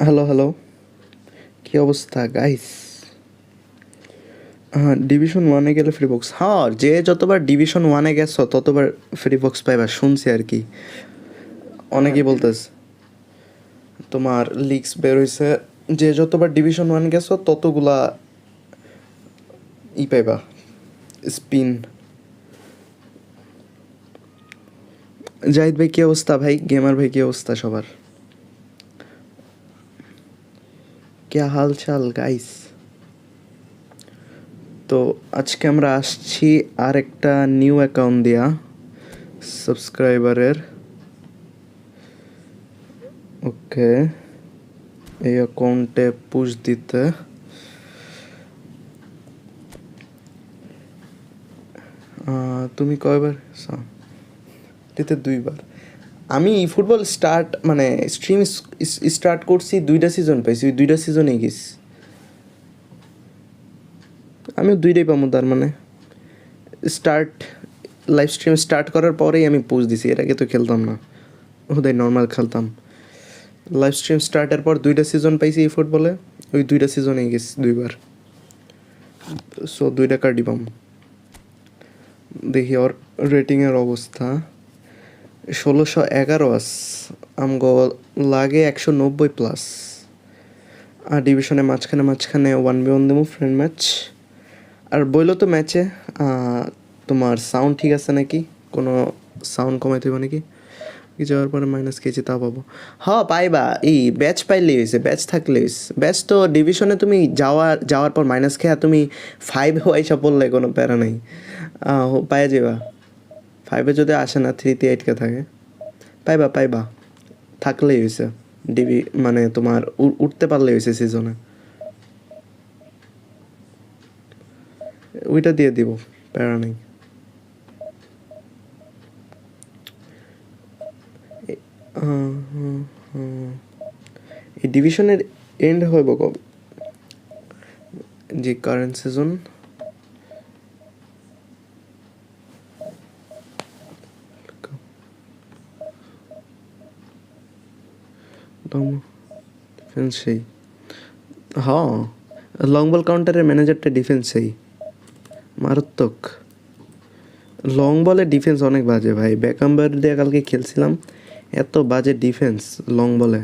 Hello hello, কি অবস্থা guys? হ্যাঁ, ডিভিশন ওয়ানে গেলে ফ্রি বক্স। হ্যাঁ, যে যতবার ডিভিশন ওয়ানে গেছো ততবার ফ্রি বক্স পাইবা, শুনছি আর কি। অনেকেই বলতেছে তোমার লিগস বের হয়েছে, যে যতবার ডিভিশন ওয়ান গেছো ততগুলা পাইবা, স্পিন। জাহিদ ভাই কি অবস্থা? ভাই গেমার ভাই কি অবস্থা সবার? क्या हाल चाल গাইস? তো আজকে আমরা আসছি আর একটা নিউ অ্যাকাউন্ট দিয়া সাবস্ক্রাইবারের। ওকে, এই অ্যাকাউন্টে পুশ দিতে তুমি কয়বার দিতে? দুইবার। আমি ফুটবল মানে স্ট্রিম স্টার্ট করছি, 2টা সিজন পাইছি, ওই 2টা সিজনেই গেছি। আমিও 2টাই পাবো, তার মানে স্টার্ট লাইভ স্ট্রিম স্টার্ট করার পরেই আমি পোজ দিছি। এর আগে তো খেলতাম না, ওদের নর্মাল খেলতাম। লাইভ স্ট্রিম স্টার্টের পর 2টা সিজন পাইছি এই ফুটবলে, ওই 2টা সিজনেই গেছি দুইবার। সো 2টা কার্ডই পাম। দেখি ওর রেটিংয়ের অবস্থা। 1611 আস, আমগো লাগে 190+। আর ডিভিশনে মাঝখানে মাঝখানে 1v1 দেবো, ফ্রেন্ড ম্যাচ। আর বইলো তো ম্যাচে তোমার সাউন্ড ঠিক আছে নাকি, কোনো সাউন্ড কমাইতে হবে নাকি, কি যাওয়ার পরে মাইনাস কেজি তা পাবো। হ্যাঁ পাইবা, এই ব্যাচ পাইলেই হয়েছে, ব্যাচ থাকলে হয়েছে। ব্যাচ তো ডিভিশনে তুমি যাওয়ার পর মাইনাস খেয়া তুমি 5 এসব পড়লে কোনো প্যারা নেই, পাইয়া যাবা। 5 যদি আসে না, 3তে 8কে থাকে, পাইবা পাইবা, থাকলেই হয়েছে। মানে তোমার উঠতে পারলেই হয়েছে সিজনে। ওইটা দিয়ে দিব, প্যারা নেই। এই ডিভিশনের এন্ড হইব কবে? যে কারেন্ট সিজন ডিফেন্স সেই। হ্যাঁ, লং বল কাউন্টারের ম্যানেজারটা ডিফেন্স সেই মারাত্মক। লং বলে ডিফেন্স অনেক বাজে ভাই, ব্যাকআম্বার দিয়ে কালকে খেলছিলাম, এত বাজে ডিফেন্স লং বলে।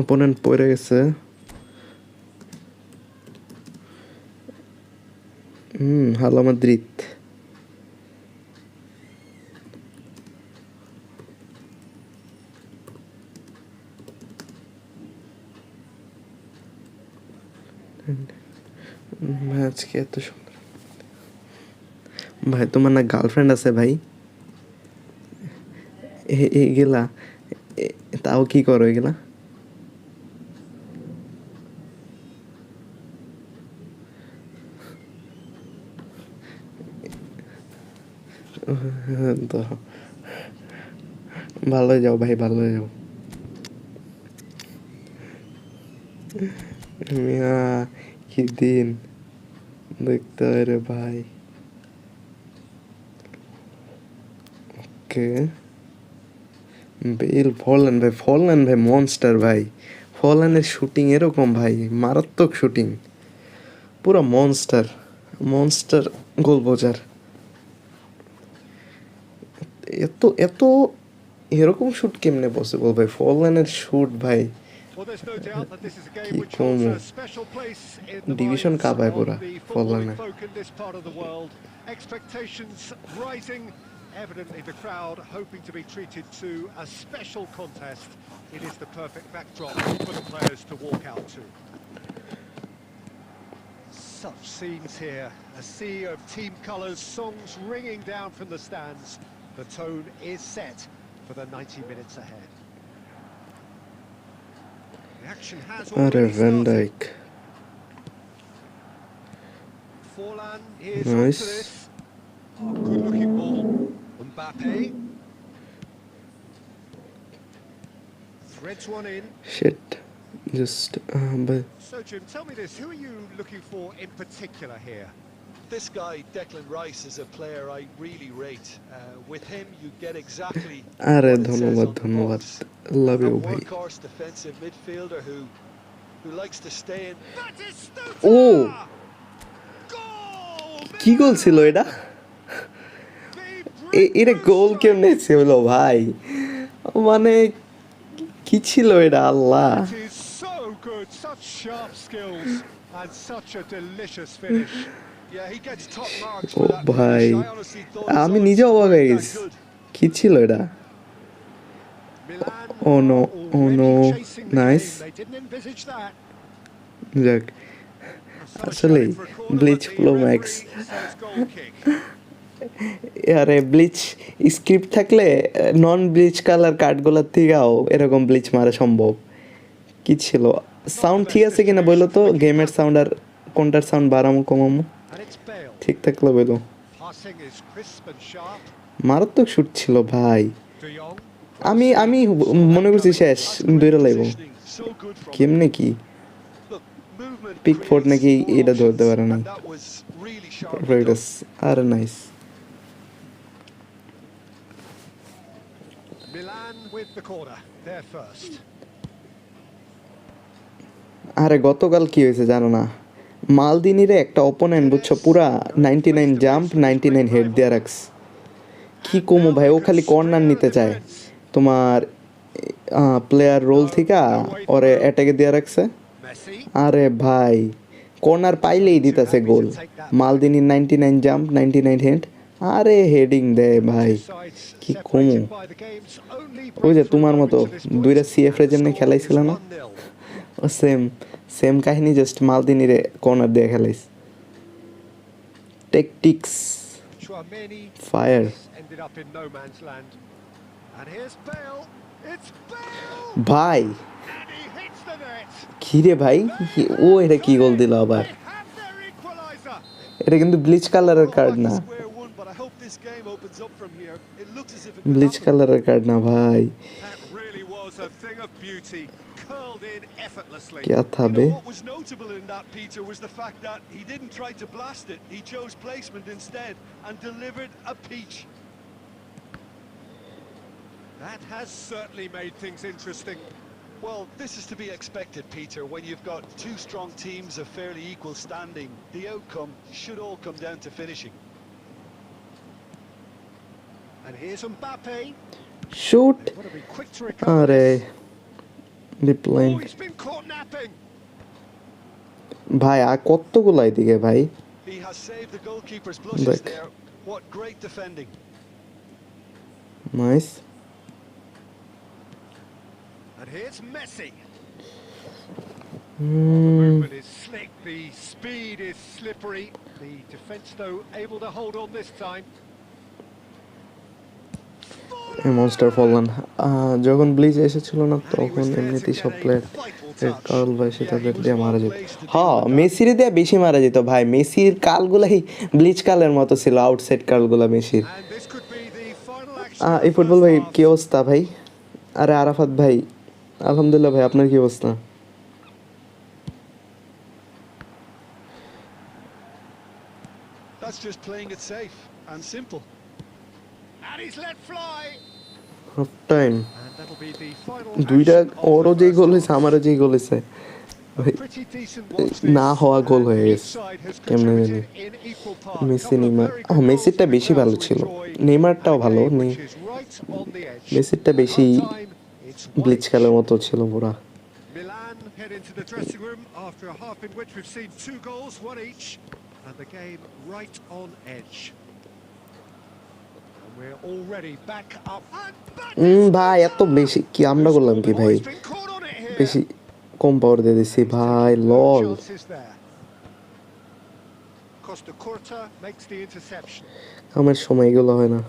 অপোনেন্ট পড়ে গেছে। হালা মাদ্রিদ। আজকে এত সুন্দর ভাই, তোমার না গার্লফ্রেন্ড আছে ভাই? এগুলা তাও কি করো এগুলা? তো ভালো যাও ভাই, ভালো যাও। মিয়া, কি দিন দেখতে হয় রে ভাই। ওকে, বেল ফরল্যান্ড ভাই মনস্টার ভাই। ফরল্যান্ডের শুটিং এরকম ভাই, মারাত্মক শুটিং, পুরো মনস্টার। মনস্টার গোল বোঝার। এত এত এরকম শুট কেমনে পসিবল ভাই? ফরল্যান্ডের শুট ভাই কি কম, ডিভিশন কাঁপায় পুরা ফরল্যান্ডে। Evidently, the crowd hoping to be treated to a special contest. It is the perfect backdrop for the players to walk out to. Such scenes here, a sea of team colours, songs ringing down from the stands. The tone is set for the 90 minutes ahead. The action has already started. Forlan is onto this. Oh, good-looking ball. Mbappe threads one in. Shit, just but So Jim, tell me this, who are you looking for in particular here? this guy, Declan Rice, is a player I really rate. With him, you get exactly আরে what it says ধন্যবাদ on the ধন্যবাদ, box. Love A you ভাই। workhorse defensive midfielder who likes to stay in. ও কি গোল ছিল এটা? এটা গোল কেমনে ছিল ভাই? মানে কি ছিল এটা? আল্লাহ, It is so good, such sharp skills and such a delicious finish. Yeah, he gets top marks O for that ভাই, finish. I honestly thought his আমি odds নিজে অবাক weren't হয়ে that গেছি। good. কি ছিল এটা? Milan Oh no, are oh already no, chasing the nice. game. They didn't envisage that. যাক, Some are আসলে shouting for a corner, bleach but the pro max. referee says goal kick. আরে bleach script থাকলে নন bleach colour কার্ডগুলোর থেকেও এরকম bleach মারা সম্ভব। কি ছিল? সাউন্ড ঠিক আছে কিনা বললো তো, গেমের সাউন্ড আর কোনটার সাউন্ড বাড়ামো কমামো? And it's Bale. ঠিক থাকলে বললো। Passing is crisp and sharp. মারাত্মক শুট ছিল ভাই। De Jong. আমি আমি মনে করছি শেষ, দৌড়া লাগবো। Positioning, so good from him. কেমনে কি Look, movement পিকফোর্ড creates নাকি more এটা ধরতে options, পারে না? and that was really sharply done. রাইটাস আরে nice. Milan with the corner. They're first. আরে গতকাল কি হয়েছে জানো না? মালদিনিরে একটা অপোনেন্ট বুঝছো পুরা 99 জাম্প 99 হেড দিয়ে রাখছে। কি কমো ভাই, ও খালি কর্নার নিতে চায় তোমার প্লেয়ার রোল থেকে, ওরে অ্যাটাকে দিয়ে রাখছে। Messi. আরে ভাই কর্নার পাইলেই দিতেছে গোল। মালদিনির 99 জাম্প 99 হেড, আরে হেডিং দেয় ভাই, কি কমো। Separated by the game's only ওই যে breakthrough তোমার মতো moment to this point. দুইটা সিএফ রে যেমনি Score খেলাইছিল is না, 1-0. ও সেম কাহিনী, জাস্ট মালদিনিরে কর্নার দিয়ে খেলাইছে। টেকটিক্স Chouameni ফায়ার। ended up in no man's land. And here's Bale. It's Bale. ভাই And he hits the net. কি রে ভাই, ও এটা কি গোল দিল আবার? They have their equalizer. এটা কিন্তু ব্লিচ কালারের কার্ড Well, না, back to square one, but I hope this game opens up from here. It looks as if it could bleach happen. কালারের কার্ড না ভাই। That really was a thing of beauty, curled in effortlessly. क्या था You बे? know, what was notable in that, Peter, was the fact that he didn't try to blast it. He chose placement instead and delivered a peach. That has certainly made things interesting. Well, this is to be expected, Peter. When you've got two strong teams of fairly equal standing, the outcome should all come down to finishing. And here's Mbappe. Shoot. They've got to be quick to recover আরে this. রিপ্লেইং Oh, he's been caught napping. ভাই, আর কতগুলো এদিকে ভাই? He has saved the goalkeeper's blushes Look. there. What great defending. Nice. And here's Messi. The movement is slick, the speed is slippery. The defence, though, able to hold on this time. Monster ফলন যখন bleach এসেছিল না, তখন এমনিতেই সব player curl ভাইসে তাদের দিয়ে মারা যেত। হ্যাঁ, মেসির দিয়ে বেশি মারা যেত ভাই। মেসির কালগুলাই ব্লিচ কালের মতো ছিল, আউটসাইড কালগুলা মেসির। And this could be the final action. এই ফুটবল ভাই কি অবস্থা ভাই? আরে আরাফাত ভাই, আলহামদুলিল্লাহ ভাই, আপনার কি অবস্থা? That's just playing it safe and simple. And he's let fly. Half time And that'll be the final দুইটা, action of ওরও the যেই first গোল half. হয়েছে আমারও যেই গোল হয়েছে ভাই, Pretty decent watch this. না হওয়া গোল হয়ে And গেছে each side has কেমনে জানি। contributed in equal part. Messi Couple of Neymar, very good মেসিরটা goals for the বেশি ভালো crowd to ছিল, enjoy. নেইমারটাও And a ভালো, game which is right on the edge. মেসিরটা বেশি Half time, it's ব্লিচ 1-1. খেলার মতো ছিল পুরা। Milan head into the dressing room after a half in which we've seen 2 goals, 1 each, and the game right on edge. And we're already back up. And ভাই এত বেশি কি আমরা করলাম কি ভাই? he's been caught on it here. বেশি কম পাওয়ার দিয়ে দিছি ভাই, No লল। chances there. Costa Curta makes the interception. আমার সময় এগুলো হয় না।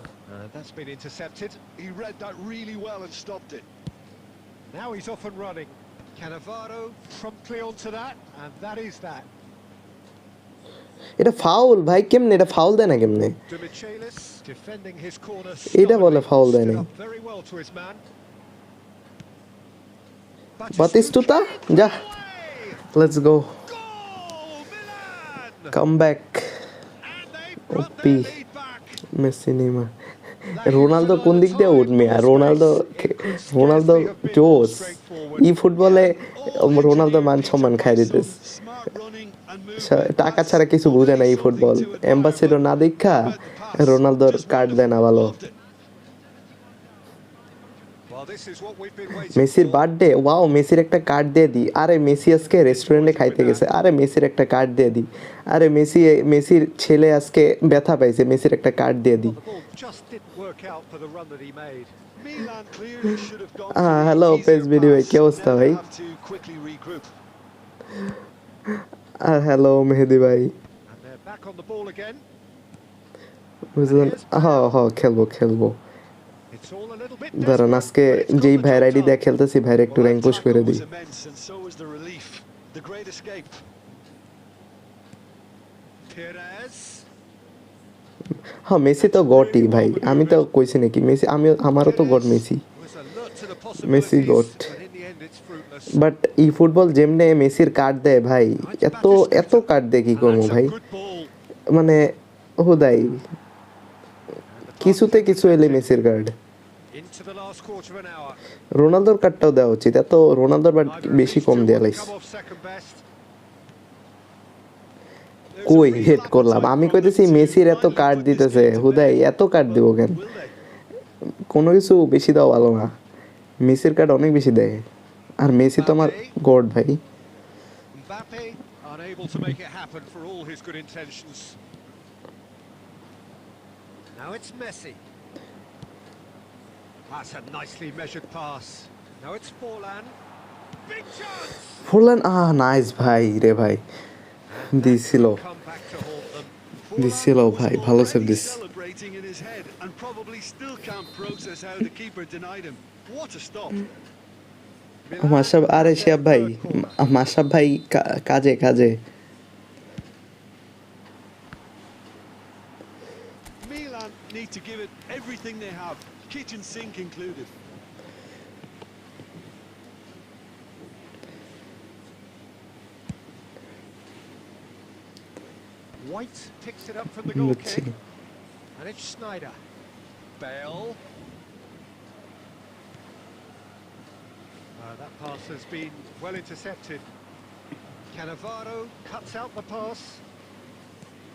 That's been intercepted. He read that really well and stopped it. Now he's off and running. Cannavaro promptly onto that, and that is that. এটা foul ভাই, কেমনে এটা foul দেয় না কেমনে? Demichelis defending his corner. এটা বলে foul দেয় stood নাই। up very well to his man. Batistuta যা, let's go, Goal, Milan! Come back. Cut ওপি their lead back. Messi Neymar Lacking Ronaldo কোন further দিক দিয়ে time উঠবে or আর space. It could Ronaldo scarcely have been more জোস straightforward. ই ফুটবলে All রোনালদো engineered, মান Peter, সম্মান খাই by দিতেস some smart running and movement. টাকা That's ছাড়া কিছু বুঝে না already E something football to admire, এম্বাসিডো but না how দেখা about the pass? রোনালদোর Just কার্ড দেয় না wonderful. ভালো Loved it. Well, this is what we've been waiting মেসির for. বার্থডে ওয়াও মেসির একটা কার্ড দিয়ে দিই আরে মেসি আজকে রেস্টুরেন্টে খাইতে গেছে আরে মেসির একটা কার্ড দিয়ে দিই আরে মেসির ছেলে আজকে ব্যথা পাইছে মেসির একটা কার্ড দিয়ে দিই Well, the ball just didn't work out for the run that he made. Milan clearly should have gone for the hello pace easier video ভাই pass. কি অবস্থা Now ভাই they have to quickly regroup. আর hello Mehedi ভাই And they're back on the ball again. বুঝলেন খেলবো It's all a little bit দাঁড়ান desperate, আজকে but it's got যেই the ভাইয়ের job আইডি done. দিয়ে খেলতেছি ভাইয়ের একটু Well, র্যাঙ্ক that পুশ করে tackle দিই was immense, and so was the relief. The great escape. Perez. হ্যাঁ মেসি তো গটই ভাই আমি তো কইছি নাকি মেসি আমারও তো goat Messi Was alert to the Messi possibilities, got. but in the end it's fruitless. But E football যেমনে মেসির কার্ড দেয় ভাই এত কার্ড দিয়ে কি And করবো that's a ভাই good ball. মানে হুদাই And the pass কিছুতে is কিছু এলে intercepted. মেসির card Into the last quarter of an hour. রোনালদোর কার্ডটাও দেওয়া উচিত এত রোনালদোর বাট Neither of বেশি these কম two দেওয়া will লাগছে come off second best. There's a কই real হেড করলাম appetite আমি from কইতেছি them to মেসির এত finally কার্ড put this দিতেছে game to হুদাই bed. এত কার্ড দিব কেন Will they? কোনো কিছু বেশি দেওয়া ভালো না মেসির কার্ড অনেক বেশি দেয় আর মেসি তো আমার গড ভাই Mbappe unable to make it happen for all his good intentions. Now it's Messi. That's a nicely measured pass. Now it's Forlan. Big chance. Forlan nice ভাই রে ভাই দিছিল Come back to haunt them. দিছিল Forlan was ভাই ভালো save already this celebrating in his head and probably still can't process how the keeper denied him. What a stop. মাসাব আরে শিয়াব ভাই মাসাব ভাই কাজে Milan need to give it everything they have, kitchen sink included. White picks it up from the goal বুঝছি kick. And it's Snyder. Bale. That pass has been well intercepted. Cannavaro cuts out the pass.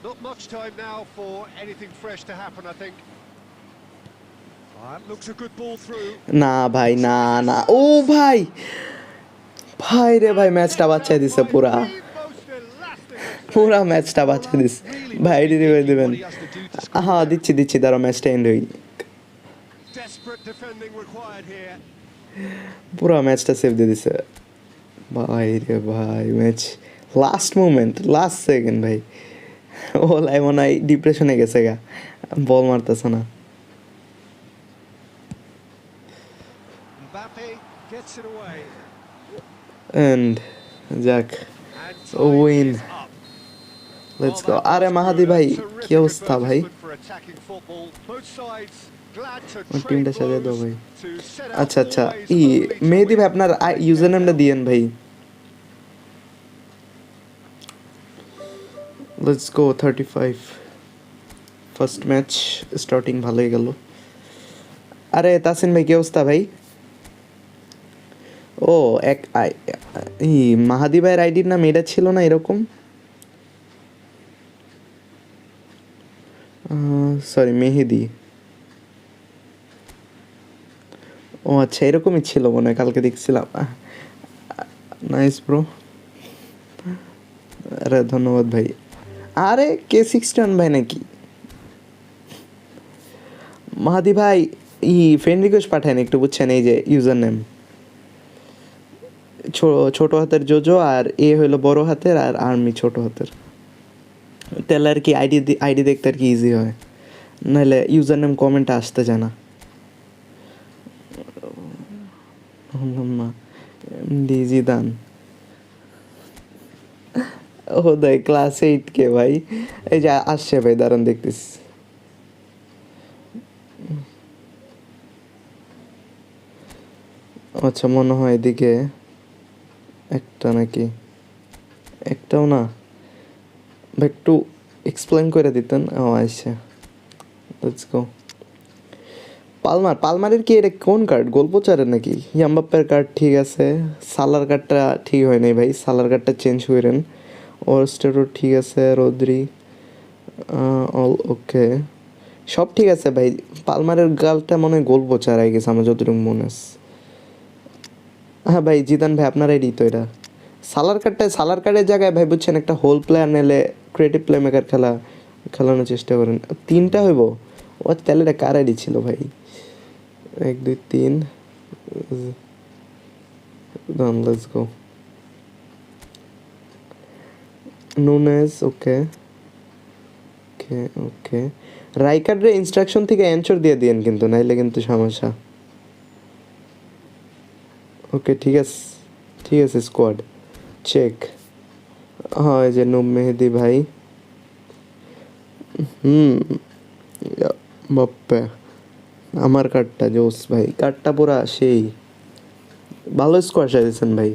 Not much time now for anything fresh to happen, I think. That looks a good ball through. না ভাই না ও ভাই ভাই রে ভাই ম্যাচটা বাঁচাই দিছে পুরা The most elastic of পুরা ম্যাচটা বাঁচাই দিস ভাই আইডি রিভাই দিবেন হ্যাঁ দিচ্ছি দাঁড়াও ম্যাচটা এন্ড হই desperate defending required here. পুরা ম্যাচটা সেভ দিয়ে দিছে ভাই রে ভাই match last moment last second ভাই ও লাই মনে হয় ডিপ্রেশনে গেছে গা বল মারতেছে না Mbappe gets it away. And যাক And time win. is up. Let's Well, go that আরে was মাহাদি good. ভাই A কি terrific অবস্থা ভাই advertisement for attacking football. Both sides glad to আমার trade টিমটা সাজিয়ে দাও blows ভাই to set out আচ্ছা always E only to Mehedi win ভাই আপনার what they ইউজার can নেমটা help. দিয়েন ভাই let's go 35 first match starting ভালোই গেল আরে তাসিন ভাই কি অবস্থা ভাই ও মাহাদি ভাইয়ের আইডির নাম এটা ছিল না এরকম সরি মেহেদি ও আচ্ছা এরকমই ছিল মনে হয় কালকে দেখছিলাম নাইস ব্রো আরে ধন্যবাদ ভাই আরে K61 ভাই নাকি মাহাদি ভাই ফ্রেন্ড রিকোয়েস্ট পাঠান একটু বুঝছেন এই যে ইউজার নেম ছোট হাতের জোজো আর এ হইলো বড় হাতের আর আর্মি ছোট হাতের তাহলে আর কি আইডি দেখতে আর কি ইজি হয় নাহলে ইউজার নেম কমেন্টে আসতে যায় না ডিজি দান ও দেখ ক্লাস 8 কে ভাই এই যে আসছে ভাই দাঁড়ান দেখতেছি আচ্ছা মনে হয় এদিকে একটা নাকি একটাও না একটু এক্সপ্লেন করে দিতেন। ও আচ্ছা, লেটস গো। পালমারের কি এটা কোন কার্ড? গোলপোচারের নাকি? এমবাপ্পের কার্ড ঠিক আছে, সালার কার্ডটা ঠিক হয় নাই ভাই, সালার কার্ডটা চেঞ্জ করেন। ওরস্টেরও ঠিক আছে, রদ্রি অল ওকে, সব ঠিক আছে ভাই। পালমারের গালটা মনে হয় গোলপোচার হয়ে গেছে আমার যতটুকু মনে আছে। হ্যাঁ ভাই, জিদান ভাই আপনার আইডি তো এটা। সালার কার্ডের জায়গায় ভাই বুঝছেন একটা হোল প্লেয়ার নিলে ক্রিয়েটিভ প্লে মেকার খেলানোর চেষ্টা করেন। 3টা হইব ও, তাহলে এটা কার আইডি ছিল ভাই? 1 2 3, done, let's go. Nunez okay okay okay. রাইকার্ডের ইনস্ট্রাকশন থেকে অ্যানসার দিয়ে দিয়েন কিন্তু, নাইলে কিন্তু সমস্যা। ওকে ঠিক আছে ঠিক আছে, স্কোয়াড চেক। হ্যাঁ, এই যে নুম মেহেদি ভাই। বাপ্পা, আমার কার্ডটা জোস ভাই, কার্ডটা পুরা সেই ভালো স্কোয়াড সাজেছেন ভাই।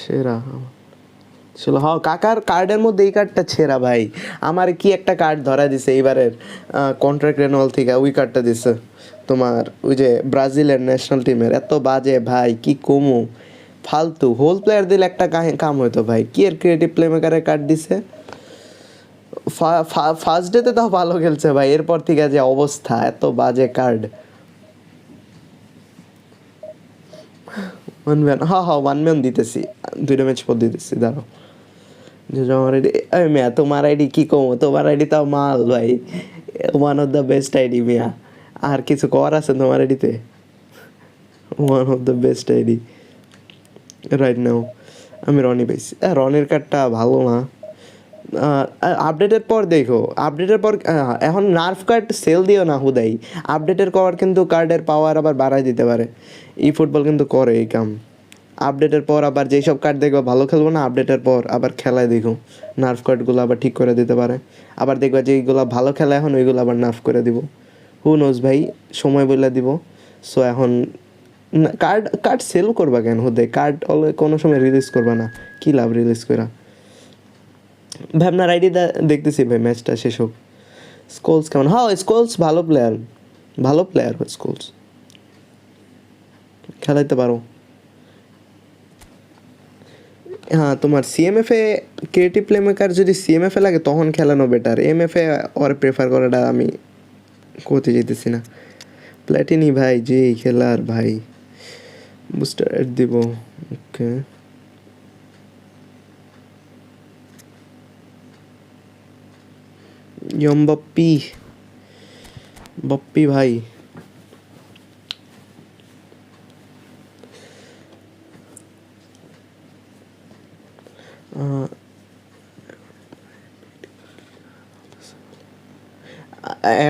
সেরা ছিল, হ্যাঁ কাকার কার্ডের মধ্যে এই কার্ডটা ছেঁড়া ভাই। আমার কি একটা কার্ড ধরা দিছে এইবারের কন্ট্রাক্ট রেনুয়াল থেকে, ওই কার্ডটা দিছে তোমার ওই যে ব্রাজিলের ন্যাশনাল টিমের। এত বাজে ভাই, কি কমু, ফালতু। হোল প্লেয়ার দিলে একটা কাম হইতো ভাই, কি এর ক্রিয়েটিভ প্লে মেকারের কার্ড দিছে। ফার্স্ট ডেতে তাও ভালো খেলছে ভাই, এরপর থেকে যে অবস্থা, এত বাজে কার্ড। হ্যাঁ 1 মিলিয়ন দিতেছি, 2টা ম্যাচ পর দিতেছি, দাঁড়াও। আমার আইডি মিয়া, তোমার আইডি কি কমো, তোমার আইডি তাও মাল ভাই, one of the best ID মিয়া। আর কিছু কর আছে তোমার আইডিতে? One of the best ID right now. আমি রনি পাইছি, রনির কার্ডটা ভালো না। আপডেটের পর দেখো, আপডেটের পর এখন নার্ভ কার্ড সেল দিও না হুদাই, আপডেটের পর কিন্তু কার্ডের পাওয়ার আবার বাড়াই দিতে পারে। ই ফুটবল কিন্তু করে এই কাম। আপডেটের পর আবার যেই সব কার্ড দেখবা ভালো খেলবো না, আপডেটের পর আবার খেলায় দেখো নার্ভ কার্ডগুলো আবার ঠিক করে দিতে পারে। আবার দেখবা যে এইগুলো ভালো খেলা এখন ওইগুলো আবার নার্ভ করে দিব। হু নোজ ভাই, সময় বলে দিব। সো এখন কার্ড কার্ড সেল করবা কেন হুদে? কার্ড কোনো সময় রিলিজ করবা না, কী লাভ রিলিজ করা। ভাই আপনার আইডি দেখতেছি ভাই, ম্যাচটা শেষ হোক। স্কোলস কেমন? হ্যাঁ স্কোলস ভালো প্লেয়ার, ভালো প্লেয়ার স্কোলস, খেলাইতে পারো। হ্যাঁ তোমার সিএমএফে ক্রিয়েটিভ প্লে মেকার যদি সিএমএফে লাগে তখন খেলানো বেটার, এমএফে ওর প্রেফার করাটা আমি করতে যেতেছি না। প্ল্যাটিনি ভাই যে খেলার ভাই, বুস্টার দিব ওকে। বপ্পি বপ্পি ভাই,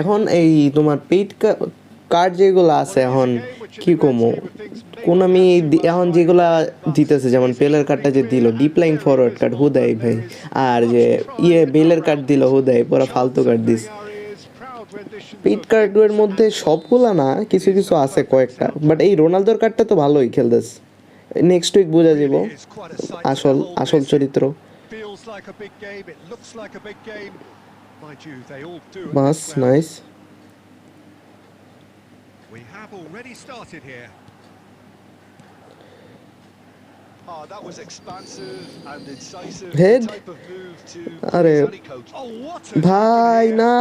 এখন এই তোমার পেইড কার্ড যেগুলো আছে এখন কি কমো, কোন আমি এখন যেগুলা দিতেছে, যেমন পেলের কার্ডটা যে দিল ডিপ্লাইং ফরওয়ার্ড কার্ড হুদাই ভাই, আর যে বেলের কার্ড দিল হুদাই, পুরো ফালতু কার্ড দিস। পেইড কার্ডের মধ্যে সবগুলা না, কিছু কিছু আছে কয়েকটা, বাট এই রোনালদোর কার্ডটা তো ভালোই খেলতেছে। নেক্সট উইক বোঝা যাব আসল আসল চরিত্র। বাস nice. We have already started here. Oh, that was expansive and incisive. Head? The type of move to আরে please any coach. Oh, what a ভাই tackle here. না,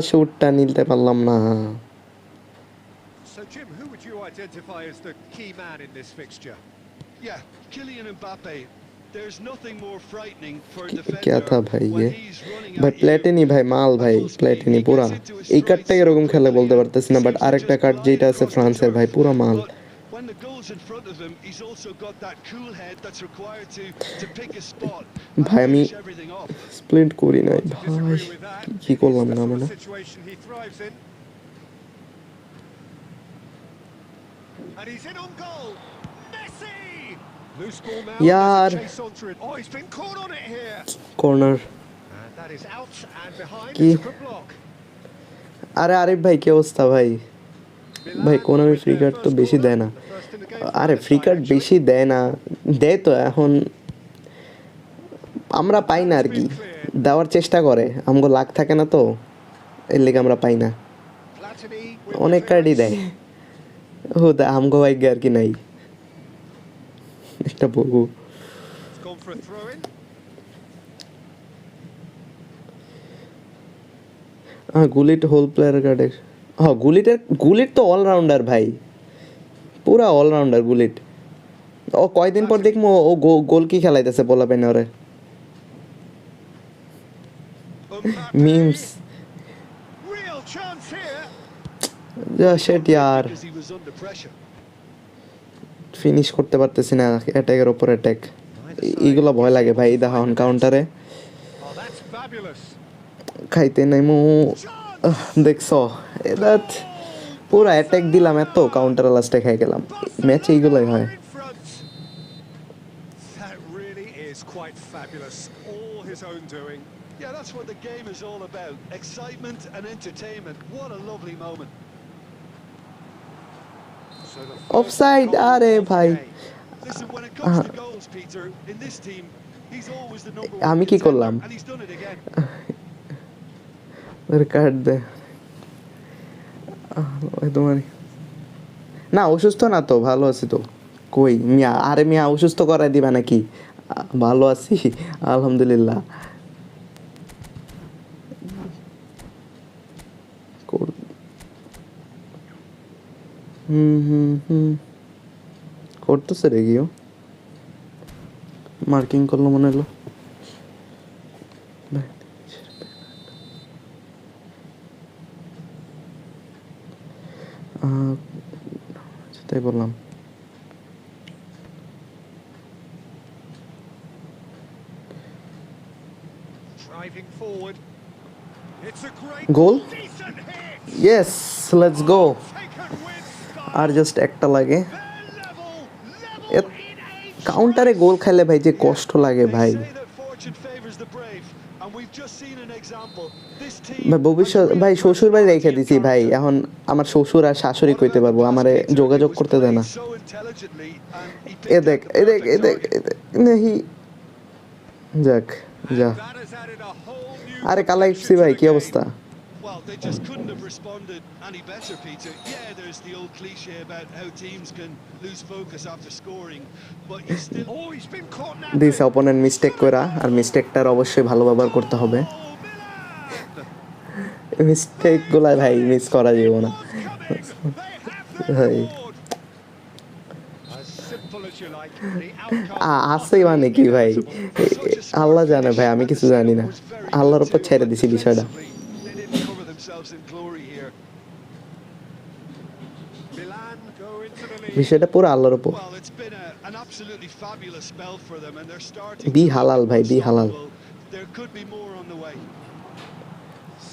শুটটা নিতে পারলাম না। So Jim, who would you identify as the key man in this fixture? Yeah, Kylian Mbappe. There's nothing more frightening for a क्या defender था भाई ये when he's running ভাই, at you. প্ল্যাটিনি ভাই মাল ভাই, At full speed, প্ল্যাটিনি he পুরা। gets into his এই stride কার্ডটা so এরকম খেলে quickly বলতে and পারতেছি না, বাট seems to আরেকটা just কার্ড glide যেটা আছে across the ফ্রান্সের ভাই, turf. পুরা মাল। But when the goal's in front of him, he's also got that cool head that's required to pick his spot and ভাই আমি finish everything off. স্প্লিন্ট করি নাই To ভাই, disagree with that. কি It করলাম is the না sort মানে। of situation he thrives in. And he's in on goal. Messi! Loose ball now. यार There's a chase on through it. Oh, he's been caught on it here. Corner And that is out and behind. কি? It's a good block. আরে আরিফ ভাই কি অবস্থা ভাই? ভাই কোন আমি ফ্রি কার্ড তো বেশি দেয় না। game আরে plan free aside, card actually. বেশি দেয় না, দেয় তো এখন আমরা পাই না আর কি, দেওয়ার চেষ্টা করে, আমগো লাখ থাকে না তো, এর লেগে আমরা পাই না, Platini with the অনেক কার্ডই clearance. দেয়, ও দা আমগো ভাগ্যে আর কি নাই একটা বলবো। It's gone for a throw-in. হ্যাঁ গুলিট হোল প্লেয়ার কার্ডে, হ্যাঁ গুলিট তো অলরাউন্ডার ভাই, পুরা অলরাউন্ডার গুলিট। ও কয়দিন পর দেখবো ও গোল কি খেলাইতেছে বলা পেন ওরে, Mbappe. Memes Real chance here. যা শেট ইয়ার, Because he was under pressure. Finish করতে পারতেছি না, অ্যাটাকের ওপর অ্যাটাক, এইগুলো ভয় লাগে ভাই, দেখা হন কাউন্টারে Oh, that's fabulous. খাইতে নাই মু, দেখছ এটা পুরা অ্যাটাক দিলাম এত, কাউন্টার লাস্টে খাই গেলাম, ম্যাচে এইগুলোই হয়। In front. That really is quite fabulous. All his own doing. Yeah, that's what the game is all about. Excitement and entertainment. What a lovely moment. So the first Offside, goal are of the bhai. game. Listen, when it comes to goals, Peter, in this team, he's always the number one আমি কি contender, করলাম, and he's done it again. Card দে তোমার না, অসুস্থ না তো, ভালো আছি তো, কই মিয়া, আরে মিয়া অসুস্থ করাই দিবা নাকি, ভালো আছি আলহামদুলিল্লাহ। করতেছে রে গিয়েও, মার্কিং করলো মনে হলো, তাই বললাম। Driving forward. It's a great Goal? decent hit. Yes let's go, Taken with আর style. জাস্ট একটা লাগে, They're level A in a কাউন্টারে গোল খাইলে ভাই যে কষ্ট লাগে They ভাই, say that fortune favours the brave, and we've just seen an example. This team ভাই ভবিষ্যৎ has real ভাই শ্বশুর বাড়ি রেখে personality দিছি and ভাই, character. এখন আমার শ্বশুর আর শাশুড়ি What কইতে about পারবো, the pass, আমারে Peter? যোগাযোগ It was করতে দেয় না। played so intelligently, and he A picked দেখ out the এ দেখ perfect এ দেখ target. এ দেখ, নেহি যাক যা, That has added a whole new আরে কালা dimension এফসি to ভাই the কি game. অবস্থা? Well, they just couldn't have responded any better, Peter. Yeah, there's the old cliche about how teams can lose focus after scoring, but you still... Oh, he's been caught this napping. Opponent mistake করা, আর মিস্টেকটার অবশ্যই ভালো ব্যবহার করতে হবে, Oh, Milan! Mistake গুলা ভাই miss করা যাবে না Was coming. They have their ভাই। reward. As simple as you like, the outcome আছে মানে কি ভাই, Such a আল্লাহ smart জানে ভাই, finish, আমি and কিছু the জানি setup না, was very আল্লাহর good উপর too, ছেড়ে but দিছি বিষয়টা। defensively, they didn't cover themselves in glory here. Milan go into the lead. বিষয়টা পুরো আল্লাহর উপর। Well, it's been an absolutely fabulous spell for them, and they're starting Be to look halal, bhai, be halal. unstoppable. There could be more on the way.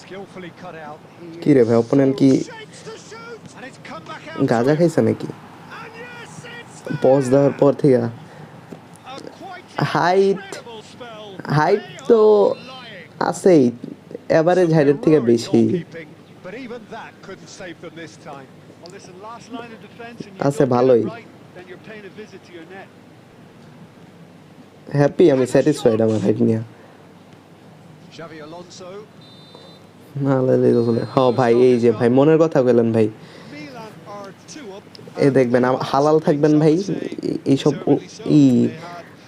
Skillfully cut out. He কি রে ভাই, is opponent so কি shapes to shoot, and it's come back out to গাঁজা him. খাইছে নাকি? And yes, it's pause there. দেওয়ার পর থেকে A quite Height. incredible spell. Height They তো are lying. আছেই, এভারেজ Some হাইটের থেকে heroic বেশি goalkeeping, but even that couldn't save them this time. Well, listen, last line of defence, and you আছে don't get ভালোই, it right, then you're paying a visit to your net. Happy আমি, satisfied আমার height নিয়ে, Xavi Alonso. না লাইলে চলে। হ্যাঁ ভাই, এই যে ভাই মনের কথা কইলেন ভাই, Milan are 2 up. এ দেখবেন হালাল থাকবেন ভাই, এইসব ই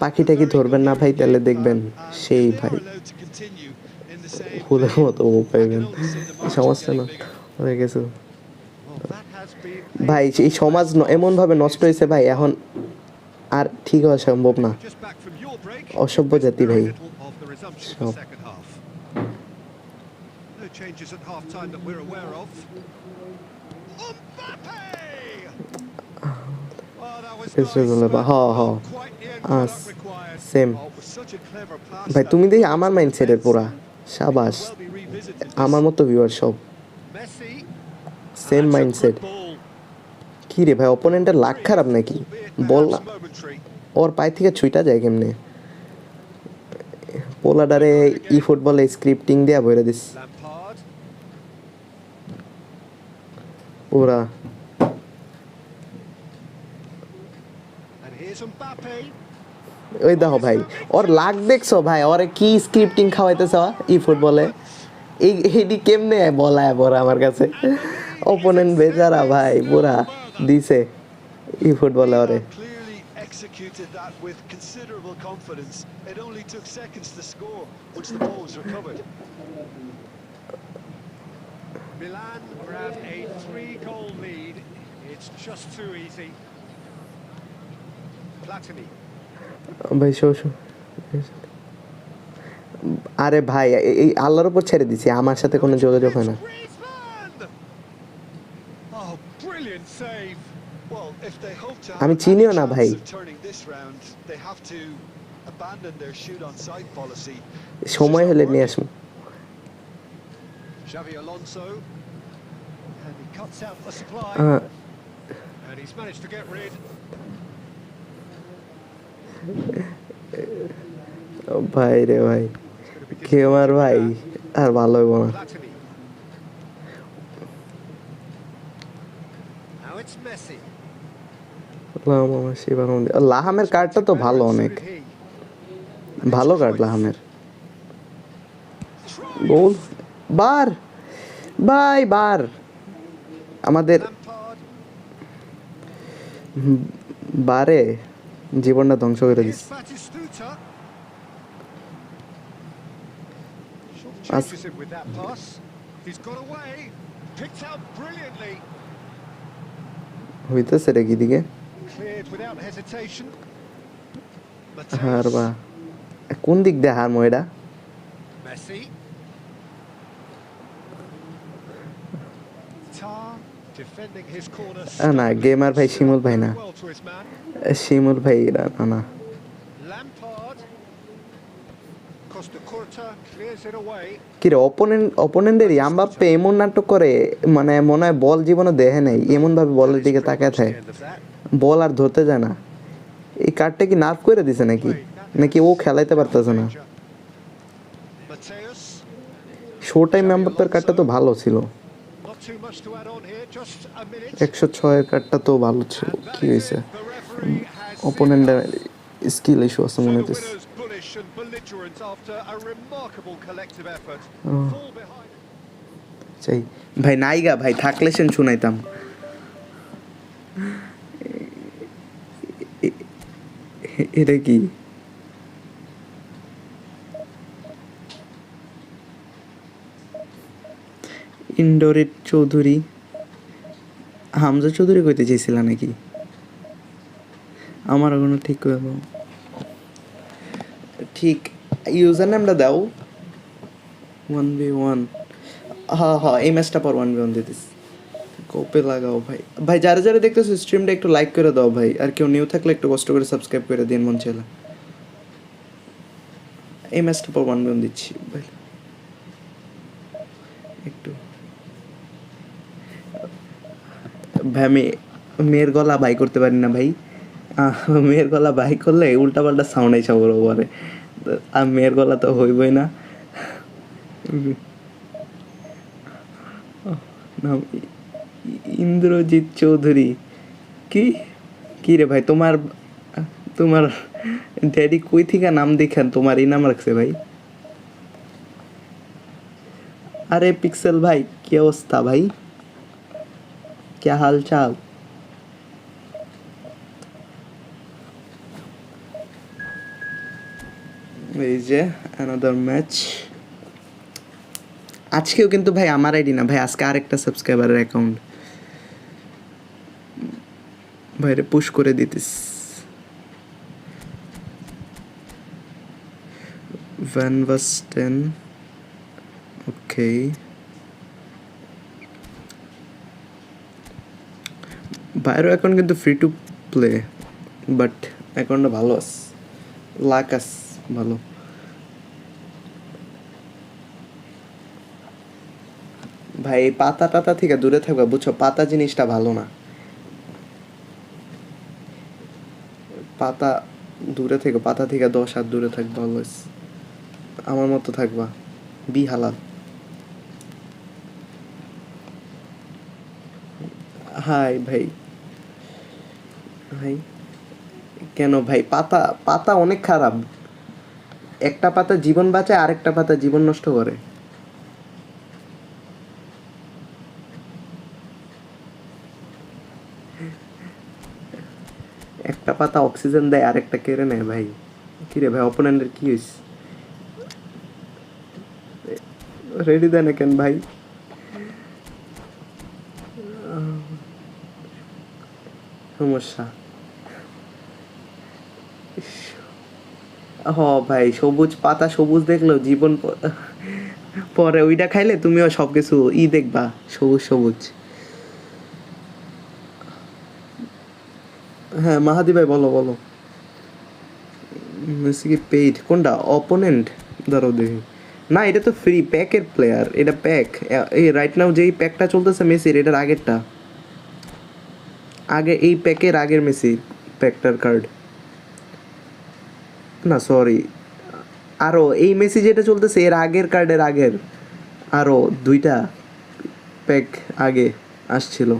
পাখিটাকি ধরবেন না ভাই, তাহলে দেখবেন সেই ভাই ফুলের মতো মুখ পাইবেন, সমস্যা না হয়ে গেছে Well, that has been ভাই, এই সমাজ এমনভাবে নষ্ট হয়েছে ভাই, এখন আর ঠিক হওয়া সম্ভব না, just back from your break. অসভ্য জাতি ভাই। Very little of the resumption of the second half. No changes at half time that we're aware of. Mbappe! Well, that was It's nice, reasonable. but Ha, ha. not quite the end product required. Same Oh, it was such a clever pass. ভাই, তুমি দেখি আমার মাইন্ডসেটের পুরা সাবাস, Well be revisited. আমার মতো viewer সব Messi. Same That's a mindset. good ball. কি রে ভাই, অপোনেন্টের লাক খারাপ নাকি, Albeit বল perhaps momentary. ওর পায়ে থেকে ছুইটা যায় কেমনে, পোলাডারে ই ফুটবলে স্ক্রিপ্টিং দেয়া বইরা দিস Lampard. পুরা, Here's Mbappe. ওই দেখো ভাই ওর লাগ দেখছো ভাই ওরে কি স্ক্রিপ্টিং খাওয়াইতেছ ই ফুটবলে এইডি কেমনে বলায় পড়া আমার কাছে And the lead is opponent বেচারা extended ভাই still পুরা further. দিছে ই ফুটবলে He ওরে have clearly executed that with considerable confidence. It only took seconds to score once the ball was recovered. Milan grab a 3-goal lead. It's just too easy. Platini. ভাই show show আরে ভাই এই আল্লাহর উপর ছেড়ে দিছি আমার সাথে কোনো যোগাযোগ হয় না It's Griezmann! Oh, brilliant save. Well, if they hope to আমি have any চিনিও না ভাই chance of turning this round, they have to abandon their shoot on sight policy. It's সময় just হলে not নিয়ে working. আসবো Xavi Alonso. And he cuts out the supply. And he's managed to get rid. ভাই রে ভাই কে আমার ভাই আর ভালো হইব না Platini. Now it's Messi. লাহামের কার্ডটা তো ভালো অনেক ভালো কার্ড লাহামের গোল বার বাই বার আমাদের Lampard. বারে জীবনটা ধ্বংস করে this Here's Batistuta. Short As- changes him with that pass. He's got away. Picked out brilliantly. হইতেছে রে কি দিকে Cleared without hesitation. হার Mateus. বা কোন দিক দিয়ে হার ময়ডা Messi. Tar defending his corner. না গেমার ভাই শিমুল ভাই না Well to his man. শিমুল ভাই না না Lampard. Costa Curta clears it away. কি রে অপোনেন্টের এমবাপ্পে এমন নাটক করে মানে মনে হয় বল জীবনে দেখে নেই এমন ভাবে বলের দিকে তাকায় থাকে End of that. বল আর ধরতে যায় না এই কার্ডটা কি নার্ভ করে দিছে নাকি নাকি ও খেলাইতে পারতেছে না Mateus. শো টাইম এমবাপ্পের কার্ডটা তো ভালো ছিল Not too much to add on here. Just a minute. 106 এর কার্ডটা তো ভালো ছিল And কি that is হয়েছে it. The referee has অপোনেন্টের seen us. Skill issue আছে So মনে the হইতেছে winners bullish and belligerent after a remarkable collective effort. Fall behind. চাই ভাই নাইগা ভাই থাকলে সেন শুনাইতাম এটা কি ইন্ডোরেট চৌধুরী হামজা চৌধুরী কইতে চাইছিল নাকি আমার কোনো ঠিক হইব ঠিক ইউজার নেমটা দাও 1v1 হ্যাঁ হ্যাঁ এই ম্যাচটা পর 1v1 দিতেছি কোপে লাগাও ভাই ভাই যারা যারা দেখতেছো স্ট্রিমটা একটু লাইক করে দাও ভাই আর কেউ নিউ থাকলে একটু কষ্ট করে সাবস্ক্রাইব করে দিন মন চাইলে এই ম্যাচটা পর 1v1 দিচ্ছি ভাই একটু ভাই আমি মেয়ের গলা বাই করতে পারি না ভাই মেয়ের গলা বাই করলে উল্টাপাল্টা সাউন্ড আইসা বড় পরে আর মেয়ের গলা তো হইবই না নাম ইন্দ্রজিৎ চৌধুরী কি কি রে ভাই তোমার তোমার ড্যাডি কই থেকে নাম দেখেন তোমার এই নাম রাখছে ভাই আরে পিক্সেল ভাই কি অবস্থা ভাই क्या हाल चाल এই যে অ্যানাদার ম্যাচ আজকেও কিন্তু ভাই আমার আইডি না ভাই আজকে আরেকটা সাবস্ক্রাইবারের অ্যাকাউন্ট ভাইরে পুশ করে দিতিস ভ্যান ভাস্টেন ওকে বাইরেও অ্যাকাউন্ট কিন্তু ফ্রি টু প্লে বাট অ্যাকাউন্টটা ভালো আছে লাক আছে ভালো ভাই পাতা টাতা থেকে দূরে থাকবে বুঝছো পাতা জিনিসটা ভালো না পাতা দূরে থেকে পাতা থেকে 10 হাত দূরে থাকবা অলওয়েজ আমার মতো থাকবা বি হালাল হাই ভাই ভাই কেন ভাই? পাতা পাতা অনেক খারাপ। একটা পাতা জীবন বাঁচায়, আরেকটা পাতা জীবন নষ্ট করে। একটা পাতা অক্সিজেন দেয়, আরেকটা কেড়ে নেয় ভাই। কিরে ভাই, অপোনেন্টের কি হইছে? রেডি দেয় না কেন ভাই? সমস্যা। হ ভাই, সবুজ পাতা সবুজ দেখলেও জীবন পরে ওইটা খাইলে তুমিও সবকিছু দেখবা সবুজ সবুজ। হ্যাঁ মাহাদি ভাই, বলো বলো। মেসি কি পেইড? কোনটা? অপোনেন্ট? ধরো দেখি। না, এটা তো ফ্রি প্যাকের প্লেয়ার, এটা প্যাক। এই রাইট নাও যেই প্যাকটা চলতেছে মেসির, এটার আগেরটা। আগে এই প্যাকের আগের মেসি প্যাকটার কার্ড। না সরি, আরও এই মেসি যেটা চলতেছে এর আগের কার্ডের আগের আরও 2টা প্যাক আগে আসছিল।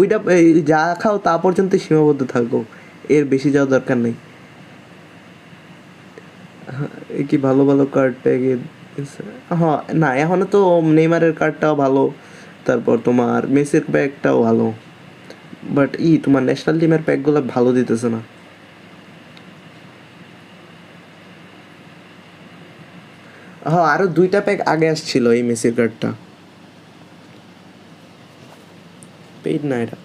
ওইটা যা খাও তা পর্যন্ত সীমাবদ্ধ থাকো, এর বেশি যাওয়ার দরকার নেই। কি ভালো ভালো কার্ড প্যাকে। হ্যাঁ না, এখনো তো নেইমারের কার্ডটাও ভালো, তারপর তোমার মেসির প্যাকটাও ভালো, বাট তোমার ন্যাশনাল টিমের প্যাকগুলো ভালো দিতেছে না। হ্যাঁ, আরো 2টা প্যাক আগে আসছিল এই মেসির কার্ডটা। পেইড না এটা।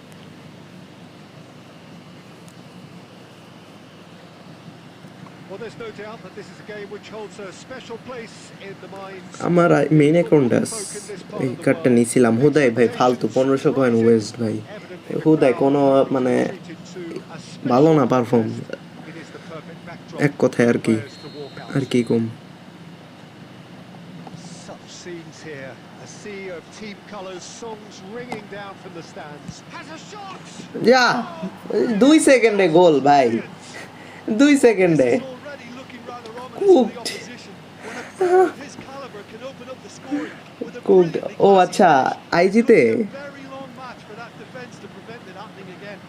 Well, there's no doubt that this is a game which holds a special place in the minds আমার মেইন of অ্যাকাউন্টে football folk in this part এই of the কার্ডটা world. নিয়েছিলাম হুদাই ভাই, ফালতু 1500 কয়েন ওয়েস্ট ভাই। Evidently, the হুদাই কোনো crowd মানে treated to a special ভালো না perform, contest. It is the perfect backdrop এক কথায় আর for কি, players to walk out. আর কি কম। Such scenes here, a sea of team colours, songs ringing down from the stands. Has a shot! যা 2 সেকেন্ডে গোল ভাই, 2 সেকেন্ডে This is already looking rather ominous for the cooked opposition. When a player of his caliber can open up the scoring with a কুকড। brilliantly ও classy আচ্ছা, finish, আইজিতে it will be a very long match for that defence to prevent it happening again.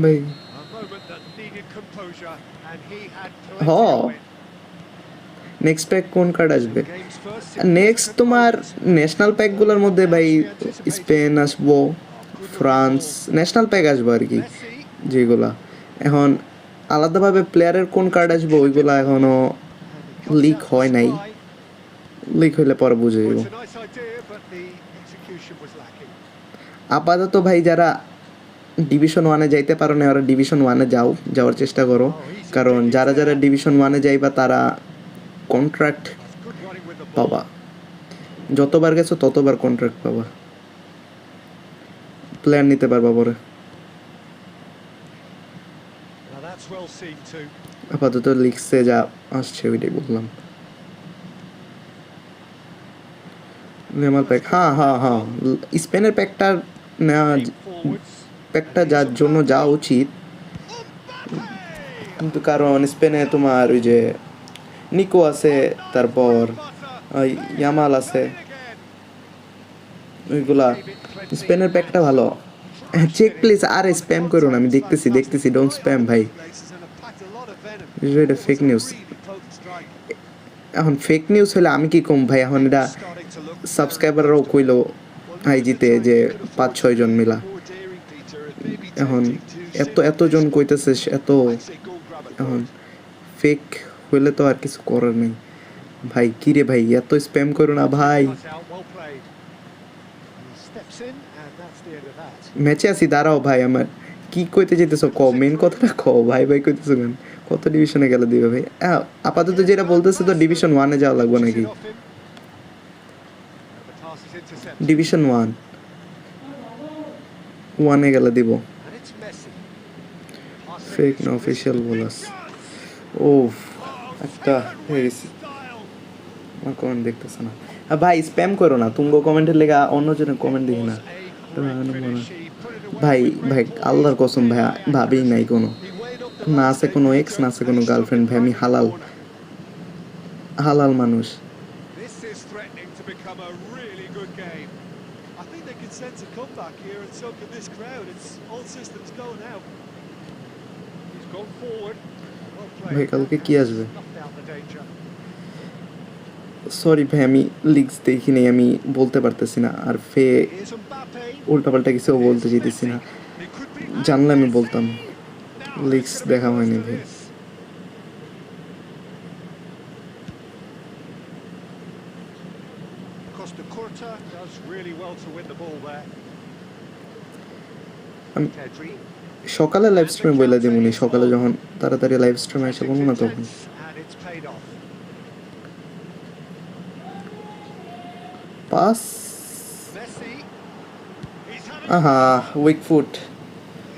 ভাই। A moment that needed composure, and he had হ, plenty of it. Next pack কোন card আসবে? Game's first next significant তোমার moment. National প্যাকগুলোর মধ্যে ভাই Spain আসবো, France national pack আসবো আর কি, Messi, যেগুলা এখন আলাদাভাবে প্লেয়ারের কোন কার্ড আসবো ওইগুলা এখনো and he cuts leak out the হয় নাই, supply. লিক হইলে পরে বুঝে Well, যাবো। it's a nice idea, but the execution was lacking. আপাতত ভাই যারা ডিভিশন 1-এ যাইতে পারো না, ওরা ডিভিশন 1-এ যাওয়ার চেষ্টা করো, কারণ যারা যারা ডিভিশন 1-এ যাইবা তারা contract That's good running with the ball. পাবা, যতবার গেছো ততবার কন্ট্রাক্ট পাবা, প্লেয়ার নিতে পারবা পরে। Now that's well seen too. আপাতত লিগসে যা আসছে ওইটাই বললাম। নেমার প্যাক, হ্যাঁ হ্যাঁ হ্যাঁ, স্পেনের প্যাকটার নেওয়া, Aimed forwards. প্যাকটা যার জন্য যাওয়া উচিত, কিন্তু কারণ স্পেনে তোমার ওই যে নিকো আছে, তারপর ইয়ামাল আছে, ওইগুলা স্পেনের প্যাকটা ভালো। চেক প্লিজ, আরে স্প্যাম করো না, আমি দেখতেছি ডোন্ট স্প্যাম ভাই, এটা ফেক নিউজ। এখন ফেক নিউজ হলে আমি কি কম ভাই, এখন এটা সাবস্ক্রাইবাররাও কইলো আইজিতে যে 5-6 জন মিলা, এখন এতজন কইতেছে, এখন ফেক হইলে তো আর কিছু করার নেই ভাই। কিরে ভাই, এত স্প্যাম করো না ভাই, Cut out, well played. He steps in, and that's the end of that. ম্যাচে আছি, দাঁড়াও ভাই, আমার কি কইতে যেতেছো ক, মেন কথাটা ক ভাই, কইতেছো কেন, কত ডিভিশনে গেলে দিবে ভাই? আপাতত যেটা বলতেছে তো ডিভিশন 1-এ যাওয়া লাগবে নাকি, Pushes it off him. And the pass is intercepted. Division 1-এ গেলে দিব। And it's Messi. Passing fake is না risky. অফিসিয়াল বলাস। ও একটা হয়ে গেছি, আমার কমেন্ট দেখতেছে না ভাই, স্প্যাম করো না, তুঙ্গ কমেন্টের লেগা অন্যজনের কমেন্ট দেখি না ভাই। ভাই আল্লাহর কসম ভাই, ভাবেই নাই কোনো, না আছে কোনো এক্স, না আছে কোনো গার্লফ্রেন্ড ভাই, আমি হালাল মানুষ। sense of comeback here, and so can this crowd. It's all systems go now. He's gone forward. Well ভাই played. কালকে কি আসবে? Snuffed out the danger. Sorry ভাই, আমি লিগস দেখি নাই, আমি বলতে পারতেছি না। আর Here's Mbappe. উল্টাপাল্টা কিছু বলতে Here's চাইতেছি Messi. না, It could be জানলে আমি Messi. বলতাম। Now leagues there's gonna be দেখা close হয়নি to ভাই। this. Costa Curta does really well to win the ball there. Pedri. সকালে লাইভ স্ট্রিমে বলে দিমুনি, সকালে যখন তাড়াতাড়ি লাইভ স্ট্রিমে এসে বলবো না তখন। And it's paid off. Pass, Messi. He's having আহা, weak foot.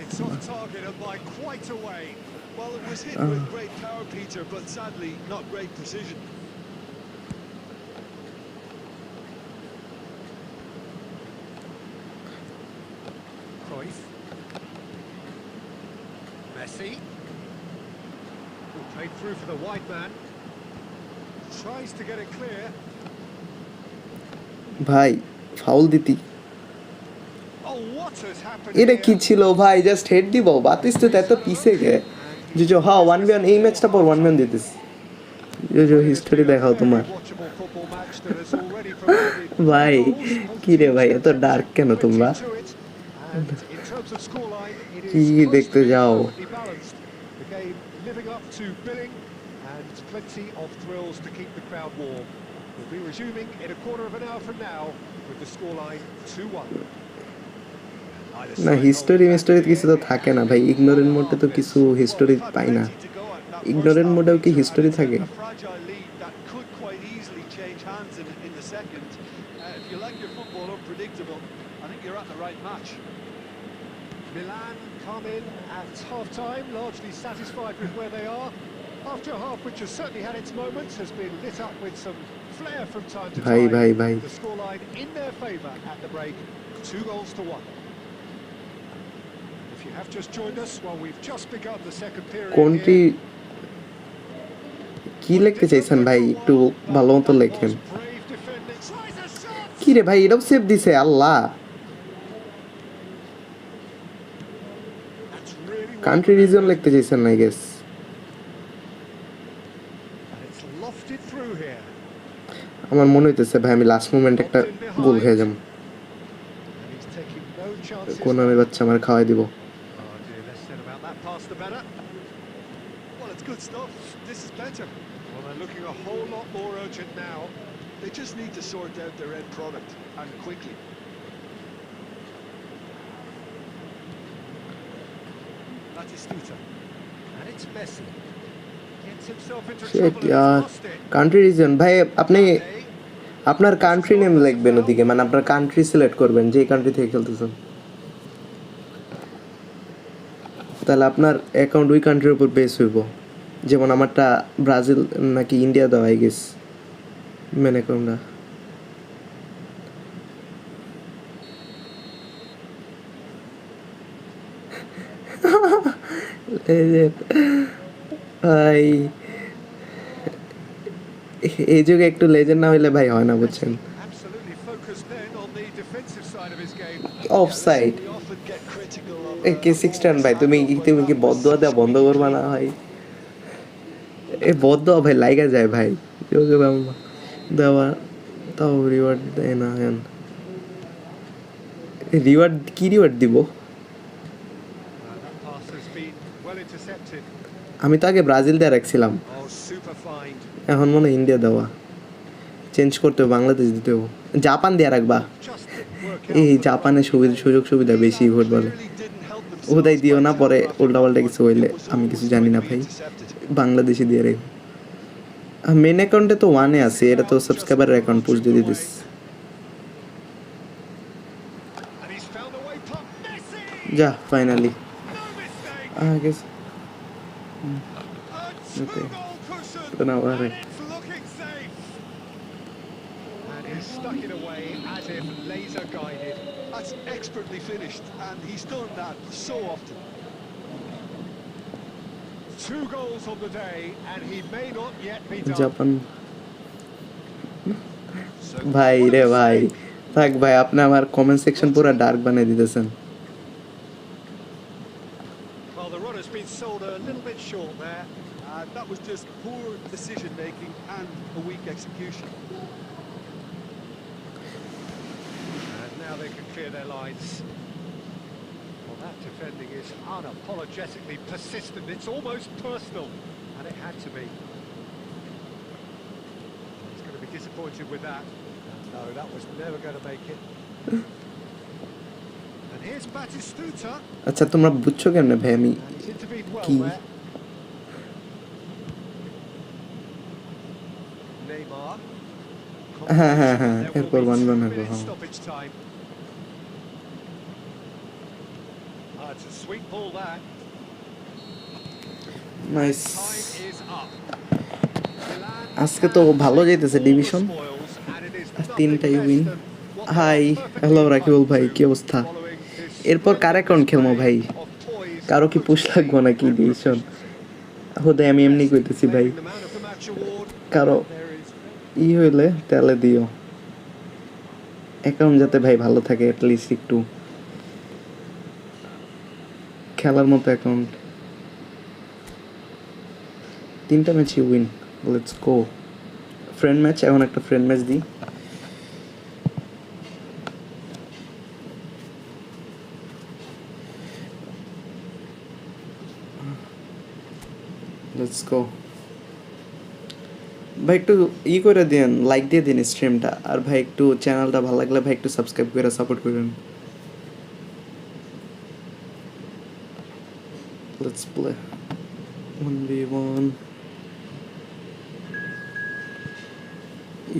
It's off target and by quite a way. Well, it was hit with great power, Peter, but sadly not great precision. Cruyff. Messi. Who played through for the wide man. Tries to get it clear. ভাই foul দিতি। Oh, what has happened এটা কি here? ছিল ভাই? Just head দিব, বাতিস তো এত পিছে গে। জোজো হ্যাঁ 1v1 এই ম্যাচটা পর 1v1 দিতিস। জোজো হিস্টরি দেখাও তোমার। Watchable football match that has already provided ভাই কি রে ভাই, এত ডার্ক কেন তোমরা? to it. And in terms of scoreline, it কি is close দেখতে to being যাও? perfectly balanced. The game living up to billing and plenty of thrills to keep the crowd warm. We'll be resuming in a quarter of an hour from now with the scoreline 2-1. না history কিছু তো থাকে না ভাই, ignorant মোডে তো কিছু history পাই না। ইগনোরেন্ট মোডেও কি হিস্টোরি থাকে? A fragile lead that could quite easily change hands in the second. If you like your football unpredictable, I think you're at the right match. Milan come in at half-time, largely satisfied with where they are. After a half which has certainly had its moments, has been lit up with some flair from time to ভাই time. ভাই ভাই The scoreline in their favour at the break, 2-1. If you have just joined us, well, we've just begun the second period কোনটি here. কি লিখতে চাইছেন ভাই? একটু ভালো মতো লেখেন। Brave defending. Tries a shot. কি রে ভাই, এটাও সেভ দিছে? আল্লাহ, That's really well country reason defended. লিখতে চাইছেন না, I guess. And it's lofted through here. আমার মনে হইতেছে ভাই আমি লাস্ট মোমেন্ট একটা গোল খেয়ে যাম। And he's taking no chances. কোন আমি বাচ্চা আমার খাওয়াই দিব। Oh dear, less said about that pass the better. Well, it's good stuff. This is better. Well, they're looking a whole lot more urgent now. They just need to sort out their end product, and quickly. Batistuta. And it's Messi. Gets himself into Shit, trouble and yaar. he's lost it. Country reason ভাই, আপনি Mbappe. আপনার country name লিখবেন ওদিকে, মানে আপনার country select করবেন যে country থেকে খেলতেছেন। তাহলে আপনার অ্যাকাউন্ট ওই কান্ট্রির উপর বেস হইব। যেমন আমারটা ব্রাজিল নাকি ইন্ডিয়া দেওয়া, আই গেস মেন অ্যাকাউন্টটা। ভাই এই যুগে একটু লেজেন্ড না হইলে ভাই হয় না, বুঝছেন? Absolutely focused then on the defensive side of his game. Offside. We often get critical of এই কে 16 ভাই, তুমি কি বদদোয়া দেওয়া বন্ধ করবা না ভাই? এই বদদোয়া ভাই লাইগা যায় ভাই, কেউ কেউ দেওয়া তাও রিওয়ার্ড দেয় না। রিওয়ার্ড কি রিওয়ার্ড দিব? That pass has been well intercepted. আমি তো আগে ব্রাজিল দিয়ে রাখছিলাম, Oh, super find. এখন মনে হয় ইন্ডিয়া দেওয়া চেঞ্জ করতে হবে, বাংলাদেশ দিতে হবে। জাপান দিয়ে রাখবা, Just work এই out. জাপানের সুযোগ সুবিধা বেশি ফুটবলে। clearly didn't help ওদাই themselves দিও by না, turning পরে off the উল্টাপাল্টা ball. কিছু হইলে It was আমি কিছু almost জানি না going to ভাই। be intercepted. বাংলাদেশি দিয়ে রেখো। মেন অ্যাকাউন্টে তো ওয়ানে আছে, এটা তো সাবস্ক্রাইবারের অ্যাকাউন্ট পোস্ট দিয়ে দিতেছে। And he's found a way past Messi. যা ফাইনালি No mistake. আগে A Okay. two-goal cushion. তো না আরে And it's looking safe. And he's stuck it away as if laser guided. That's expertly finished, and he's done that so often. 2 goals on the day, and he may not yet be done. Japan So ভাই what a রে ভাই, mistake. থাক ভাই, আপনি আমার comment section পুরো dark বানিয়ে দিতেছেন। Well, the run has been sold a little bit short there. That was just poor decision making and a weak execution. And now they can clear their lines. Well, that defending is unapologetically persistent. It's almost personal, and it had to be. He's going to be disappointed with that. No, that was never going to make it. And here's Batistuta. আচ্ছা তোমরা বুঝছো কেমনে ভাই আমি And he's intervened well কি? there. Neymar. হ্যাঁ হ্যাঁ হ্যাঁ, There will এরপর be 2 1 হবে। minutes হ্যাঁ stoppage time. It's a sweet ball that. Nice. Time is up. আজকে তো ভালো যাইতেছে ডিভিশন, তিনটাই উইন। হাই, হ্যালো রাকিবুল ভাই, কি অবস্থা? এরপর কার অ্যাকাউন্ট খেলবো ভাই? কারো কি পুশ লাগবো নাকি ডিভিশন? হোদে আমি এমনি কইতেছি ভাই, কারো ই হইলে তাহলে দিও অ্যাকাউন্ট, যাতে ভাই ভালো থাকে অ্যাটলিস্ট একটু খেলার মতো অ্যাকাউন্ট। 3টা ম্যাচই win, let's go. Friend match, এখন একটা ফ্রেন্ড ম্যাচ দিই। লেটস গো ভাই, একটু ই করে দিন, লাইক দিয়ে দিন স্ট্রিমটা, আর ভাই একটু চ্যানেলটা ভালো লাগলে ভাই একটু সাবস্ক্রাইব করে সাপোর্ট করুন। লেটস প্লে 1v1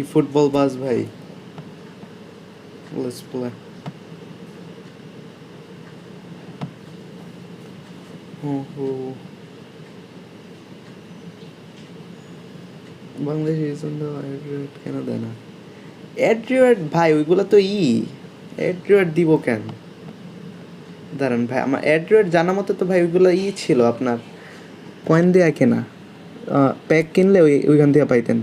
eFootball বাস ভাই, লেটস প্লে। বাংলাদেশ কেন দেয় না অ্যাড্রিওয়ার্ড ভাই? ওইগুলো তো অ্যাড্রিওয়ার্ড দিব কেন? দাঁড়ান ভাই, আমার অ্যাড্রিওয়ার্ড জানা মতো তো ভাই ওইগুলো ছিল আপনার কয়েন দেয়া কেনা, প্যাক কিনলে ওইখান থেকে পাইতেন।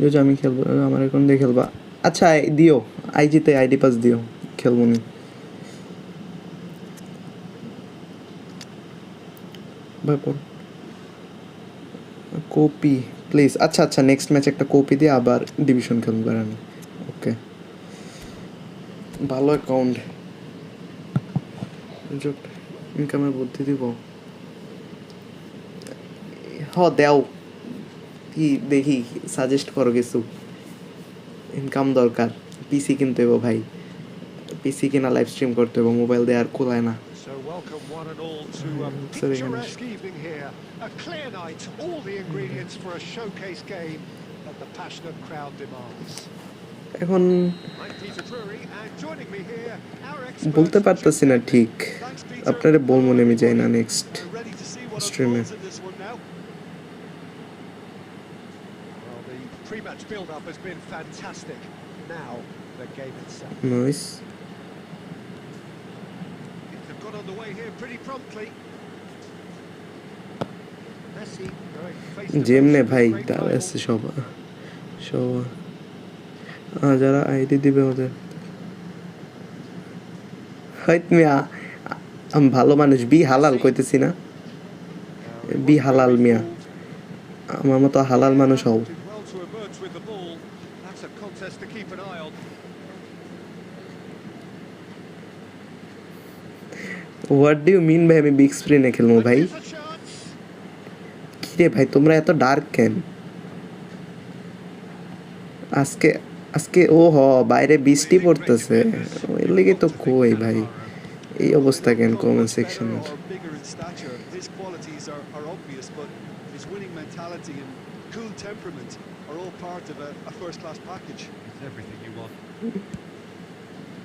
যদি আমি খেলবো, আমার এখন দিয়ে খেলবা। আচ্ছা দিও, আইজিতে আইডি পাস দিও, খেলবো নি ভাই। Copy please. আচ্ছা আচ্ছা, নেক্সট ম্যাচ একটা কপি দিয়ে আবার ডিভিশন খেলবো আমি। ওকে, ভালো অ্যাকাউন্ট, ইনকামের বুদ্ধি দিব। দেও কি দেখি, সাজেস্ট করো কিছু। ইনকাম দরকার, পিসি কিনতে হইব ভাই, পিসি কিনা লাইভ স্ট্রিম করতে হইব, মোবাইল দিয়ে আর কোলায় না। So welcome one and all to a picturesque evening here. A clear night, all the ingredients for a showcase game that the passionate crowd demands. এখন I'm Peter Drury, and joining me here, our expert. বলতে পারতেছি না ঠিক, আপনারে বলবো আমি যাই না next Ready to see what স্ট্রিমে। unfolds in this one now. Well, the pre-match build-up has been fantastic. Now, the game itself. Nice. They've got underway here pretty promptly. Messi going face to যেমনে face ভাই with a great তার rival. আছে সব যারা ID দিবে ওদের হয়তো মিয়া, আমি ভালো মানুষ, বি হালাল কইতেছি না, বি হালাল মিয়া, আমার মতো হালাল মানুষ হও। Did well to emerge with the ball. That's a contest to keep an eye on. What do you mean ভাই আমি বিগ স্ক্রিনে খেলবো ভাই? Here's a chance. কি রে ভাই, তোমরা এত ডার্ক কেন আজকে? আজকে বাইরে বৃষ্টি পড়তেছে, এর লেগে তো কই ভাই এই অবস্থা কেন কমেন্ট সেকশনের? Or bigger in stature, his qualities are obvious, but his winning mentality and cool temperament are all part of a first-class package. It's everything you want.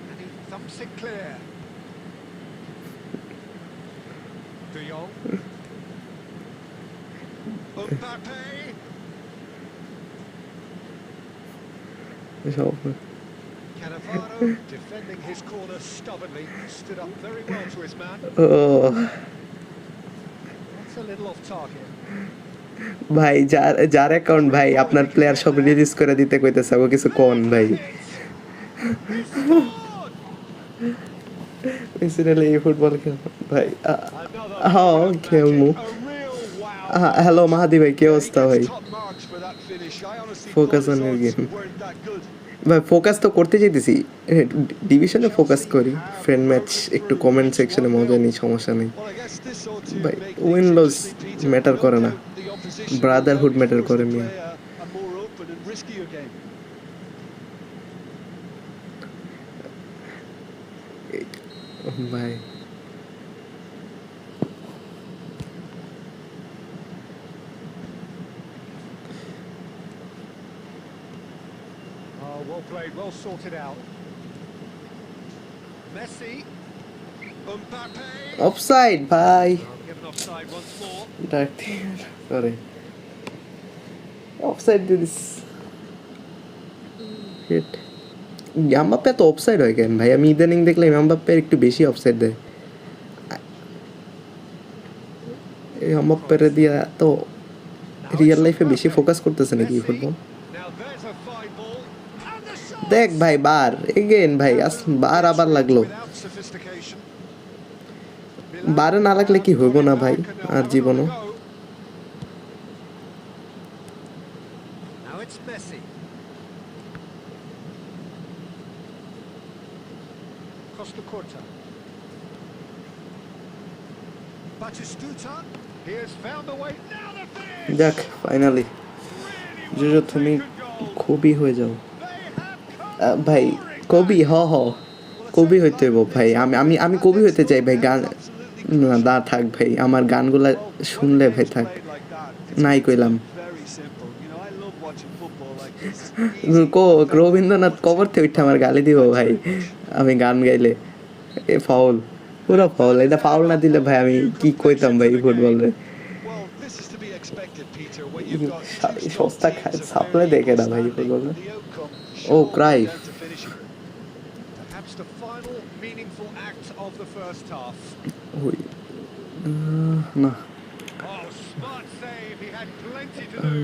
And he thumps it clear. De Jong. Mbappe. Cannavaro defending his corner stubbornly, stood up very well to his man. That's a little off target. ভাই যার account ভাই আপনার player সব release করে দিতে কইতেছে, ও কিছু কোন ভাই? He scored! Incidentally, eFootball খেল ভাই Another হ্যাঁ moment of খেলমু magic. A real wow hello moment. মাহাদি ভাই কি Yeah, he অবস্থা gets ভাই top marks for that finish. I honestly focus thought his on your odds game weren't that good. ভাই focus তো করতে চাইতেছি ডিভিশনে ফোকাস Chelsea করি have ফ্রেন্ড ম্যাচ broken একটু through. কমেন্ট It's সেকশনে মজা 1-0. নিই সমস্যা নেই Well, I guess this ought to ভাই make win things loss interesting, Peter. Matter No করে না doubt the opposition will now brotherhood be matter forced করে to মিয়া play a more open and riskier game. ভাই Oh, well played, well sorted out. Messi. Mbappe. Offside ভাই Oh, given offside once more. Sorry offside দিয়ে this hit Mbappe এত offside হয় কেন ভাই আমি ইদানিং দেখলাম এমবাপ্পের একটু বেশি অফসাইড দেয় এই এমবাপ্পের দিয়া তো Now রিয়েল it's লাইফে বেশি Mbappe. ফোকাস করতেছে নাকি Messi. Football Now there's a fine ball. And the shot! দেখ ভাই বার এগেন ভাই বার আবার লাগলো Without sophistication. বারে না লাগলে কি হইব না ভাই আর জীবনও Now it's Messi. Costa Curta. Batistuta. He has found the way. Now the finish. যাক ফাইনালি Really জোজো well তুমি taken goal. খুবই হয়ে যাও They have come ভাই roaring কবি back. হ কবি হইতে হইব ভাই আমি আমি আমি কবি হইতে চাই ভাই গান না দা থাক ভাই আমার গানগুলা শুনলে ভাই থাক নাই কইলাম রবীন্দ্রনাথ কবর থেকে উঠে আমার গালি দিব ভাই আমি গান গাইলে এ ফাউল পুরো ফাউল এটা ফাউল না দিলে ভাই আমি কি কইতাম ভাই ফুটবলে সস্তা সাপ্লাই দেখে না ভাই ফুটবলে ও ক্রাইফ Perhaps the final meaningful act of the first half. ওই না Oh, smart save. He had plenty to do.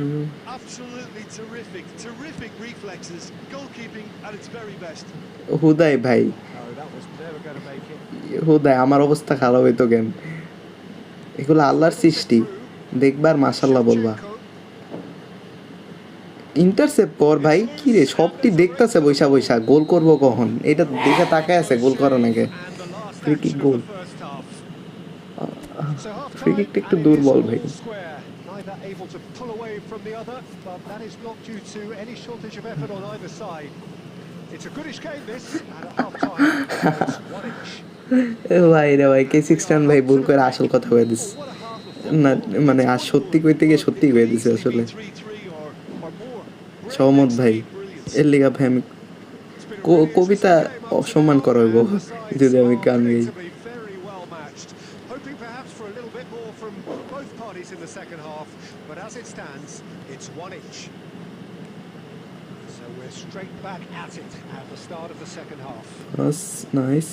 Absolutely terrific reflexes, goalkeeping at its very best. হুদাই ভাই Oh, that was never going to make it. হুদাই আমার অবস্থা খারাপ হইতো কেন এগুলো আল্লাহর সৃষ্টি দেখবার মাশাল্লাহ বলবা ইন্টারসেপ্ট পর ভাই কি রে সবটি দেখতেছে বৈশা বৈশা গোল করব কখন এটা দেখে তাকায় আছে গোল করার আগে ফ্রি কিক গোল ফ্রি কিকটা একটু দুর্বল ভাই Neither able to pull away from the other, but that is not due to any shortage of effort on either side. It's a goodish game this, and at half time it's 1-1. ভাই রে ভাই K16 ভাই ভুল করে আসল কথা কয়ে this না মানে আর সত্যি কইতে গিয়ে সত্যি কয়ে দিছে আসলে সহমত ভাই এর লিগা ভাই আমি কবিতা অসম্মান করা হইব যদি আমি গান গাই Hoping perhaps for a little bit more from both parties in the second half, but as it stands, it's 1-1. So we're straight back at it at the start of the second half. That's nice.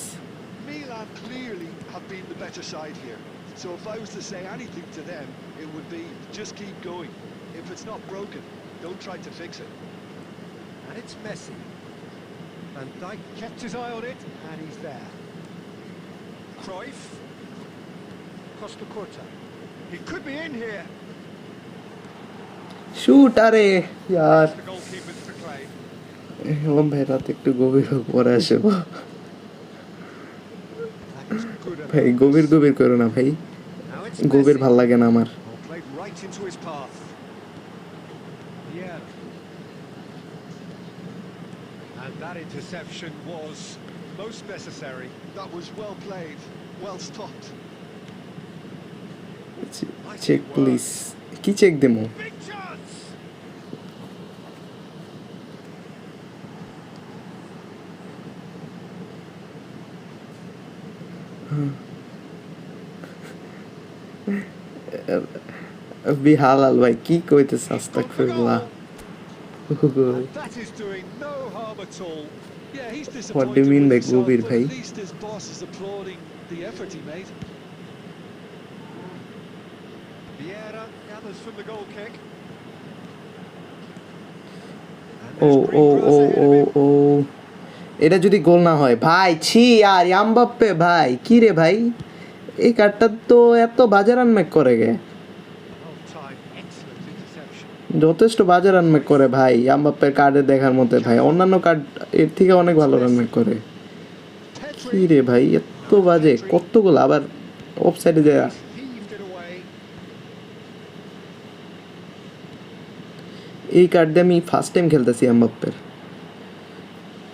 Milan clearly have been the better side here. So if I was to say anything to them, it would be just keep going. If it's not broken, don't try to fix it. And it's Messi. Van Dijk kept his eye on it, and he's there. Cruyff. Costa Curta. He could be in here. Shoot আরে यार The goalkeeper's to claim. এলাম ভাই রাতে একটু গভীর পরে আসবো That is good enough. ভাই গভীর গভীর করো না ভাই Now it's গভীর Messi. ভাল লাগে না আমার Ball played right into his path. Yeah. And that interception was most necessary. That was well played, well stopped. Check please কি চেক দেমো Big chance. বিহালাল ভাই কি কইতেছ আস্তাগফিরুল্লাহ That is doing no harm at all. Yeah, he's disappointed. What do you mean with by himself, Gobir, but bhai? at least his boss is applauding the effort he made. Vieira gathers from the goal kick. ও ও ও ও ও এটা যদি গোল না হয় ভাই, ছি আর Mbappe ভাই, কি রে ভাই, এই কার্ডটা তো এত বাজে রান মেক করে গে, Hold time, excellent interception. যথেষ্ট বাজে রান মেক করে ভাই এমবাপ্পের কার্ডে দেখার মধ্যে ভাই, অন্যান্য কার্ড এর থেকে অনেক ভালো রান মেক করে। কি Pedri. রে ভাই, এত বাজে, কতগুলো আবার অফসাইডে দেয়া। He's heaved it away. এই কার্ড দিয়ে আমি ফার্স্ট টাইম খেলতেছি এমবাপ্পের,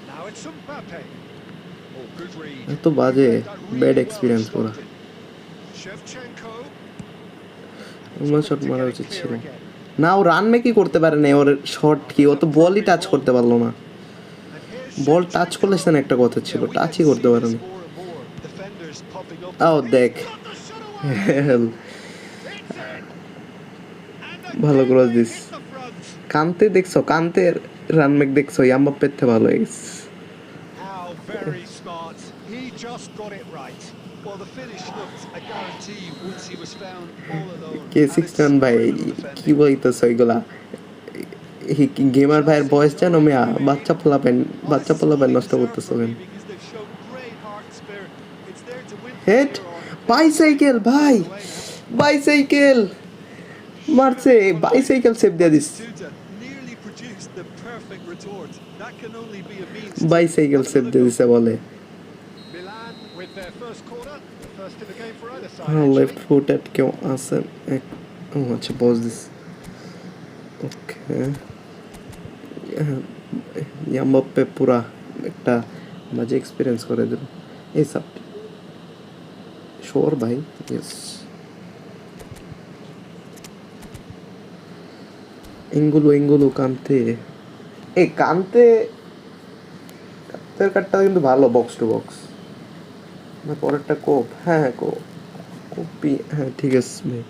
Now it's Mbappe. Oh, good read. এত বাজে, He read that really bad well and experience stopped করা। it. Shevchenko. আমার He's শট quick to মারা get it উচিত clear ছিল again. না, ও রান মেকই করতে পারে না, ওর শট কি, ও তো বলই টাচ করতে পারলো না, And here's বল টাচ করলে Shevchenko. একটা কথা ছিল, Yeah, we টাচই can করতে see পারেনি। this more and more. Defenders popping up. আও দেখ, Got the shot away. It's in. And the ভালো cross keeper this. hit the front. কান্তে দেখছো, কান্তের রান মেক দেখছো, এমবাপ্পের থেকে ভালো হয়ে গেছে। How very smart. He just got it right. Well, the finish looked a guarantee once he was found all alone. K And it's 61 ভাই, criminal কি defending. বলতেছো এগুলা, গেমার ভাইয়ের বয়স জানো মিয়া, বাচ্চা পোলাপেন নষ্ট করতেছো কেন? Because they've shown great heart and spirit. It's there to win from head, here on. Bicycle ভাই, বাইসাইকেল মারছে, বাইসাইকেল সেভ দিয়ে this, Tuta nearly produced the perfect retort. That can only be a means. Bicycle save দিয়ে দিছে বলে। Milan with their first corner, the first in the game for either side. হ্যাঁ, left actually. Footed কেউ আছে, ও আচ্ছা pause this, okay. Mbappe পুরা একটা বাজে এক্সপিরিয়েন্স করে দিল এই সব, শোর ভাই, ইয়েস। এঙ্গুলো কান্তে, এই কান্তের কার্ডটা কিন্তু ভালো, বক্স টু বক্স। পরেরটা কোপ, হ্যাঁ কপি, হ্যাঁ ঠিক আছে ভাই,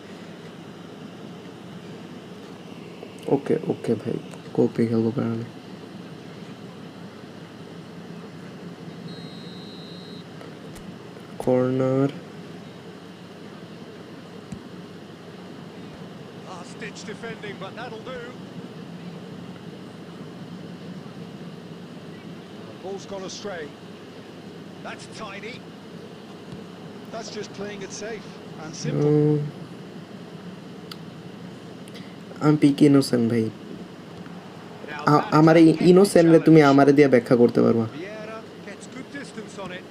ওকে ভাই, কপি খেলবো কারণে। Corner, Stitch defending, but that'll do. Ball's gone astray. That's tidy. That's just playing it safe and simple. আমি পিক ইনোসেন্ট ভাই, Now that is আমার a এই technical ইনোসেন্টরে তুমি challenge. আমারে দিয়ে ব্যাখ্যা করতে পারবা। Vieira gets good distance on it.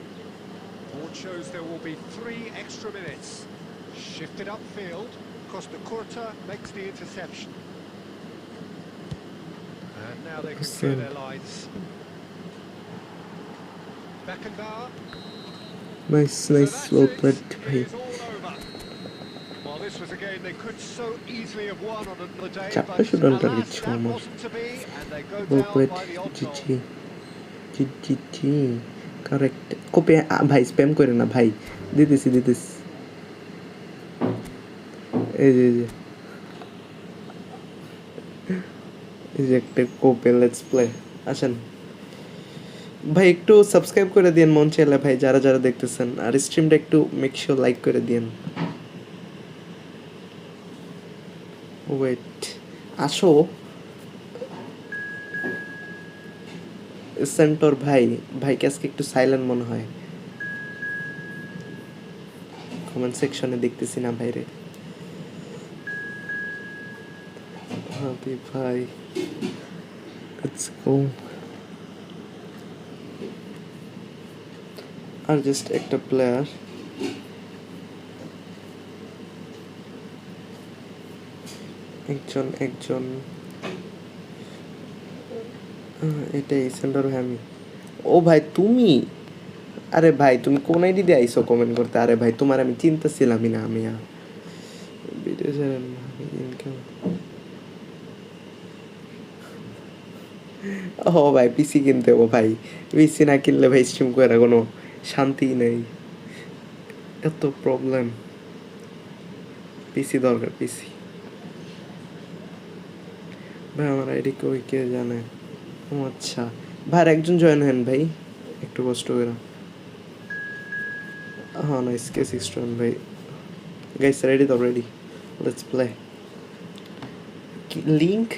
Board shows there will be 3 extra minutes. Shifted upfield. Costa Curta makes the interception. And now they can clear their lines. Beckenbauer. Nice, So that's well it. Played ভাই। It is all over. Well, this was a game they could so easily have won on another day, চারটা but shoot on target alas, ছিল that আমার, wasn't to be, and they go well down played, by the odd goal. G correct. Copy ভাই, spam করে না ভাই, দিতেছি এই যে একটা কোপে, লেটস প্লে। আসেন ভাই, একটু সাবস্ক্রাইব করে দিন মন চাইলে ভাই, যারা দেখতেছেন, আর স্ট্রিমটা একটু মেক শিওর লাইক করে দিন। ওয়েট, আসো সেন্টর ভাই, আজকে একটু সাইলেন্ট মনে হয়, কমেন্ট সেকশনে দেখতেছি না ভাইরে। হাবি ভাই, লেটস গো। আর জাস্ট একটা প্লেয়ার, একজন এটাই সেন্টার ভাই আমি। ও ভাই তুমি, আরে ভাই তুমি কোন আইডি দিয়ে আইসো কমেন্ট করতে? আরে ভাই তোমার আমি চিন্তাছিলামই না, আমি ও ভাই পিসি কিনতে হবো ভাই, পিসি না কিনলে ভাই স্ট্রিম করে কোনো শান্তি নেই, এত প্রবলেম। পিসি দরকার, পিসি ভাই। আমার আইডি কে জানে? ও আচ্ছা ভাই, একজন জয়েন হেন ভাই, একটু কষ্ট করে। হ্যাঁ নাইস, কে 61 ভাই। গাইস রেডি তো? Ready, let's play. লিঙ্ক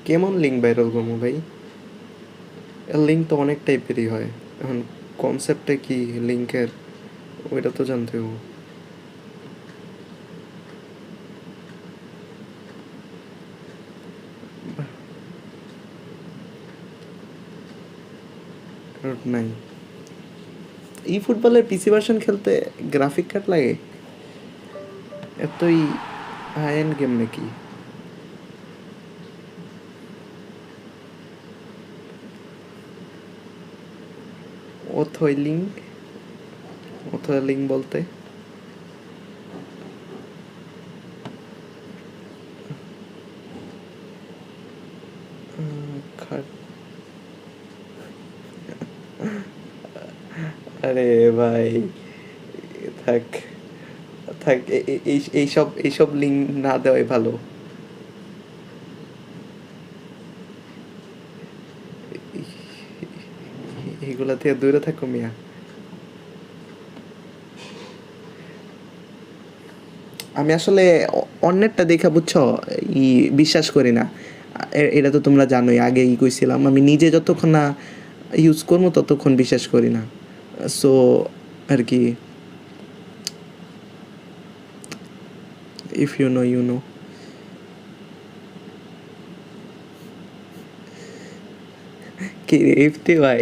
কেমন লিঙ্ক ভাইরাল করবো ভাই? এর লিঙ্ক তো অনেক টাইপেরই হয়। এখন কনসেপ্টটা কি লিঙ্কের ওইটা তো জানতে হবে। নাই ই ফুটবলের পিসি ভার্সন খেলতে গ্রাফিক কার্ড লাগে? এতই হাই এন্ড গেম নাকি? ওথোই লিঙ্ক বলতে আরে ভাই থাক থাক, এইসব লিঙ্ক না দেওয়াই ভালো। এগুলা থেকে দূরে থাকো মিয়া। আমি আসলে অন্যেরটা দেখা বুঝছো ই বিশ্বাস করি না। এটা তো তোমরা জানোই, আগেই কইছিলাম আমি নিজে যতক্ষণ না ইউজ করবো ততক্ষণ বিশ্বাস করি না। সো আর কি, if you know you know. কি রে ইফতি ভাই?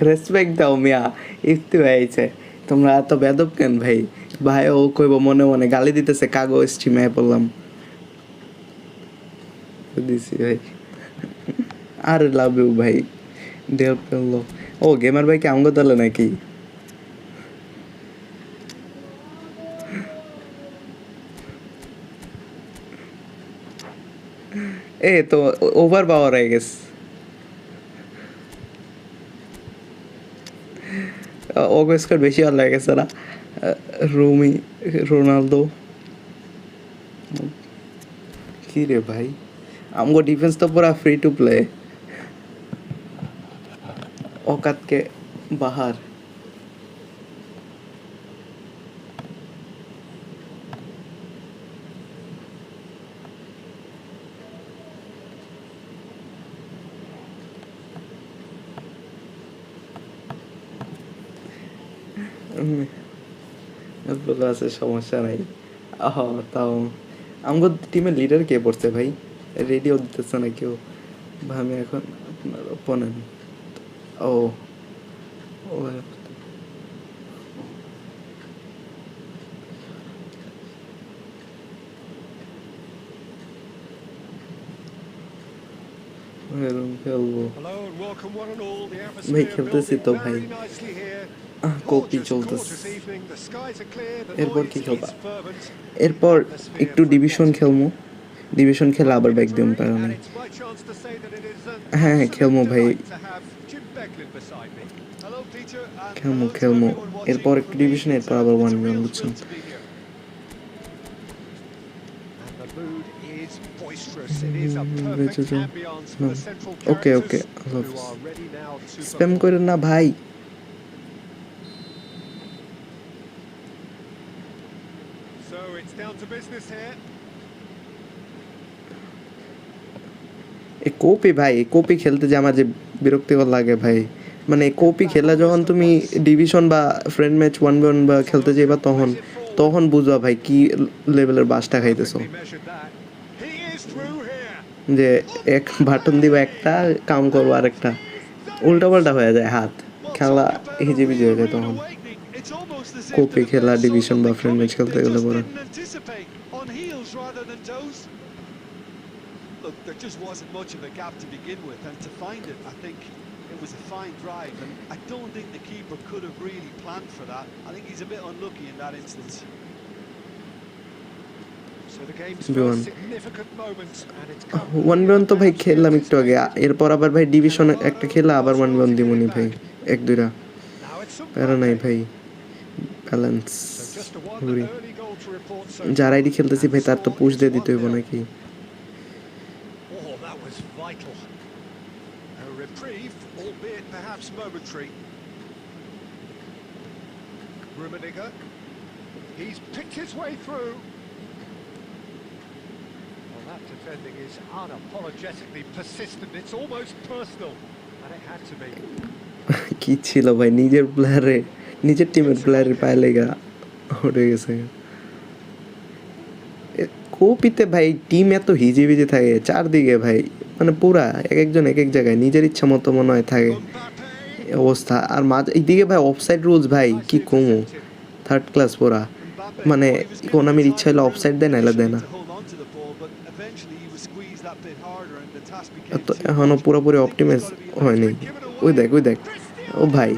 রেসপেক্ট দাও মিয়া, ইফতি ভাই আইছে। তোমরা এত বেদব কেন ভাই? ভাই ও কইব মনে মনে গালি দিতেছে, কাগজ চিমায় পড়লাম দিছি ভাই। আর লাভ ইউ ভাই, দেল পেলো। ও গেমার ভাই কি আমগো দলে নাকি? এ তো ওভার পাওয়ার হয়ে গেছে। ওগো স্কোর বেশি ভালো লাগে গেছে না? রুমি, রোনালদো। কি রে ভাই, আমগো ডিফেন্স তো পুরা ফ্রি টু প্লে, औकात के बाहर। আছে সমস্যা নাই। তাও আমগো টিমের লিডার কে পড়ছে ভাই? রেডিও দিতেছে না কেউ ভাই। আমি এখন আপনার অপোনেন্ট। ও ও খেলবো Hello and welcome one and all. The ভাই, atmosphere খেলতেছি building তো ভাই। very nicely here. Copy Gorgeous, চলতেছে। gorgeous evening. The skies are clear, the এরপর কি noise খেলবা? is fervent. এরপর Atmosphere একটু ডিভিশন frenetic. খেলবো, ডিভিশন খেলে 1 আবার ব্যাক minute দিম, away, পারা and নেই। it's my chance to say that it is an হ্যাঁ হ্যাঁ খেলবো absolute ভাই, delight to have Jim Becklin beside me. Hello, Peter, and খেলবো hello to খেলবো। everyone watching. এরপর For একটু me, ডিভিশন, it's এরপর a, আবার it's one a one, real বুঝছো? thrill to be here. And the mood is boisterous. It is a perfect ambience for the central okay okay, characters who are ready now to spam perform. করেন না ভাই। So it's down to business here. এই কোপি ভাই, এই কোপি খেলতে যে আমার যে বিরক্তিকর লাগে ভাই। মানে এই কোপি খেলা যখন তুমি ডিভিশন বা ফ্রেন্ড ম্যাচ 1v1 বা খেলতে যাইবা তখন তখন বুঝবা ভাই কি লেভেলের বাসটা খাইতেছো। Perfectly measured that. He is through here. যে এক বাটন দিবা একটা, কাম করবো আরেকটা, উল্টা পাল্টা হয়ে যায় হাত, Well, খেলা talk about a হিজিবিজি real হয়ে যায় rude তখন। awakening. It's almost as if কোপি the খেলা defense saw ডিভিশন বা something ফ্রেন্ড ম্যাচ coming. খেলতে They গেলে just পরে didn't anticipate. On heels rather than toes. Look, there just wasn't much of a gap to begin with, and to find it, I think it was a fine drive, and I don't think the keeper could have really planned for that. I think he's a bit unlucky in that instance. So the game's Bjorn. first significant moment, and it's come. 1v1 তো ভাই খেললাম একটু আগে, এরপর আবার ভাই division একটা খেলা আবার 1v1 দিমুনি ভাই, এক দুইটা Now it's প্যারা নাই Mbappe. ভাই, balance. So just the one early goal to report so যার far. আইডি খেলতেছি And ভাই the তার তো score পুশ is দিয়ে দিতে হইব 1-0. নাকি? Oh, that was vital. reprieve, albeit perhaps momentary. Rummenigge. He's picked his way through. Well, that defending is unapologetically persistent. It's almost personal, and it had to be. কি ছিল ভাই, নিজের প্লেয়ারে নিজের টিমের প্লেয়ারের পায়ে লেগা উঠে গেছে। কোপিতে ভাই টিম এত হিজিবিজি থাকে চারদিকে ভাই, মানে পুরা এক একজন এক এক জায়গায় নিজের ইচ্ছা মতো মনে হয় থাকে অবস্থা। আর মাঝে এইদিকে ভাই অফসাইড রুলস ভাই কি কমু, থার্ড ক্লাস পুরা, মানে ইকোনমির ইচ্ছা হলে অফসাইড দেয় নাইলে দেয় না। এখনো পুরোপুরি অপটিমাইজ হয়নি। ওই দেখ ওই দেখ, ও ভাই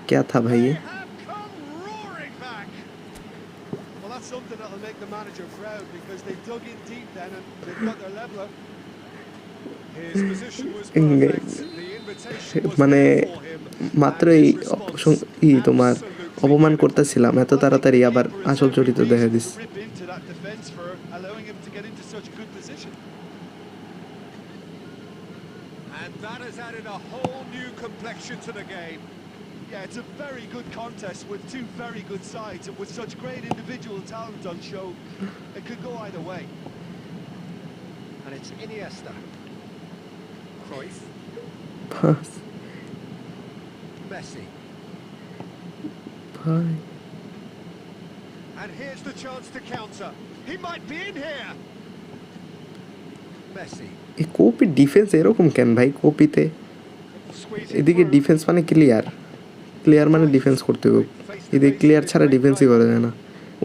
क्या था भाई ये? Well, that's something that'll make the manager proud because they dug in deep then and they've got their leveler. His position was perfect. The invitation was মানে there for him. মাত্রই তোমার অপমান করতেছিলাম, এত তাড়াতাড়ি আবার আসল চরিত্র দেখা this. Rip into that defense for allowing him to get into such a good position. And that has added a whole new complexion to the game. Yeah, it's a very good contest with two very good sides and with such great individual talent on show. It could go either way. And it's Iniesta. Cruyff. Pass Messi. ভাই, And here's the chance to counter. He might be in here. Messi. এই কোপি defence এরকম কেন ভাই? কোপিতে Squeezing এদিকে through. Defence মানে clear, clear মানে defence করতে হবে, এদিকে ক্লিয়ার ছাড়া ডিফেন্সই করা যায় না।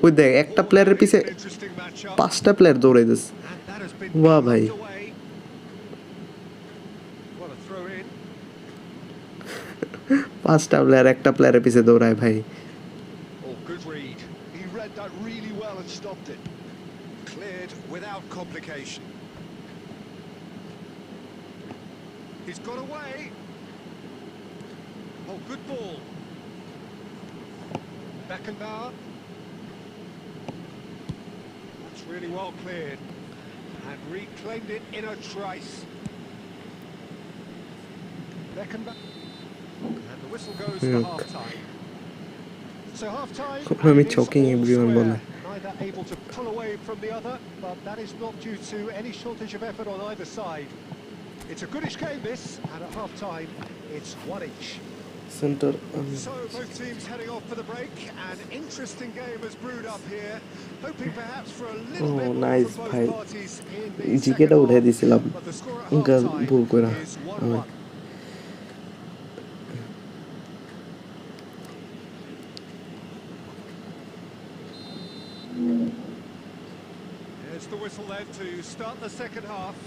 ওই দেখ একটা প্লেয়ারের পিছে Interesting matchup. 5টা প্লেয়ার দৌড়াই this. And that has been Wow, bhai. blocked away. What a throw in. 5টা প্লেয়ার একটা প্লেয়ারের পিছে দৌড়ায় ভাই। Oh, good read. He read that really well and stopped it. Cleared without complication. He's got away. Oh, good ball. Beckenbauer. That's really well cleared. And reclaimed it in a trice. Beckenbauer. And the whistle goes for Look. half-time. So half-time, I'm and it's choking all everyone, square. Bola. Neither able to pull away from the other, but that is not due to any shortage of effort on either side. It's a goodish game, this, and at half-time, it's one each. Centre So both teams heading off for the break. An interesting game has brewed up here, hoping perhaps for a little Oh, bit more nice, from both bhai. parties in the জিকেটা second উঠে half. দিছিলাম But the score at উনকা ভুল half-time কইরা is আমি। 1-1. Here's the whistle then to start the second half.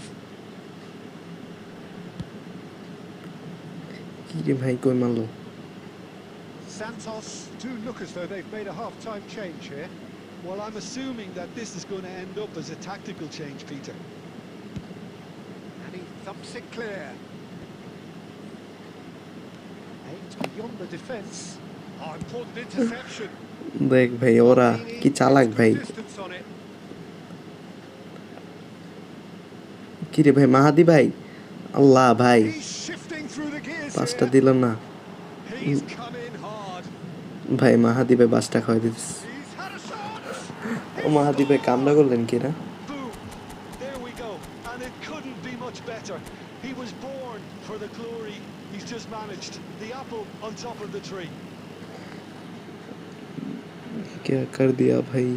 কি রে ভাই কই মারলো? Santos do look as though they've made a half-time change here. Well, I'm assuming that this is going to end up as a tactical change, Peter. And he thumps it clear. Aimed beyond the defence. Oh, important interception. দেখ ভাই ওরা কি চালাক ভাই। Distance on it. কি রে ভাই মাহাদি ভাই, আল্লাহ ভাই He's shifting through the gears পাঁচটা here. দিল না He's come in hard. ভাই। মাহাদি ভাই বাসটা খাওয়াই this. He's had a shot. ও মাহাদি ভাই কামটা করলেন কি না? Boom! There we go. And it couldn't be much better. He was born for the glory. He's just managed. The apple on top of the tree. क्या कर दिया भाई?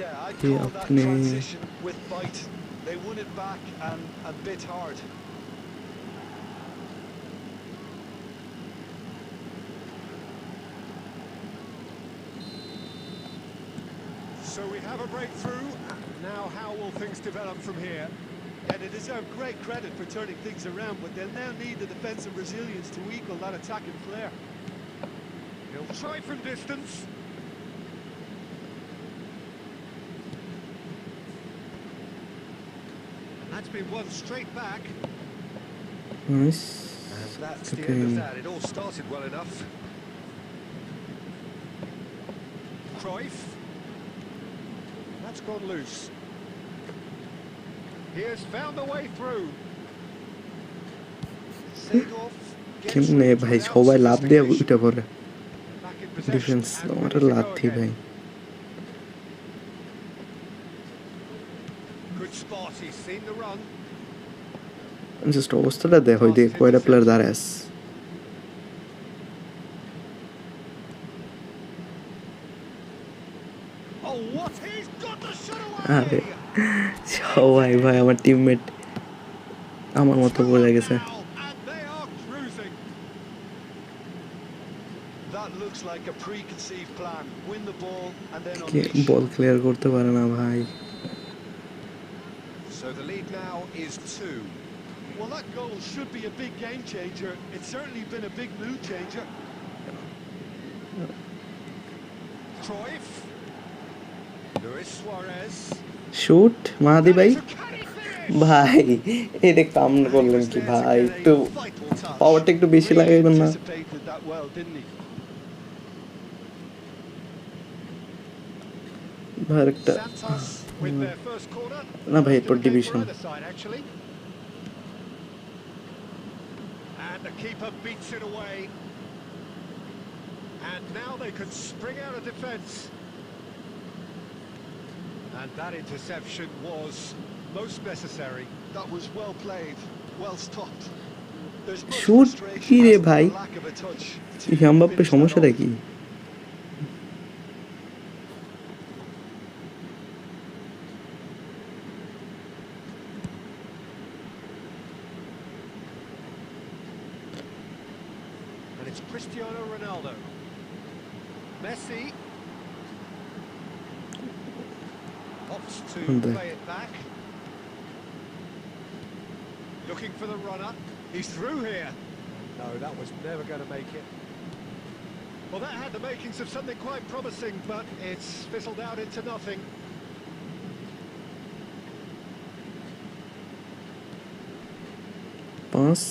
Yeah, I'd ये call that अपने transition with bite. They won it back and a bit hard. So we have a breakthrough. Now how will things develop from here? Yeah, they deserve great credit for turning things around, but they'll now need the defensive resilience to equal that attacking flair. He'll try from distance. That's been one straight back. Nice. And that's the end of that. It all started well enough. Cruyff. That's gone loose. He has found a way through. Seedorf gets কেমনে through ভাই without সবাই লাভ দিয়ে sophistication. উঠে পড়ে Back in possession defence and আমার ready to go লাথি again. ভাই Good spot, he's seen the run. Just অবস্থাটা দেখ ওই দিকে কয়টা প্লেয়ার দাঁড়ায় আছে Oh, what? He's got the shot আরে away! সবাই ভাই আমার টিমমেট আমার মতো Two পড়ে up গেছে now, and they are cruising. That looks like a preconceived plan. Win the ball and then K unleash. Ball clear করতে পারে না ভাই So the lead now is 2. Well, that goal should be a big game changer. It's certainly been a big mood changer. Cruyff. Luis Suarez. Shoot Mahadi ভাই And can he finish? ভাই এটা কাম And he করলেন was কি there to ভাই get a একটু vital touch. পাওয়ারটা একটু বেশি Really লাগাইবেন না anticipated that well, didn't he? ভাই একটা Santos with their first corner. না ভাই First এরপর of the game for division either side, actually. And the keeper beats it away. And now they can spring out of defence. And that interception was most necessary. That was well played, well stopped. There's much Shoot, frustration কি রে as to ভাই? the lack of a touch to Mbappe finish that সমস্যাটা off. কি And it's Cristiano Ronaldo. Messi opts to Under. play it back. Looking for the runner. He's through here. No, that was never going to make it. Well, that had the makings of something quite promising, but it's fizzled out into nothing. পাঁচ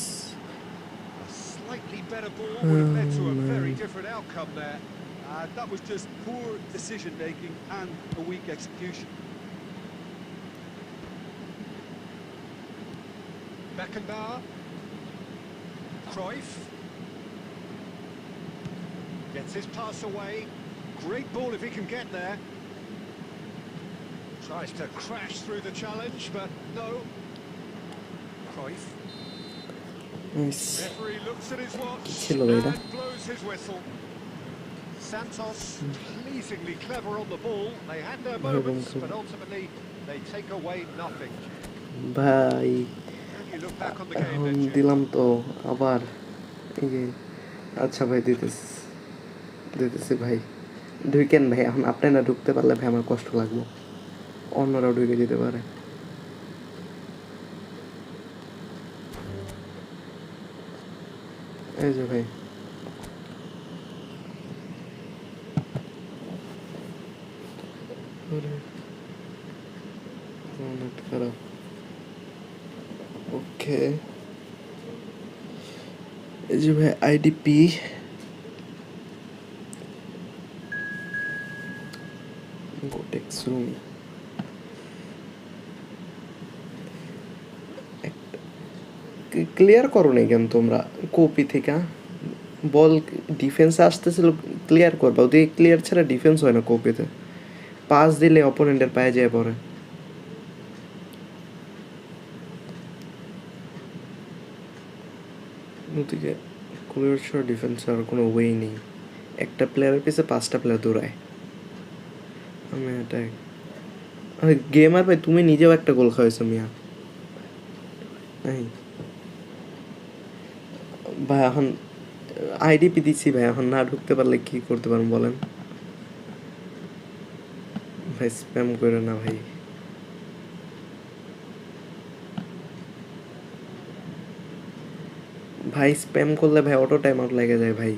A slightly better ball would have led to a very different outcome there. That was just poor decision making and a weak execution. Beckenbauer. Cruyff. Gets his pass away. Great ball if he can get there. Tries to crash through the challenge, but no. Cruyff. Nice Referee looks at his watch ছিল ভাই এটা and blows his whistle. Santos pleasingly clever on the ball. They had their moments, but ultimately they take away nothing. ভাই And you look back on the game, এখন don't you? দিলাম তো আবার এই যে আচ্ছা ভাই দিতেছি দিতেছি ভাই ঢুকেন ভাই এখন আপনি না ঢুকতে পারলে ভাই আমার কষ্ট লাগবে অন্যরাও ঢুকে যেতে পারে এই যে ভাই অনেক খারাপ ওকে এই যে ভাই আইডিপি গোটেক্স রুম ক্লিয়ার করো নাই কেন তোমরা কপি থেকে বল ডিফেন্সে আসতেছিল ক্লিয়ার করবা ওদিকে ক্লিয়ার ছাড়া ডিফেন্স হয় না কপিতে পাস দিলে অপোনেন্টের পায়ে যায় পড়ে ওদিকে ক্লিয়ার ছাড়া ডিফেন্স আর কোনো ওয়ে নেই একটা প্লেয়ারের পিছে 5টা প্লেয়ার দৌড়ায় আমি এটা গেমার ভাই তুমি নিজেও একটা গোল খাওয়াইছো মিয়া ভাই এখন আইডিপি দিচ্ছি ভাই এখন না ঢুকতে পারলে কি করতে পারেন বলেন ভাই স্প্যাম করে না ভাই ভাই স্প্যাম করলে ভাই অটো টাইম আউট লেগে যায় ভাই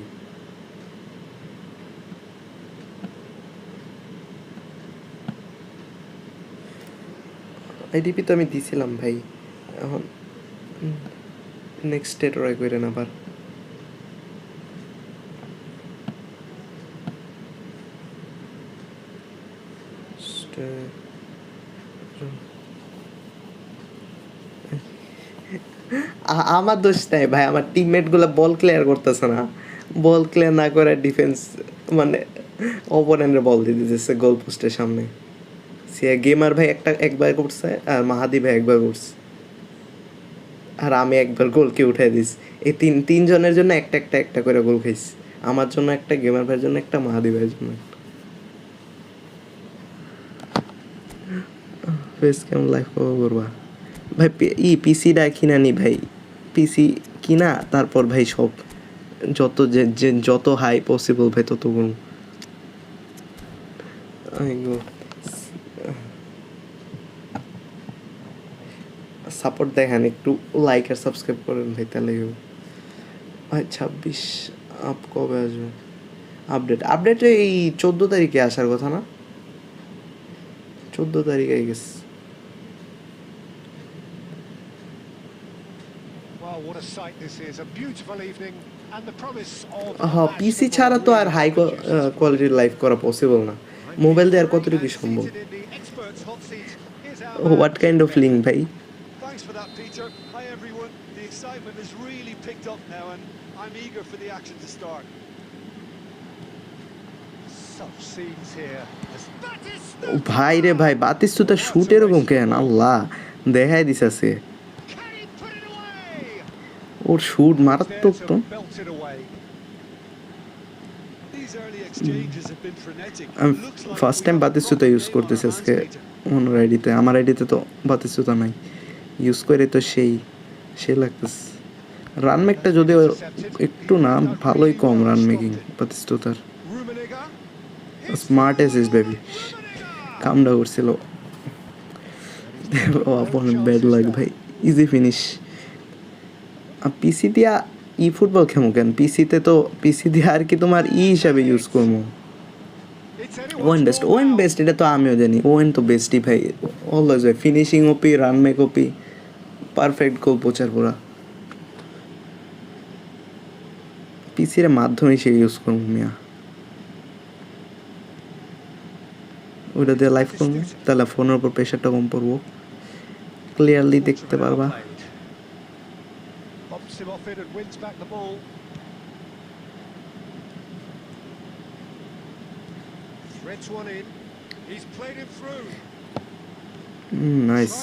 আইডিপি তো আমি দিছিলাম ভাই এখন নেক্সট ডে ট্রাই করেন আবার আমার দোষ নাই ভাই, আমার টিমমেটগুলো বল ক্লিয়ার করতেছে না, বল ক্লিয়ার না করে ডিফেন্স মানে অপোনেন্টের বল দিয়ে দিতেছে গোল পোস্টের সামনে। সে গেমার ভাই একবার করছে আর মাহাদি ভাই একবার করছে, আর আমি একবার গোলকে উঠাই দিস। এই তিনজনের জন্য একটা করে গোল খাইছি, আমার জন্য একটা, গেমার ভাইয়ের জন্য একটা, মাহাদি ভাইয়ের জন্য একটা। ফেস কেমন লাইফ কভার করবা ভাই? পিসিটা কিনা নি ভাই, পিসি কিনা তারপর ভাই সব যত হাই পসিবল ভাই তত করুন। সাপোর্ট দেখেন, একটু লাইক আর সাবস্ক্রাইব করেন ভাই, তাহলে ভাই 26 আপ কবে আসবে? আপডেট এই 14 তারিখে আসার কথা না? 14 তারিখ আই গেছে। Wow, what a sight this is. A beautiful evening and the promise of হ্যাঁ, পিসি ছাড়া তো আর হাই কোয়ালিটির লাইভ করা পসিবল না। মোবাইল দিয়ে আর কতটুকু সম্ভব? হোয়াট কাইন্ড অফ লিঙ্ক ভাই? Thanks for that, Peter. Hi, everyone. The excitement has really picked up now, and I'm eager for the action to start. Such scenes here. ও ভাই রে ভাই, বাতিস্তুতা shoot এরকম কেন? আল্লাহ, দেখাই দিছে ওর শুট মারাত্মক তো। আমি ফার্স্ট টাইম বাতিস্তুতা ইউজ করতেছি আজকে অন্য আইডিতে, আমার আইডিতে তো বাতিস্তুতা নাই, ইউজ করে তো সেই লাগতেছে। রানমেকটা যদিও একটু না ভালোই কম, রানমেকিং বাতিস্তুতার। স্মার্ট এসিস বেবি কামডা করছিল ও আপন, ব্যাড লাক ভাই, ইজি ফিনিশ। পিসি দিয়া eFootball খেমো কেন? পিসি দিয়ে আর কি তোমার হিসাবে ইউজ করবো। ওয়েন বেস্ট এটা তো আমিও জানি, ওয়েন তো বেস্টই ভাই, অলওয়েজ ভাই। ফিনিশিং ওপি, রান মেক ওপি, পারফেক্ট গোল পোচার পুরা। পিসির মাধ্যমে সে ইউজ করবো মিয়া, ওইটা দিয়ে লাইভ করবো, তাহলে ফোনের উপর প্রেশারটা কম পড়বো, ক্লিয়ারলি দেখতে পারবা। Him off it and wins back the ball. Threads one in. He's played him through. Nice.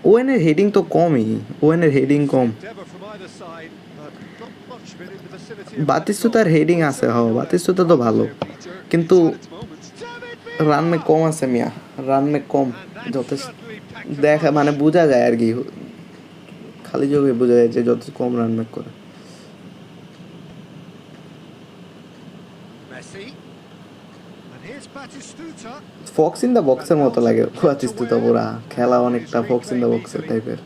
ওয়েনের হেডিং তো কমই, ওয়েনের হেডিং কম। বাতিস্তুতার হেডিং আছে, বাতিস্তুতা তো ভালো, কিন্তু রানমে কম আছে মিয়া, রানমে কম যথেষ্ট দেখা মানে বোঝা যায় আর কি, খালি চোখে বোঝা যায় যে যত কম রান মেক করে। ফক্স ইন দ্য বক্সের মতো লাগে বাতিস্তুতা, পুরা খেলা অনেকটা ফক্স ইন দ্য বক্সের টাইপের।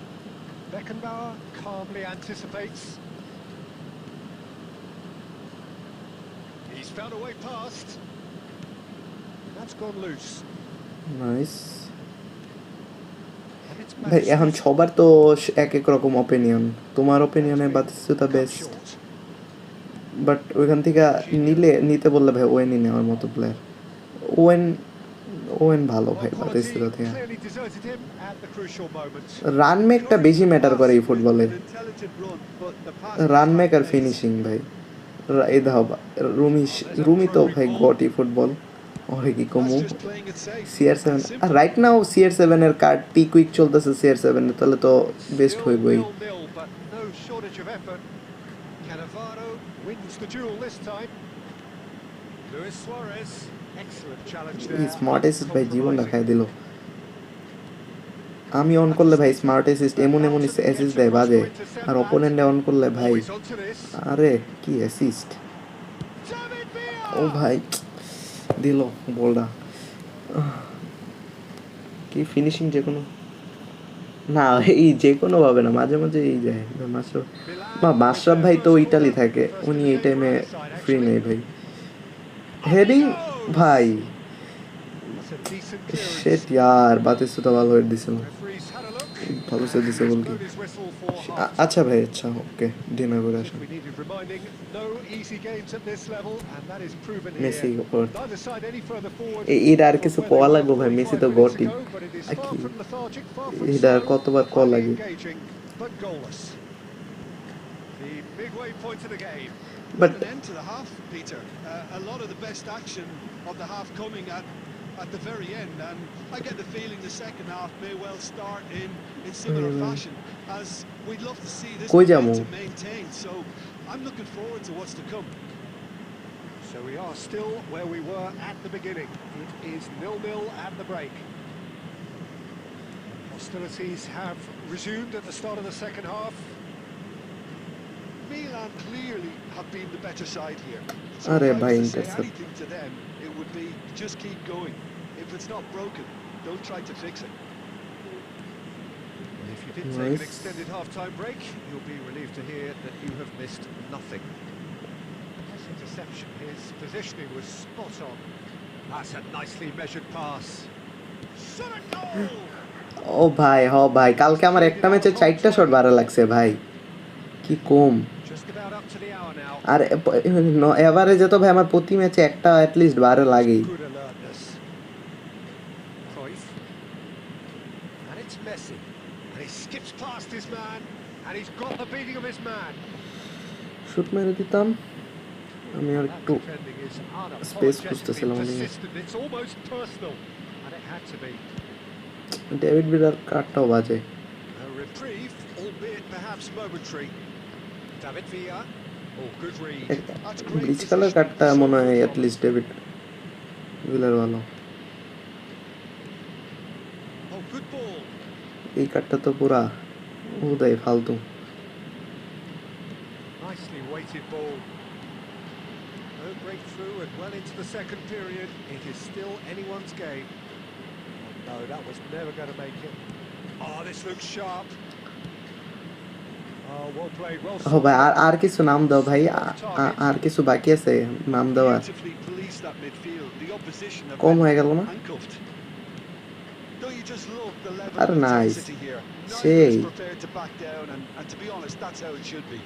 নাইস ভাই। এখন সবার তো এক এক রকম ওপিনিয়ন, তোমার ওপিনিয়নে বাতিস্তুতা বেস্ট, বাট ওইখান থেকে নিতে বললে ভাই ওয়েনই নেওয়ার মতো প্লেয়ার। ওয়েন ভালো ভাই বাতিস্তুতা থেকে। রান মেকটা বেশি ম্যাটার করে এই ফুটবলে, রান মেক আর ফিনিশিং ভাই। এই দাও রুমি তো ভাই গটি ফুটবল, ওরে কি কমু। CR7 আর রাইট নাও CR7 এর কার্ড টি কুইক চলতেছে CR7 এ, তাহলে তো বেস্ট হইবই। স্মার্ট অ্যাসিস্ট ভাই জীবন দেখাই দিল। আমি অন করলে ভাই স্মার্ট অ্যাসিস্ট এমন অ্যাসিস্ট দেয় বাজে, আর অপোনেন্টে অন করলে ভাই আরে কি অ্যাসিস্ট। ও ভাই দিল বলটা, কি ফিনিশিং যে কোনো না, এই যে কোনো ভাবে না, মাঝে মাঝে এই যায়। মাশরাফ ভাই তো ইটালি থাকে, উনি এই টাইমে ফ্রি নেই ভাই। হেডিং ভাই শেট ইয়ার, বাতিস্তুতা ভালো হেড দিছিল। ভালো সে দিছে গোল কি Blown his whistle for half আচ্ছা ভাই আচ্ছা ওকে ডিনার করে I think আসুন we needed reminding, no easy games at this level, and that is proven Messi here. ওপর Neither side any further forward এর আর from কিছু where they কোয়া were লাগবো ভাই মেসি 45 তো minutes গটি ago, but it is far কি from lethargic, far from এটা আর slow, কতবার কোয়া highly লাগে engaging, but goalless. The midway point of the game. But What an end to the half, Peter. A lot of the best action of the half coming at the very end, and I get the feeling the second half may well start in similar fashion, as we'd love to see this কই যামু momentum maintained. So I'm looking forward to what's to come. So we are still where we were at the beginning. It is 0-0 at the break. Hostilities have resumed at the start of the second half. Milan clearly have been the better side here. So আরে if I ভাই was to say intercept anything to them, it would be just keep going. If it's not broken, don't try to fix it. If you did take an Nice. extended half-time break, you'll be relieved to hear that you have missed nothing. Nice interception. His positioning was spot on. That's a nicely measured pass. Shot a goal! ও ভাই হ ভাই কালকে আমার একটা ম্যাচে 4টা shot বাড়া লাগছে ভাই কি কম Just about up to the hour now. আর এভারেজে তো ভাই আমার প্রতি ম্যাচে একটা অ্যাটলিস্ট বারে লাগেই Good alertness. Cruyff. And it's Messi. And he skips past his man. And he's got the beating of his man. Shoot মেরে দিতাম আমি আর That একটু defending is স্পেস unapologetically খুঁজতেছিলাম ওদিকে persistent. It's almost personal. And it had to be. David বিরার কার্ডটাও বাজে A reprieve, albeit perhaps momentary. David Villa. Oh, good read. That's great bleach colour positioning. কার্ডটা So মনে হয় good from at least David বিলার ভালো Oh, good ball. এই কার্ডটা তো পুরা উদয় ফালতু Nicely weighted ball. No breakthrough and well into the second period. It is still anyone's game. Oh, no, that was never going to make it. Oh, this looks sharp. Oh, well played, well ও ভাই আর sorted. আর কিছু নাম দাও ভাই আর কিছু বাকি আছে নাম দেওয়ার Beautifully policed that midfield. The opposition have com been হয়ে গেল না handcuffed. Don't you just love the level আর of nice intensity here? Neither সেই is prepared to back down, and to be honest, that's how it should be.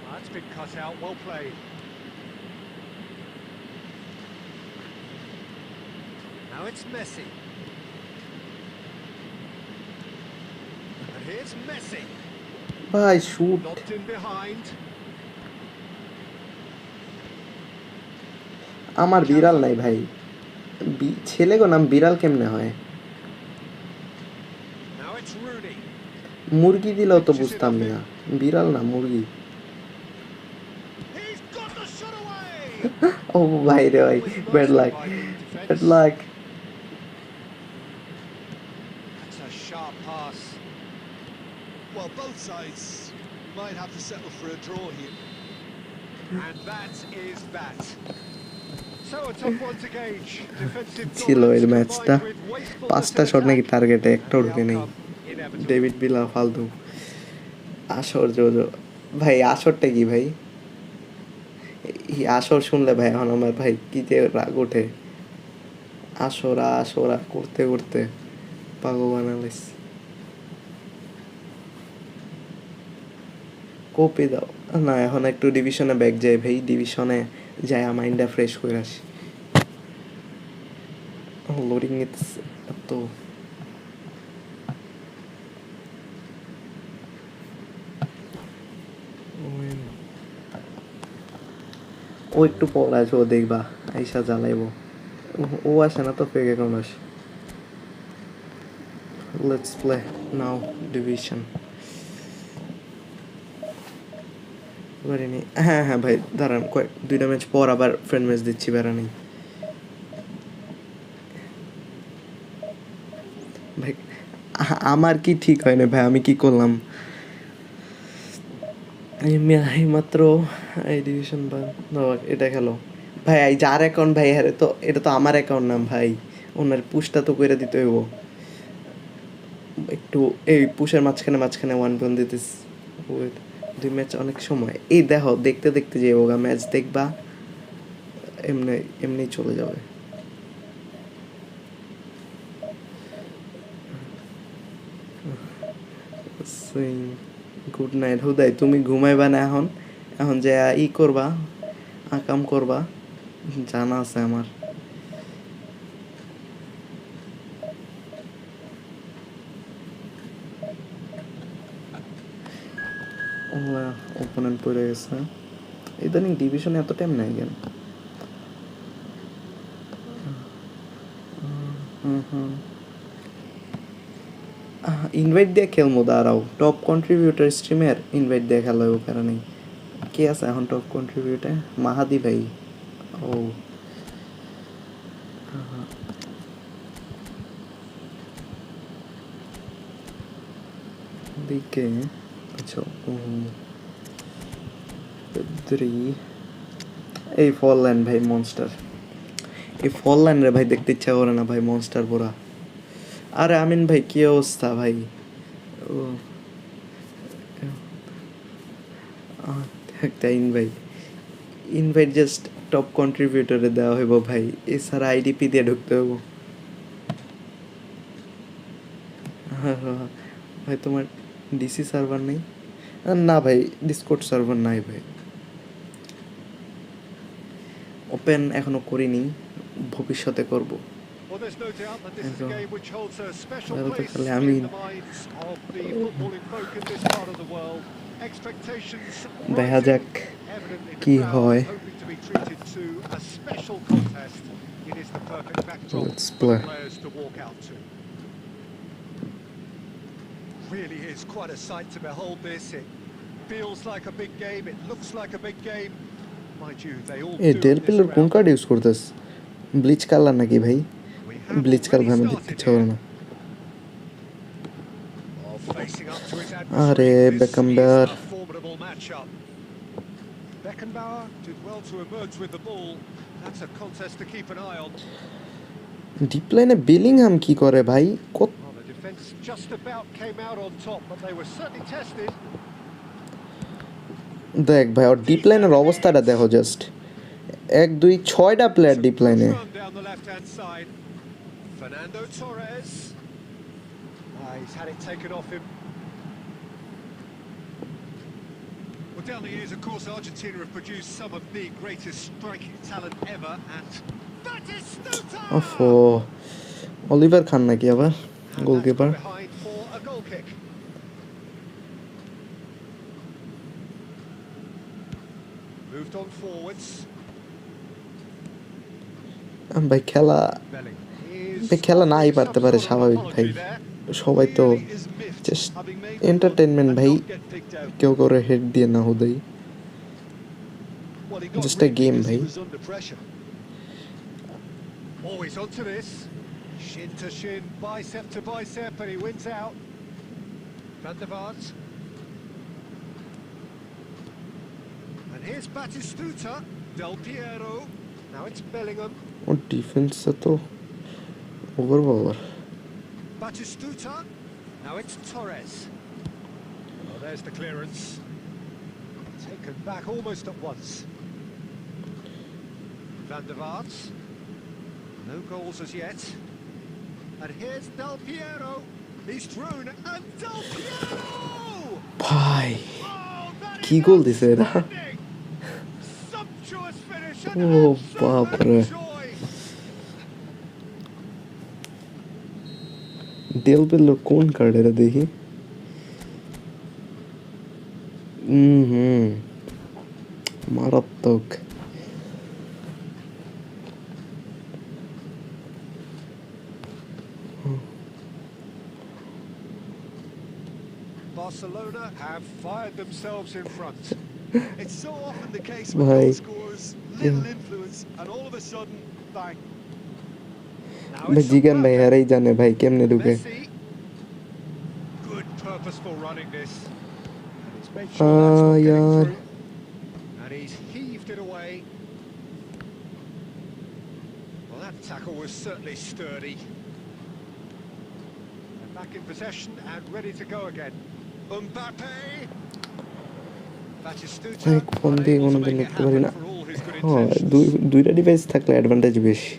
That's been cut out, well played. Now it's Messi. And here's Messi. ভাই shoot Lobbed in behind. আমার বিড়াল নাই ভাই ছেলে গো নাম বিড়াল কেমনে হয় Now it's Rooney. মুরগি দিলেও তো বুঝতাম না বিড়াল না মুরগি He's got the shot away. ও ভাই রে ভাই bad luck bad luck That's a sharp pass. Well, both sides might have to settle for a draw here. And that is that. So a tough one to gauge. Defensive ছিল এর dominance ম্যাচটা combined with wastefulness 5টা in shot নাকি attack. টার্গেটে And একটাও the ঢুকে নেই outcome inevitable. David বিলা ফালতু আসর জোজো ভাই আসরটা কি ভাই এই আসর শুনলে ভাই এখন আমার ভাই কি যে রাগ ওঠে আসরা আসরা করতে করতে পাগল বানালিস কপি দাও না এখন একটু ডিভিশনে ব্যাক যাই ভাই ডিভিশনে যাই মাইন্ডটা ফ্রেশ করে আসি লোডিং নিতেছে এত ও একটু পর আসবো দেখবা আইসা জ্বালাইবো ও আসে না তো ফেক অ্যাকাউন্ট আসে লেটস প্লে নাও ডিভিশন হ্যাঁ হ্যাঁ ভাই দাঁড়ান কয়েক 2টা ম্যাচ পর আবার ফ্রেন্ড ম্যাচ দিচ্ছি বেড়া নেই ভাই আমার কি ঠিক হয় না ভাই আমি কি করলাম মাত্র এই ডিভিশন বা এটা খেলো ভাই এই যার অ্যাকাউন্ট ভাই হ্যাঁ তো এটা তো আমার অ্যাকাউন্ট নাম ভাই ওনার পুশটা তো করে দিতে হইব একটু এই পুশের মাঝখানে 1 দিতেস 2 ম্যাচ অনেক সময় এই দেখো দেখতে দেখতে যে ওগা ম্যাচ দেখবা এমনি চলে যাবে সুইং গুড নাইট হুদাই তুমি ঘুমাইবা না এখন এখন যে ই করবা আকাম করবা জানা আছে আমার ওপোনেন্ট পড়ে গেছে ইদানিং ডিভিশনে এত টাইম নাই কেন ইনভাইট দিয়ে খেলবো দাঁড়াও টপ কন্ট্রিবিউটার স্ট্রিমের ইনভাইট দিয়ে খেলা ও কারণে কে আছে এখন টপ কন্ট্রিবিউটার মাহাদি ভাই ও দিকে আচ্ছা এই ফল লাইন ভাই মনস্টার এই ফল লাইন রে ভাই দেখতে ইচ্ছা করে না ভাই মনস্টার পুরা আরে আমিন ভাই কি অবস্থা ভাই ও একটা ইনভাইট জাস্ট টপ কন্ট্রিবিউটরে দেওয়া হইব ভাই এছাড়া আইডিপি দিয়ে ঢুকতে হইব ভাই তোমার ডিসি সার্ভার নেই না ভাই ডিসকর্ড সার্ভার নাই ভাই ওপেন এখনো করিনি ভবিষ্যতে করব Well, there's no doubt that this is a game which holds a special Well, place তাহলে in আমি the minds of the footballing folk in this part of the world. Expectations দেখা rising, যাক evidently the কি crowd হয় hoping to be treated to a special contest. It is the perfect backdrop Let's for play. the players to walk out to. Really is quite a sight to behold this. It feels like a big game, it looks like a big game. Mind you, they all এই do ডেল in this pillar কোন ground. Card use করতেছ bleach colour নাকি ভাই We have bleach colour already ভাই আমার দেখতে started ইচ্ছা করে here. না Oh, facing up to his আরে adversary, this বেকামবাওয়ার is a formidable matchup. Beckenbauer did well to emerge with the ball. That's a contest to keep an eye on. Deep লাইনে Bellingham কি করে ভাই কত Well, the defence just about came out on top, but they were certainly tested. দেখ ভাই ওর deep লাইনের অবস্থাটা দেখো জাস্ট 1 2 6টা প্লেয়ার ডিপ লাইনে Run down the left-hand side. Fernando Torres. He's had it taken off him. Well, down the years, of course, Argentina have produced some of the greatest striking talent ever, and Batistuta! ওফো Oliver Khan নাকি আবার And that's goalkeeper gone behind for a goal kick. Moved on forwards. ভাই খেলা Belling ভাই খেলা নাই পারতে পারে স্বাভাবিক ভাই সবাই তো Really is miffed, just having made the run entertainment and ভাই not get picked out. কেউ করে হেড দিয়ে না হুদাই Well, he got just a rid game, because he ভাই was under pressure. always onto this. Shin to shin, bicep to bicep, and he wins out. Van der Vaart. And here's Batistuta, Del Piero. Now it's Bellingham. ও ডিফেন্সে তো over power Batistuta. Now it's Torres. Oh, there's the clearance. Taken back almost at once. Van der Vaart. No goals as yet. And here's Del Piero. He's thrown and Del Piero! ভাই Oh, that কি is গোল দিছে এরা outstanding! Sumptuous finish and ও বাপরে joy. Del পেলোর কোন card এটা দেখি মারাত্মক Barcelona have fired themselves in front. It's so often the case with Bhai. goal scorers, little influence, and all of a sudden, bang. Now ভাই it's জিগান ভাই Mbappe. হারাই জানে ভাই কেমনে ঢুকে Messi. Good purposeful running this. And he's made sure that's not getting yaar. through. And he's heaved it away. Well, that tackle was certainly sturdy. And back in possession and ready to go again. Mbappe. Batistuta. এক phone দিয়ে unable to কোনোদিন make it লিখতে পারি happen না for all his good হ্যাঁ intentions. দুইটা device থাকলে advantage বেশি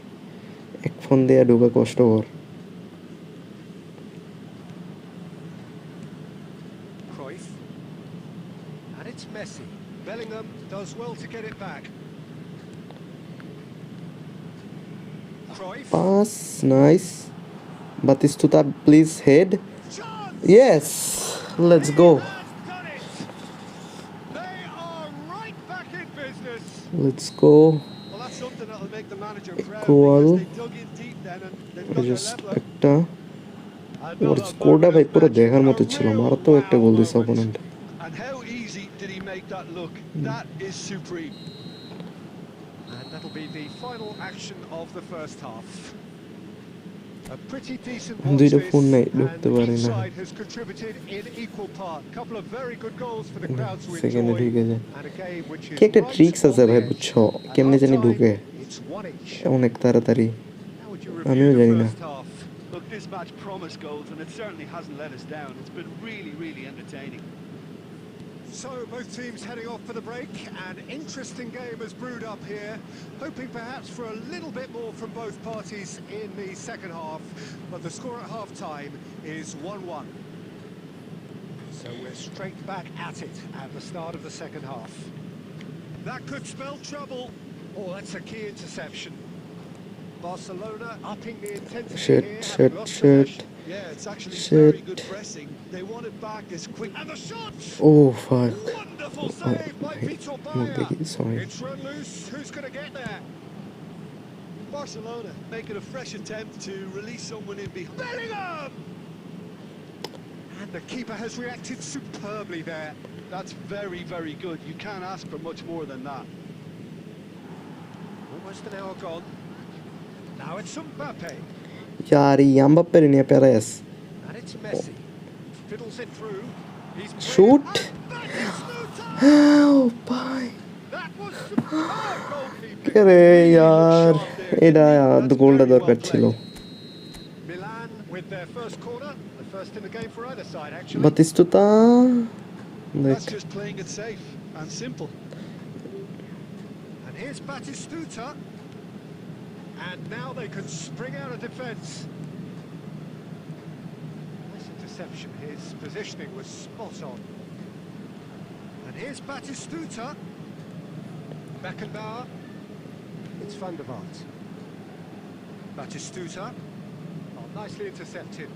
এক ফোন দিয়ে ঢোকা কষ্টকর Cruyff. And it's Messi. Bellingham does well to get it back. Cruyff. Pass, nice. Batistuta, please head. Chance! Yes, let's go. He has done it! They are right back in business. Let's go. Well, that's something that'll make the manager proud Goal. because they dug in deep then and they've got their Just leveler. একটা ওর Another স্কোরটা moment ভাই of পুরো magic, দেখার a মতো ছিল real মারাত্মক একটা wow গোল দিছে moment. Opponent And how easy did he make that look? That is supreme. And that'll be the final action of the first half. A pretty decent watch দুইটা this, phone নাই and ঢুকতে পারি each না side has contributed in equal part. Couple of very good goals for the crowd to সেকেন্ডে enjoy, ঢুকে যায় and a game which is কি একটা right ট্রিক্স আছে on ভাই the edge. বুঝছো At কেমনে জানি half-time, ঢুকে it's 1-each. অনেক তাড়াতাড়ি How would you আমিও review the জানি না first half? Look, this match promised goals and it certainly hasn't let us down. It's been really, really entertaining. So both teams heading off for the break. An interesting game has brewed up here, hoping perhaps for a little bit more from both parties in the second half, but the score at half-time is 1-1. So we're straight back at it at the start of the second half. That could spell trouble. Oh, that's a key interception. Barcelona upping the intensity Shit, here, having shit, lost shit. possession. Yeah, it's actually Shit. very good pressing. They want it back as quick. And the shot! ও ফাক Wonderful save by Vitor মুখ Bayer. দেখি sorry It's run loose. Who's going to get there? Barcelona making a fresh attempt to release someone in behind. Bellingham! And the keeper has reacted superbly there. That's very, very good. You can't ask for much more than that. Almost an hour gone. Now it's Mbappe. यार ये Mbappe ने पेरेस And it's Messi. Fiddles it through. He's Shoot. Oh, ও ভাই that was superb goalkeeping. কে রে यार এটা গোলটা দরকার ছিল Milan with their first corner. The first in the game for either side, actually. বাতিস্তুতা দেখ That's just playing it safe and simple. And here's Batistuta. And now they can spring out of defence. Nice interception. His positioning was spot on. And here's Batistuta. Beckenbauer. It's Van der Vaart. Batistuta. Oh, nicely intercepted.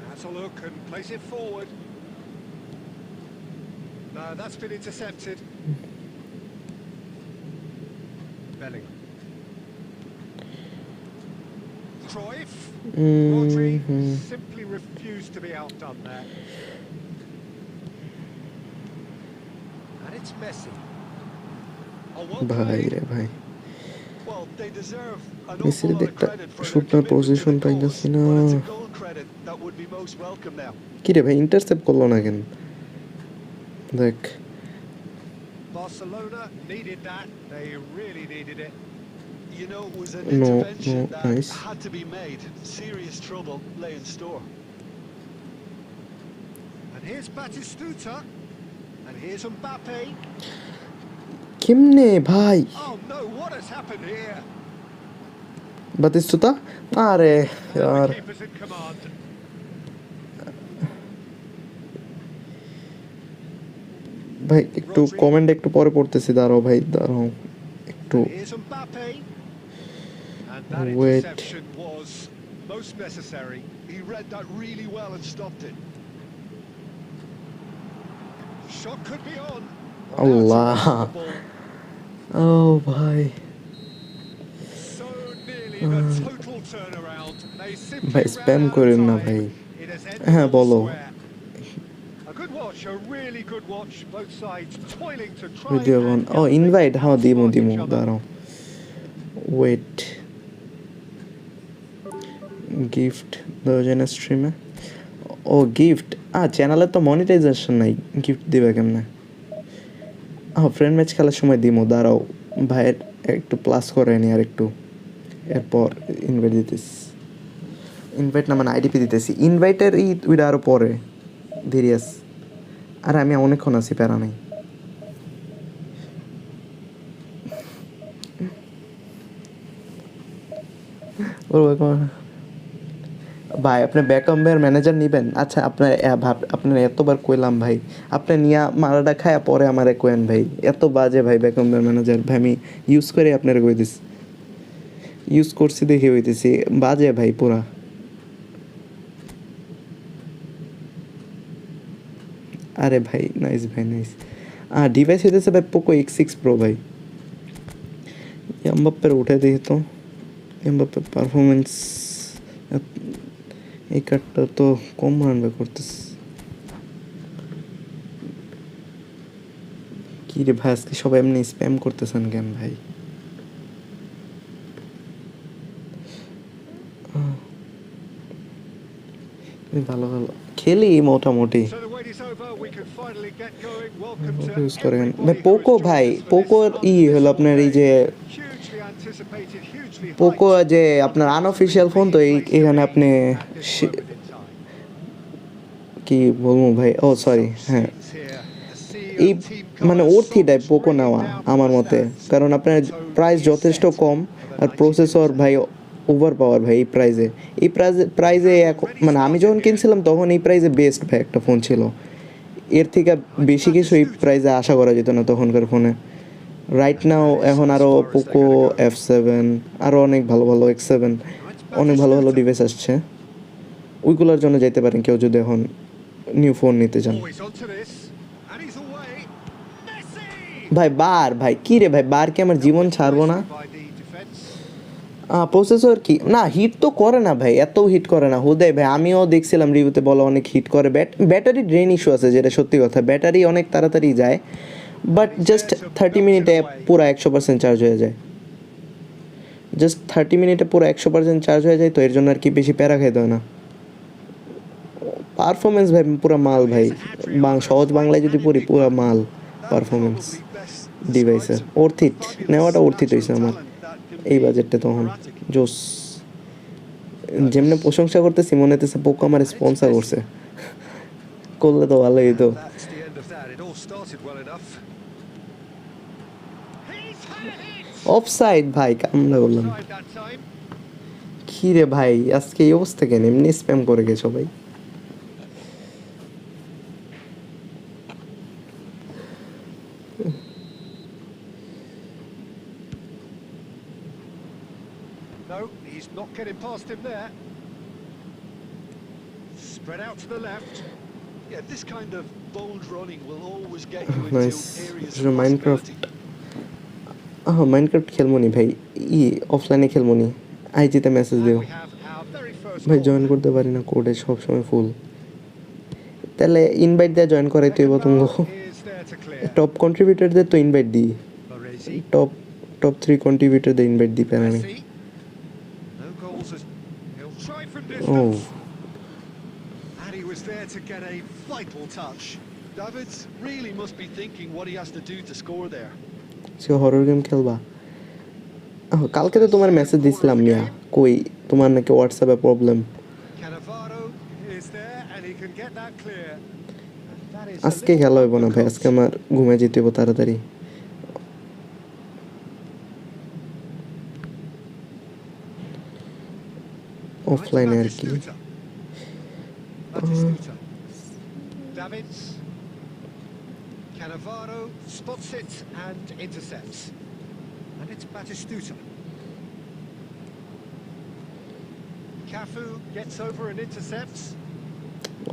Has a look and plays it forward. No, that's been intercepted. Bellingham. Cruyff. Rodri simply refused to be outdone there. And it's Messi. Oh, well ভাই played. রে ভাই Well, they deserve an মেসির awful lot of একটা credit for their শুটনার commitment to position the পাইতাছি cause, না but it's a goal credit that would be most welcome now. কি রে ভাই ইন্টারসেপ্ট করলো না কেন দেখ Barcelona needed that. They really needed it. You know, it was an No, intervention no, that nice. had to be made. Serious trouble lay in store. And here's Batistuta. And here's Mbappe. কেমনে ভাই Oh no, what has happened here? বাতিস্তুতা আরে And यार the keeper's in command. ভাই একটু comment একটু পরে পড়তেছি দাঁড়াও ভাই দাঁড়াও একটু Here's Mbappe. And that Wait. interception was most necessary. He read that really well and stopped it. Shot could be on. Allah. Now to the ball. ও ভাই So nearly the total turnaround. They simply ভাই ran spam out of করেন না time. ভাই It has ended হ্যাঁ বলো elsewhere. A good watch, a really good watch. Both sides toiling to try video and অন ও elevate invite and হ্যাঁ দিমু outsmart দিমু each other. দাঁড়াও ওয়েট গিফট দেওয়া যায় না স্ট্রিমে ও গিফট চ্যানেলে তো মনিটাইজেশন নাই গিফট দিবে কেমনে ফ্রেন্ড ম্যাচ খেলার সময় দিমু দাঁড়াও ভাইয়ের একটু প্লাস করে নি আর একটু এরপর ইনভাইট দিতেছি ইনভাইট না মানে আইডিপি দিতেছি ইনভাইটের ওইটা আরও পরে ধীরিয়াস আর আমি অনেকক্ষণ আছি প্যারা নাই ভাই আপনি ব্যাকআম্পের ম্যানেজার নেবেন? আচ্ছা আপনার আপনার এতবার কইলাম ভাই, আপনি নিয়া মারাটা খায়া পরে আমারে কয়েন ভাই, এত বাজে ভাই ব্যাকআম্পের ম্যানেজার ভাই, আমি ইউজ করে আপনার কই দিস, ইউজ করছি দেখে হইতেছি বাজে ভাই পুরা। আরে ভাই নাইস ভাই নাইস। ডিভাইস হইতেছে ভাই পোকো X6 Pro ভাই। এমবাপ্পের উঠে দিই তো, এমবাপ্পের পারফরমেন্স এই কার্ডটা তো কম রানবে করতেছে। কি রে ভাই আজকে সবাই এমনি স্প্যাম করতেছেন কেন ভাই? ভালো ভালো খেলি মোটামুটি। So the wait is over. We can finally get going. Welcome use to করেন ভাই everybody পোকো who has ভাই, joined us for পোকোর this হলো আপনার এই যে hugely anticipated, hugely Poco hyped. যে আপনার আনঅফিসিয়াল ফোন, তো এখানে আপনি At this moment in time. কি বলবো ভাই, ও সরি হ্যাঁ, Scenes here. A sea এই of team মানে colours, ওর থিটাই songs পোকো ringing নেওয়া down from আমার the মতে, stands. কারণ আপনার প্রাইস যথেষ্ট কম আর প্রসেসর ভাই ওভার পাওয়ার ভাই। এই প্রাইজে, এই প্রাইজে মানে আমি যখন কিনছিলাম তখন এই প্রাইজে বেস্ট ভাই একটা ফোন ছিল, এর থেকে বেশি কিছু এই প্রাইজে আশা করা যেত না তখনকার ফোনে। রাইট নাও এখন আরও পোকো F7, আরও অনেক ভালো ভালো X7, অনেক ভালো ভালো ডিভাইস আসছে, ওইগুলোর জন্য যেতে পারেন কেউ যদি এখন নিউ ফোন নিতে চান। Oh, he's onto this, and he's away. Messi! ভাই ভাই কী রে ভাই, কি আমার জীবন ছাড়বো না। By the defence. প্রসেসর কি না হিট তো করে না ভাই, এত হিট করে না হুদাই ভাই, আমিও দেখছিলাম রিভিউতে বলা অনেক হিট করে। ব্যাটারি ড্রেন ইস্যু আছে, যেটা সত্যি কথা, ব্যাটারি অনেক তাড়াতাড়ি যায়, বাট জাস্ট 30 মিনিটে পুরো 100% চার্জ হয়ে যায়, জাস্ট 30 মিনিটে পুরো 100% চার্জ হয়ে যায়, তো এর জন্য আর কি বেশি প্যারা খাইতে হয় না। পারফরমেন্স ভাই পুরো মাল ভাই, সহজ বাংলায় যদি পড়ি পুরো মাল পারফরমেন্স ডিভাইসের। অর্থিত নেওয়াটা অর্থিত হয়েছে আমার এই বাজেটটা তখন জোস। যেমনি প্রশংসা করতেছি মনে হইতেছে পোকো আমার স্পন্সর করছে, করলে তো ভালোই হইতো। That's the end of that. It all started well enough. He's had it! Offside ভাই, কামড়া বললাম। Offside that time. কি রে ভাই আজকে এই অবস্থা কেন, এমনি স্প্যাম করে গেছো ভাই? No, he's not getting past him there. Spread out to the left. Yeah, this kind of bold running will always get you into nice. areas of Minecraft, possibility. Minecraft খেলবো নি ভাই, অফলাইনে খেলবো নি, আইজিতে মেসেজ And দিও we have our very first ভাই, join corner. করতে পারি না, কোডে সবসময় ফুল। তাহলে ইনভাইট দিয়ে জয়েন করাইতে হইব তুমি, Beckenbauer is there to clear. Top কন্ট্রিবিউটারদের তো ইনভাইট দিই, Baresi. টপ 3 কন্ট্রিবিউটারদের ইনভাইট দিই প্যারা নেই। Messi. No goals as he'll try from ও distance. And he was there to get a vital touch. Davids really must be thinking what he has to do to score there. Say horror game খেলবা? কালকে তো তোমার message দিছিলাম মিয়া, কই তোমার নাকি হোয়াটসঅ্যাপে problem. Cannavaro is there and he can get that clear. And that is a আজকে little খেলা হইব না ভাই, undercooked. আজকে আমার ঘুমে যেতে হইব তাড়াতাড়ি। অফলাইনে আর কি। Batistuta. Batistuta. Davids. Cannavaro spots it and intercepts. And it's Batistuta. Cafu gets over and intercepts.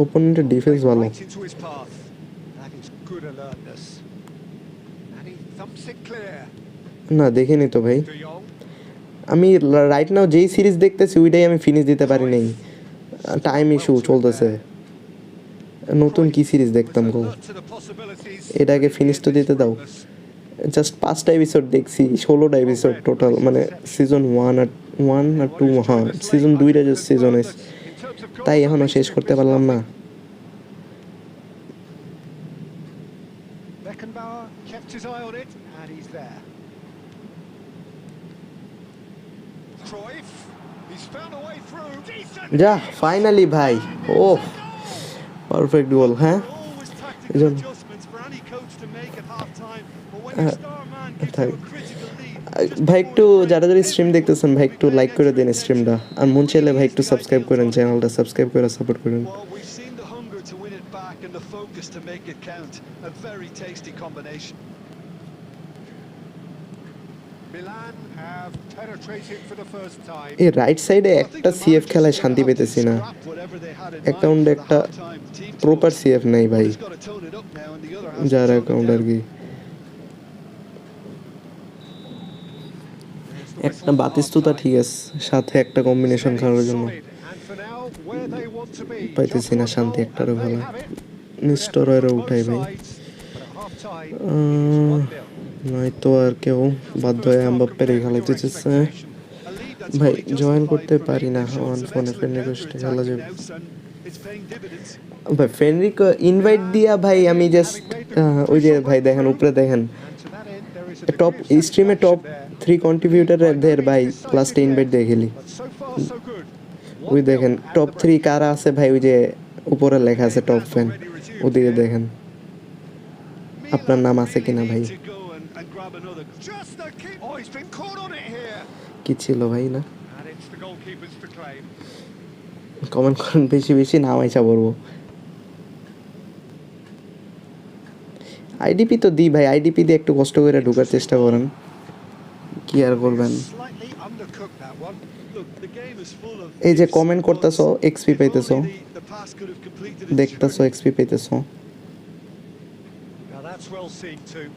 ওপোনেন্টের ডিফেন্স ভালো। Right into his path. That is good alertness. And he thumps it clear. না দেখিনি তো ভাই, De Jong. আমি right now যেই series দেখতেছি ওইটাই আমি ফিনিশ দিতে পারি নাই, টাইম ইস্যু চলতেছে। নতুন কি সিরিজ দেখতাম গো, Alert to the possibilities. এটাকে ফিনিশ তো দিতে দাও। জাস্ট 5টা এপিসোড দেখছি, 16টা এপিসোড টোটাল, মানে সিজন 1 আর 2, হ্যাঁ সিজন 2টা যে সিজন আছে, তাই এখনো শেষ করতে পারলাম না। Beckenbauer kept his eye on it, and he's there. Cruyff, he's found a way through. Decent. যা ফাইনালি ভাই, ও পারফেক্ট গোল। হ্যাঁ Always John. tactical adjustments for any coach to make at half time, but when your star man gives you a critical lead just ভাই before একটু the break, যারা যারা stream everyone দেখতেছেন ভাই will be একটু paying like করে extra দিন attention. স্ট্রিমটা, আর মন It চাইলে really ভাই is একটু the সাবস্ক্রাইব ideal করেন, tournament. চ্যানেলটা সাবস্ক্রাইব করে সাপোর্ট করেন। Well, we've seen the hunger to win it back and the focus to make it count. A very tasty combination. Milan have penetrated for the first time. এই right সাইডে Well, I think একটা the CF manager's খেলায় going to শান্তি have to পেতেছি না, scrap whatever they had in mind অ্যাকাউন্টে for the একটা half-time team proper talks. CF নেই One ভাই, has got to tone it up now and the other has to যার tone it account আর down. কি। There's the একটা whistle for বাতিস্তুতা half-time. ঠিক আছে, সাথে একটা কম্বিনেশন Steady, খেলার জন্য solid, and for now, where they want to be. পাইতেছি Just না one শান্তি goal, একটারও and they খেলায়। have it. Good effort নিস্টরয়েরও from both উঠাই ভাই, sides, but at half-time, it is 1-0. নয়তো আর কেউ বাধ্য হয়ে এমবাপ্পেরই খেলাইতে চাচ্ছে। A lead that's ভাই fully জয়েন justified করতে for পারি me. না, They've shown আমার some ফোনে ফ্রেন্ড excellent রিকোয়েস্টে খেলা counter-attacking যাবে। now, and it's paying dividends. ভাই ফ্রেন্ড ইনভাইট দিয়া ভাই আমি জাস্ট ওই যে ভাই দেখেন উপরে দেখেন And to that end, there is a top degree of স্ট্রিমে টপ satisfaction there. 3 কন্ট্রিবিউটারের ভাই Decisive লাস্টে ইনভাইট yet, দিয়ে খেলি। but so far so good. ওই 1-0 দেখেন at টপ the 3 break. কারা আছে ভাই, ওই যে উপরে লেখা আছে Game top has fan, already resumed ওদিকে here. দেখেন আপনার Milan নাম আছে really কিনা need ভাই। to go and grab another. Just the keep. Oh, he's been caught on it here. কি ছিল ভাই না, And it's the goalkeepers to claim. Comment করেন বেশি বেশি, নাম আইসা পড়বো। আইডিপি তো দিই ভাই, আইডিপি দিয়ে একটু কষ্ট করে ঢোকার চেষ্টা করেন, কি আর করবেন। Slightly undercooked that one. Look, the game is full of এই যে ifs কমেন্ট and করতেছো, buts. এক্সপি If পাইতেছো, only the pass could have completed its দেখতেছো journey. এক্সপি পাইতেছো। Now that's well seen too.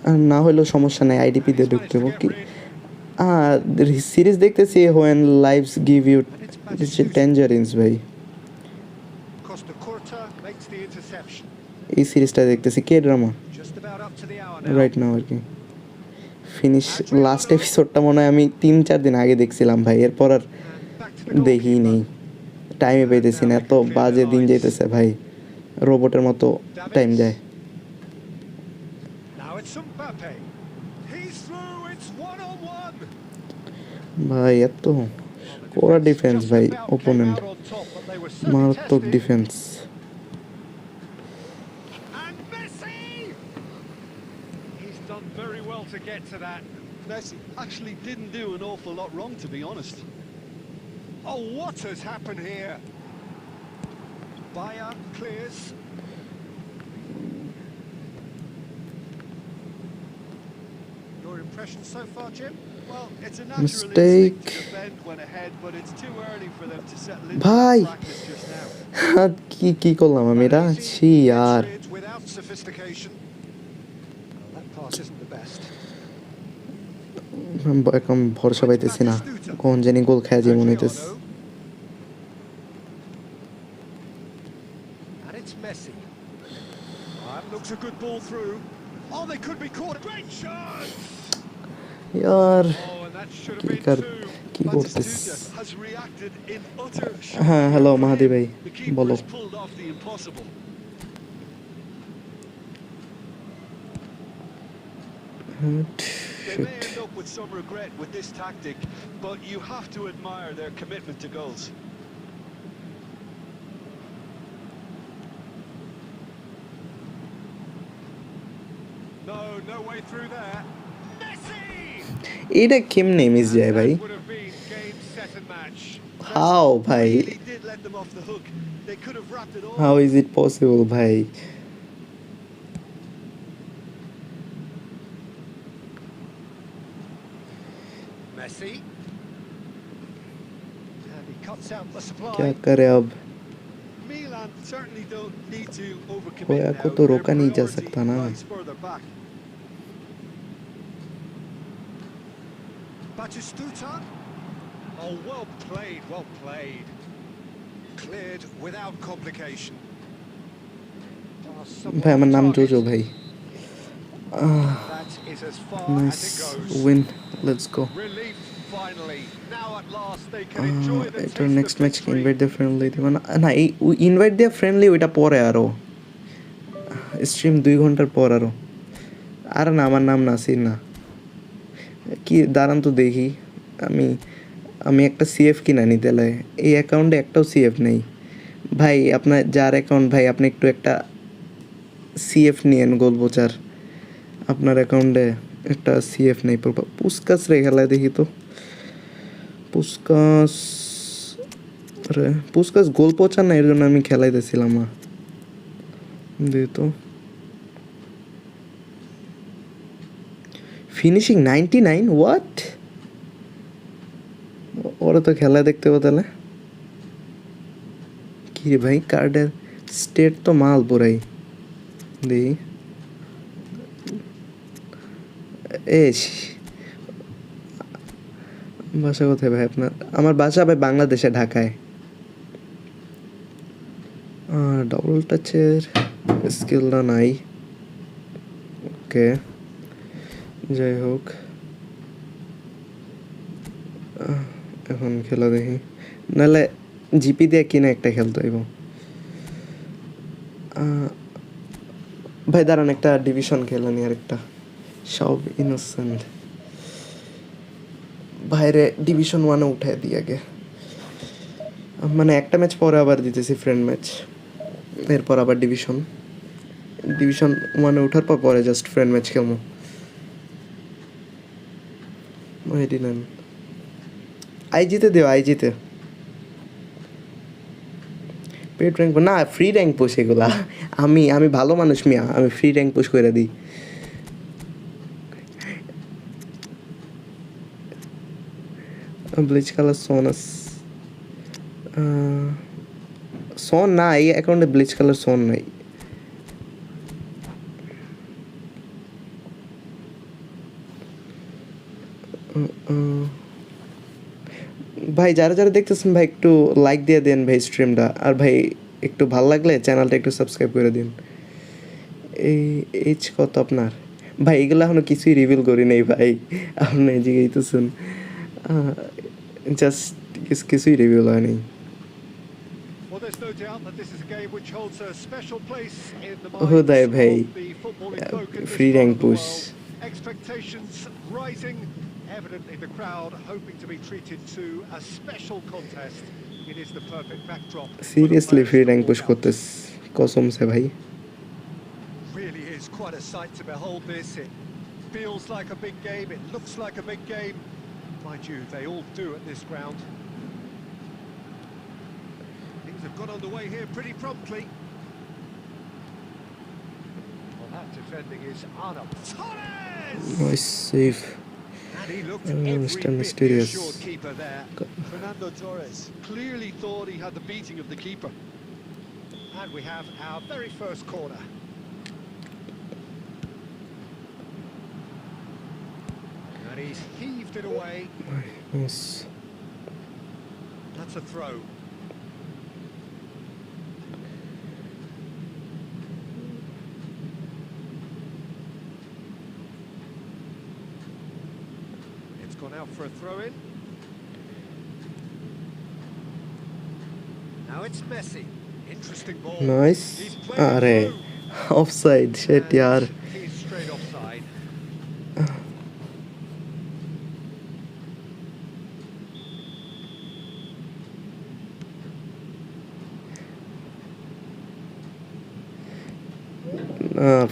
আর না হলেও সমস্যা নাই, আইডিপি দিয়ে ঢুকতে হবে কি। সিরিজ দেখতেছি when lives give you tangerines ভাই, Costa Curta makes the interception. এই সিরিজটা দেখতেছি, কে drama Just about up to the hour now. Right now আর কি। ফিনিশ লাস্ট এপিসোডটা মনে হয় আমি 3-4 দিন আগে দেখছিলাম ভাই, এরপর আর And back to the দেখি goalkeeper. নেই, টাইমে পাইতেছি না, এত বাজে দিন যাইতেছে ভাই, রোবটের মতো টাইম যায়। Now it's Mbappe. He's through. It's 1-on-1. ভাই এত কড়া ডিফেন্স ভাই, ওপোনেন্ট মারাত্মক defence. And Messi! He's done very well to get to that. Messi actually didn't do an awful lot wrong, to be honest. Oh, what has happened here? Boya clears. Your impression so far, Jim? Well, it's a natural Mistake. instinct to defend when ahead, but it's too early for them to settle into ভাই practice just now. কি করলাম আমি এটা, ছি আর Gets rid without sophistication. Well, that pass isn't the best. এখন ভরসা পাইতেছি না, কোন জানি গোল খেয়ে যে মনে হইতেছে। And it's Messi. That looks a good ball through. Oh, they could be caught. Great chance! Year Oh, and that should have কি been কর two. কি করতেছ। Batistuta has reacted in utter হ্যাঁ shock. হ্যালো মাহাদি ভাই, The keeper বলো। has pulled off the impossible. They may end up with some regret with this tactic, but you have to admire their commitment to goals. No way through there. Messi! এটা কেমনে miss যায় ভাই, That would have been game, set and match. How ভাই, Really did let them off the hook. They could have wrapped it all. How is it possible ভাই। Messi. And he cuts out the supply. क्या करे अब, Milan certainly don't need to overcommit खोया now. को तो Their रोका नहीं जा priority सकता ना। lies further back. Batistuta. Oh, well played, well played. Cleared without complication. Oh, somewhat ভাই আমার নাম target. জোজো ভাই। That is as far nice as it goes. Win, let's go. Relief finally. Now at last they can enjoy the এটা taste next of match victory. Invite দিয়ে friendly দিবে না, না এই ইনভাইট দিয়ে ফ্রেন্ডলি ওইটা পরে আরো, স্ট্রিম 2 ঘন্টার পর আরো। আর না আমার নাম নাসির না, কি দাঁড়ান তো দেখি, আমি একটা সিএফ কিনা নি তাহলে, এই অ্যাকাউন্টে একটাও সিএফ নেই, ভাই আপনার যার অ্যাকাউন্ট ভাই আপনি একটু একটা সিএফ নিয়েন গোল বোচার আপনার অ্যাকাউন্টে একটা সিএফ নেই পুস্কাস রে খেলায় দেখি তো পুস্কাস রে পুস্কাস গোল পৌঁছান না এর জন্য আমি খেলাইতেছিলাম না দেখি তো ফিনিশিং 99 হোয়াট ওরা তো খেলা দেখতে হবে তাহলে কি রে ভাই কার্ডের স্টেট তো মাল পুরাই দেখি এস বাসা কোথায় ভাই আপনার আমার বাসা ভাই বাংলাদেশে ঢাকায় ডবল টাচের স্কিলটা নাই ওকে যাই হোক এখন খেলা দেখি নাহলে জিপি দিয়ে কিনে একটা খেলতে হইব ভাই দাঁড়ান একটা ডিভিশন খেলেনি আর একটা সব ইনোসেন্ট বাইরে ডিভিশন 1-এ উঠাই দিই আগে মানে একটা ম্যাচ পরে আবার দিতেছি ফ্রেন্ড ম্যাচ এরপর আবার ডিভিশন 1-এ ওঠার পর পরে জাস্ট ফ্রেন্ড ম্যাচ খেলবো আইজিতে দিও আইজিতে পেড র্যাঙ্ক না ফ্রি র্যাঙ্ক পুশ এগুলা আমি ভালো মানুষ মিয়া আমি ফ্রি র্যাঙ্ক পুশ করে দিই ব্লিচ কালার সোনাস সোন না এই অ্যাকাউন্টে ব্লিচ কালার সোন নাই ভাই যারা যারা দেখতেছেন ভাই একটু লাইক দিয়ে দেন ভাই স্ট্রিমটা আর ভাই একটু ভালো লাগলে চ্যানেলটা একটু সাবস্ক্রাইব করে দিন এই এজ কত আপনার ভাই এগুলো এখনো কিছুই রিভিল করি নাই ভাই আপনি জিজ্ঞাসতেছেন জাস্ট কিছুই রিভিল হয়নি Well, there's no doubt that this is a game which holds a special place in the Huday minds bhai, of the footballing folk in this free part rank of the push. world. Expectations rising, evidently the crowd hoping to be treated to a special contest. It is the perfect backdrop. Seriously free rank push করতেছ কসম সে ভাই Really is quite a sight to behold this. It feels like a big game, it looks like a big game. Mind you, they all do at this ground. Things have got underway here pretty promptly. Well, that defending is Arnold. Torres! nice save And he looked Mr. every bit the Mysterious. assured keeper there. Fernando Torres clearly thought he had the beating of the keeper. And we have our very first corner. And he's heaved it away. nice That's a throw. It's gone out for a throw-in. Now it's Messi. Interesting ball. nice He's played it আরে through. Offside sheet And यार he's straight offside.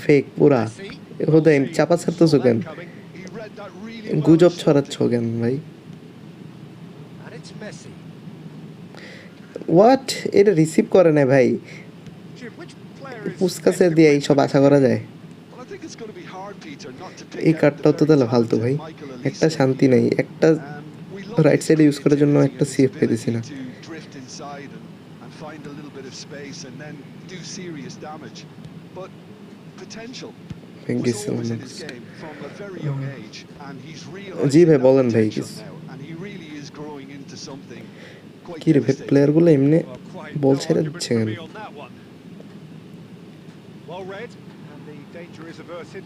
Fake পুরা Messi. হুদাই চাপা ছাড়তেছো কেন Coming. He read that really well. গুজব and ছড়াচ্ছ sorted. কেন ভাই And it's Messi. What এটা রিসিভ করে না ভাই Jim, which player is পুস্কাসের best দিয়ে equipped এইসব to আশা করা যায় Well, I think it's going to be hard, Peter, not to pick এই out কার্ডটাও the তো very তাহলে ফালতু talented ভাই Michael একটা Olise. শান্তি নেই একটা We love রাইট his সাইডে ইউজ করার জন্য creativity একটা and his সিএফ পেতেছি না ability to drift inside and find a little bit of space and then do serious damage. But potential thank was you so always in much his game from a very young age, and he's realized জি ভাই that বলেন ভাই potential কিছু now, and he really is growing into something quite কি রে ভাই devastating. প্লেয়ারগুলো এমনি Well, quite বল no ছেড়ে argument দিচ্ছে for কেন me on that one. Well read, and the danger is averted.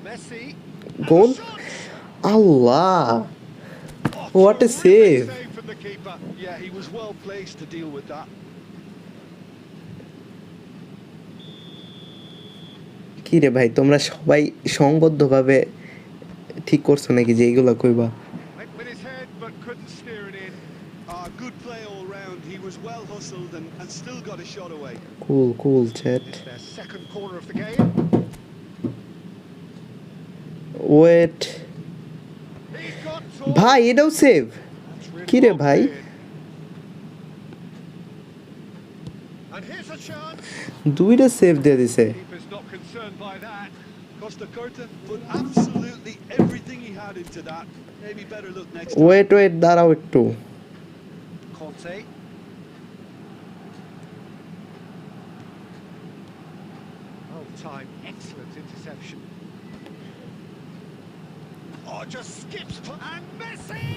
Messi. and Goal? the shot! Allah Oh, What a terrific save. from the keeper. Yeah, he was well placed to deal with that. কি রে ভাই তোমরা সবাই সংবদ্ধভাবে ঠিক করছো নাকি যে এইগুলো কইবা Went with his head. but couldn't steer it in. Good play all round. He was well hustled and still got a shot away. Cool chat. It's their second corner of the game. Wait. He's got tall. ভাই এটাও save That's really কি রে well ভাই cleared. And here's a chance. দুইটা save দিয়ে দিছে Keeper's not concerned by that. Costa Curta put absolutely everything he had into that. Maybe better look next time. Wait দাঁড়াও একটু Conte. Well timed, excellent interception. Oh, just skips and Messi!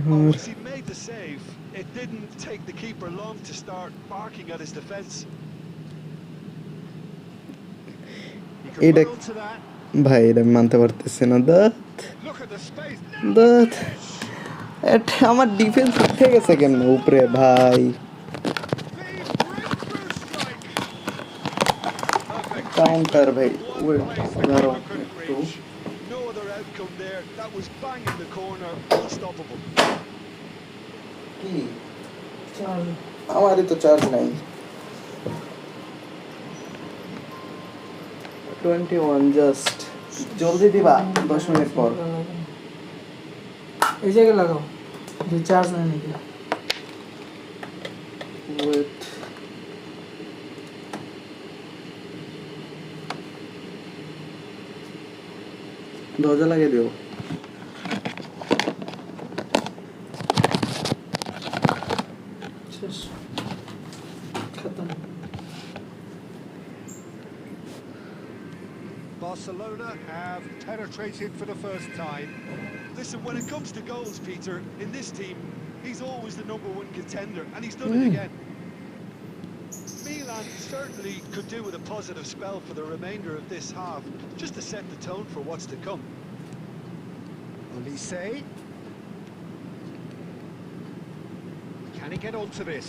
Well, once he made the save, it didn't take the keeper long to start barking at his defence. He could Eda- run onto that. ভাই এটা মানতে পারতেছি না দাঁত Look at the space. দাঁত এটা আমার defence উঠে গেছে কেমনে উপরে ভাই The breakthrough strike. Perfect. Counter ভাই One ওয়েট place the দাঁড়াও keeper couldn't একটু reach. No other outcome there. That was bang in the corner, unstoppable. কি আমারই তো চার্জ নাই 21 জাস্ট জলদি দিবা 10 মিনিট পর এই জায়গায় লাগাও যে চার্জ নেই নাকি ওয়েট দরজা লাগিয়ে দিও শেষ খতম Barcelona have penetrated for the first time. Listen, when it comes to goals, Peter, in this team, he's always the #1 contender, and he's done it again. Milan certainly could do with a positive spell for the remainder of this half, just to set the tone for what's to come. Olise. Can he get onto this?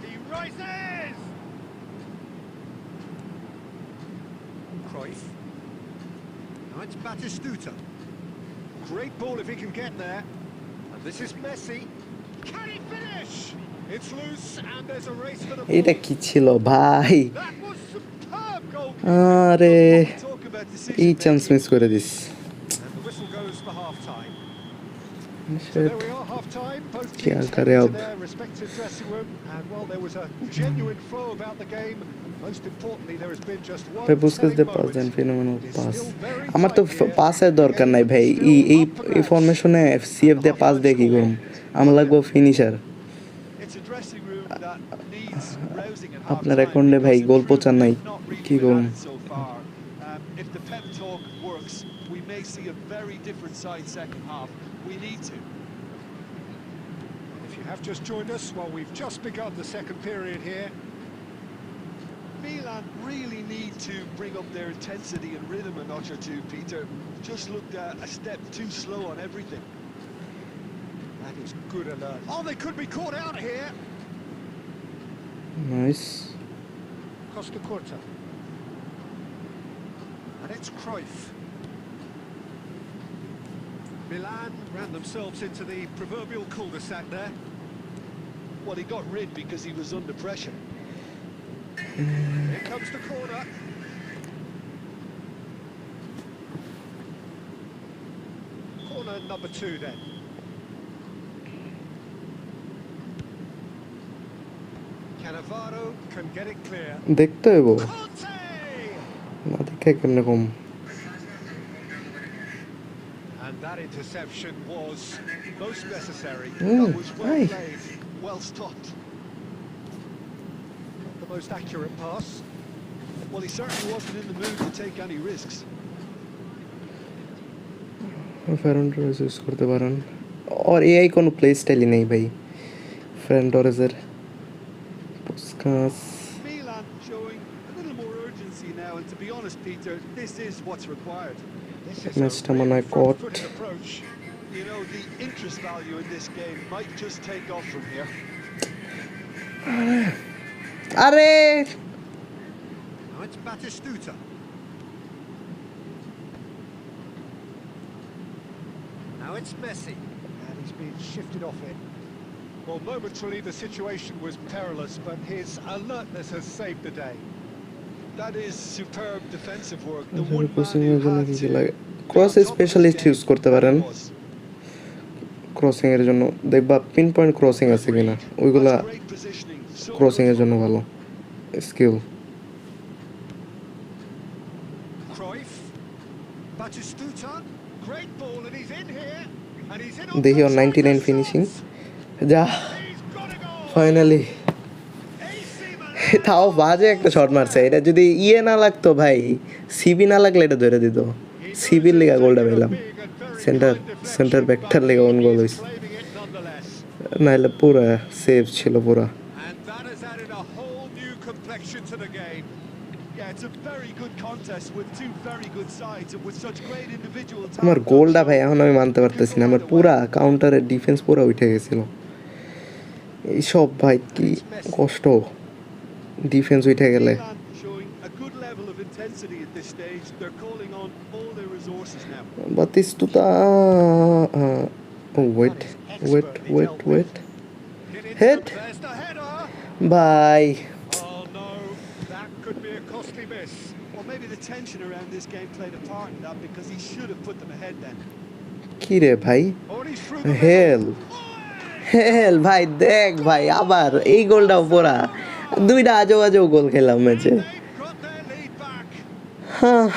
He rises! Cruyff. Now it's Batistuta. Great ball if he can get there. And this is Messi. Can he finish? It's loose and there's a race for the ball. এটা কি ছিল ভাই That was superb goal. আরে Talk about এই decision chance making. Miss করে this And the whistle goes for half-time. So Shit. there we are, half-time. Both क्या teams करे heading अब? to their respective dressing room, and well, there was a genuine flow about the game. Most importantly, there has been just one Busquets telling দে pass দেন moment. Phenomenal It is pass still very আমার তো tight here. পাসের দরকার নাই ভাই Still এই এই up for এই grabs. ফরমেশনে সিএফ দিয়ে পাস দিয়ে কি করুম আমার লাগবে finisher It's a dressing room that needs rousing at আপনার half-time অ্যাকাউন্টে ভাই because in গোল truth, পৌঁছান নাই they've not really কি been করুম at it so far. If the pep talk works, we may see a very different side second half. We need to. If you have just joined us, well, we've just begun the second period here. Milan really need to bring up their intensity and rhythm a notch or two, Peter. Just looked a step too slow on everything. That is good alert. Oh, they could be caught out here. Nice Costa Curta. And it's Cruyff. Milan ran themselves into the proverbial cul-de-sac there. Well, he got rid because he was under pressure. Here comes the corner. Corner number 2 then. Cannavaro can get it clear. দেখতে হইব Conte! না দেখে কেমনে কম And that interception was most necessary. That was well aye. played, well stopped. Not the most accurate pass. Well, he certainly wasn't in the mood to take any risks. Ferran Torres use করতে পারেন আর AI কোনো play স্টাইলই নেই ভাই Ferran টরেসের Puskas Milan showing a little more urgency now, and to be honest, Peter, this is what's required. This is Matchটা a মনে really হয় কট front-footed approach. You know, the interest value in this game might just take off from here. আরে Now it's Batistuta. Now Now it's Messi, and he's been shifted off it. Well, momentarily the situation was perilous, but his alertness has saved the day. That is superb defensive work. The আসলে one man crossing who এর জন্য had কি to কি লাগে be cross on top of his specialist use game, করতে পারেন he was. Crossing এর জন্য দেখবা পিন পয়েন্ট ক্রসিং আছে কিনা ওইগুলা That's great positioning. So crossing good এর জন্য football. ভালো skill Cruyff, Batistuta, great ball, and he's in here, and he's in on দেখি ওর the 99 ফিনিশিং যা He's got a goal. Finally AC Milan. তাও বাজে একটা শট মারছে এটা যদি ইয়ে না লাগতো ভাই সিবি না লাগলে এটা ধরে দিত He knows সিবির it's লিগা গোলটা taken a পেলাম big and very centre kind deflection, centre ব্যাকটার but Liga he on goal is হইছে claiming it nonetheless. নাহলে পুরা সেভ ছিল পুরা And that has added a whole new complexion to the game. Yeah, it's a very good contest with two very good sides and with such great individual talent. আমার গোলটা ভাই এখন আমি মানতে পারতেছি না আমার পুরা কাউন্টারের ডিফেন্স পুরো উঠে গেছিল এইসব ভাই কি কষ্ট ডিফেন্স উঠে গেলে Milan showing a good level of intensity at this stage. They're calling on all their resources now. Batistuta wait Hit Hit. There's the header. bye Oh no, that could be a costly miss. Well, maybe the tension around this game played a part in that because he should have put them ahead then. কি রে ভাই Oh, and he's through the hell middle. হেল ভাই দেখ ভাই আবার এই গোলটাও পড়া দুইটা আজব আজব গোল খেলাম ম্যাচে They've got their lead back. হ্যাঁ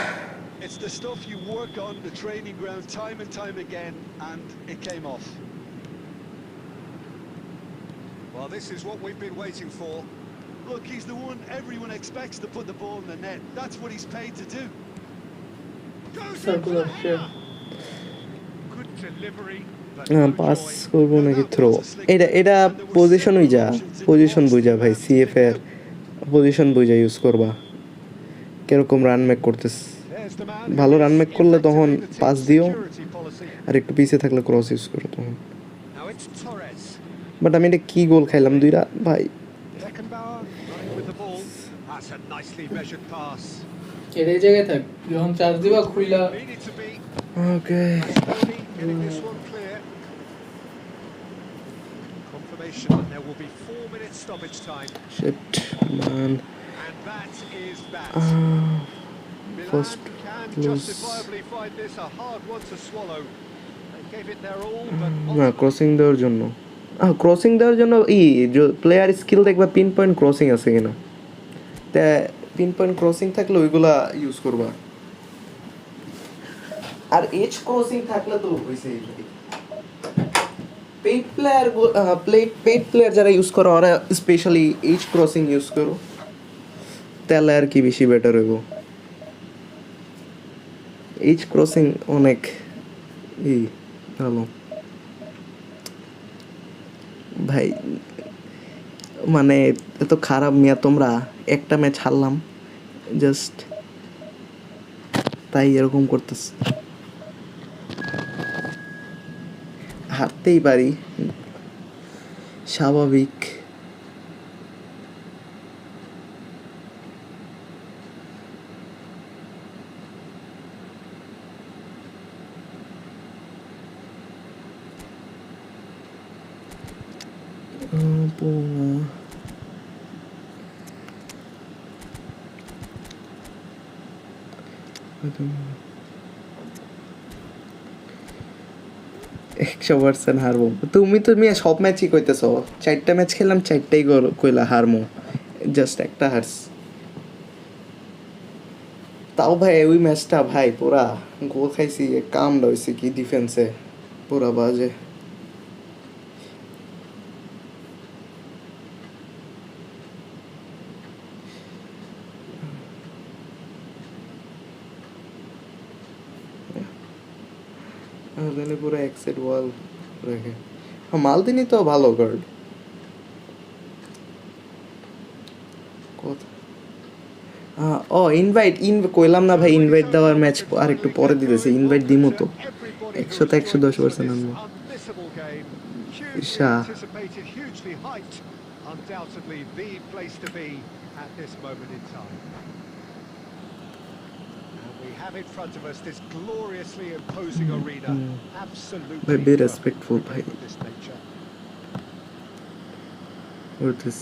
It's the stuff you work on the training ground time and time again, and it came off. Well, this is what we've been waiting for. Look, he's the one everyone expects to put the ball in the net. That's what he's paid to do. Goes in for Circular the share. header. Good delivery, but no pass joy. করবো নাকি throw এটা এটা position বুঝা position বুঝা ভাই CF এর position বুঝা use করবা কিরকম রান মেক করতেছ There's the man who ভালো is রান মেক করলে তখন effectively the পাস team's দিও security policy. আর একটু পিছে থাকলে ক্রস ইউজ করো তখন Now it's Torres. বাট আমি এটা কি গোল খাইলাম দুইটা ভাই Beckenbauer running with the ball. That's a nicely measured pass. এটা এই জায়গায় থাক যখন চার্জ দিবা খুইলা Needed to be. Okay Bastoni getting this one clear. Confirmation that there will be 4 minutes stoppage time. Sheet মান And that is that. Milan first can lose. justifiably find this a hard one to swallow. They gave it their all, but না crossing দেওয়ার জন্য crossing দেওয়ার জন্য player skill দেখবা pin point crossing আছে কিনা তা পিন পয়েন্ট ক্রসিং থাকলে ওইগুলা ইউজ করবা আর এজ ক্রসিং থাকলে তো হইছেই পেইড প্লেয়ার যারা ইউজ করো ওরা স্পেশালি এজ ক্রসিং ইউজ করো তাহলে আর কি বেশি বেটার হইব এজ ক্রসিং অনেক ভালো ভাই মানে এত খারাপ মিয়া তোমরা একটা ম্যাচ হারলাম জাস্ট তাই এরকম করতেছ হারতেই পারি স্বাভাবিক একশো পার্সেন্ট হারবো তুমি সব ম্যাচই কইতেছো 4টা ম্যাচ খেললাম 4টাই কইলা হারমো জাস্ট একটা হারস তাও ভাই ওই ম্যাচটা ভাই পুরা গোল খাইছি কামটা হয়েছে কি ডিফেন্সে পুরা বাজে মালদিনি পুরো এক্সেট ওয়াল রেখে মালদিনি তো ভালো গার্ড ও ইনভাইট কইলাম না ভাই ইনভাইট দেওয়ার ম্যাচ আর একটু পরে দিতেছে ইনভাইট দিমো তো 100% আনবো Isha anticipated, hugely hyped, undoubtedly the place to be at this moment in time. And We have in front of us this gloriously imposing arena. Absolutely Bhai, be perfect respectful, for a game bhai. of this nature. What is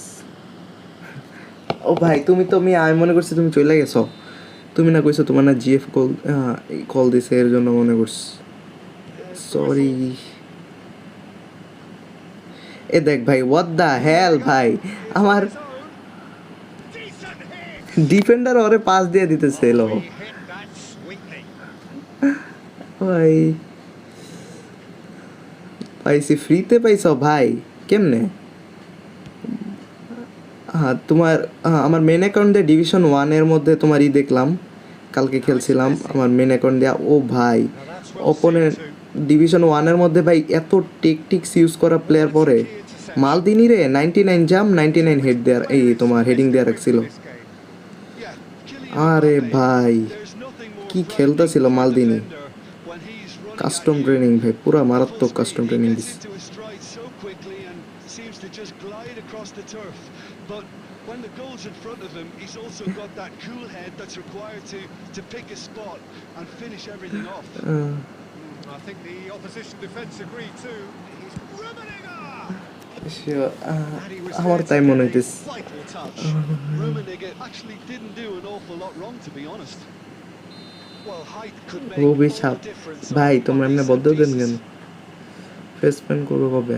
ও ভাই তুমি আমি মনে করছি তুমি চলে গেছো তুমি না কইছো তোমার না জিএফ কল দিছে এর জন্য মনে করছি There's the সরি whistle. এ দেখ ভাই হোয়াট দ্য হেল ভাই It's আমার on his own. Decent hit. Defender ওরে পাস দিয়ে দিতেছে Oh, এলো he hit that sweetly. ভাই পাইছি ফ্রিতে পাইছো ভাই কেমনে হ্যাঁ তোমার আমার মেন অ্যাকাউন্টে ডিভিশন 1 এর মধ্যে তোমারই দেখলাম কালকে খেলছিলাম আমার মেন অ্যাকাউন্ট দিয়া ও ভাই Now that's well seen opponent too. Division 1 এর মধ্যে ভাই এত টেকটিক্স ইউজ করা প্লেয়ার পরে মালদিনি রে 99 জাম্প 99 হেড দেয়ার এই তোমার হেডিং দেয়া রাখছিল Yeah, Kylian আরে Mbappe, ভাই there's nothing more কি frightening খেলতেছিল for a মালদিনি defender when he's running custom at you training ভাই পুরা full মারাত্মক speed. Custom He training gets দিছে into his stride so quickly and seems to just glide across the turf. But when the goal's in front of him, he's also got that cool head that's required to pick a spot and finish everything off. I think the opposition defence agree too. He's rummaging. আমার তাই মনে হইতেছে Vital touch. Rummenigge actually didn't do an awful lot wrong, to be honest. Well, height could make all অভিশাপ the difference. ভাই on তোমরা এমনি these বদ্ধ set দেন pieces. কেন ফেস প্যান করবো কবে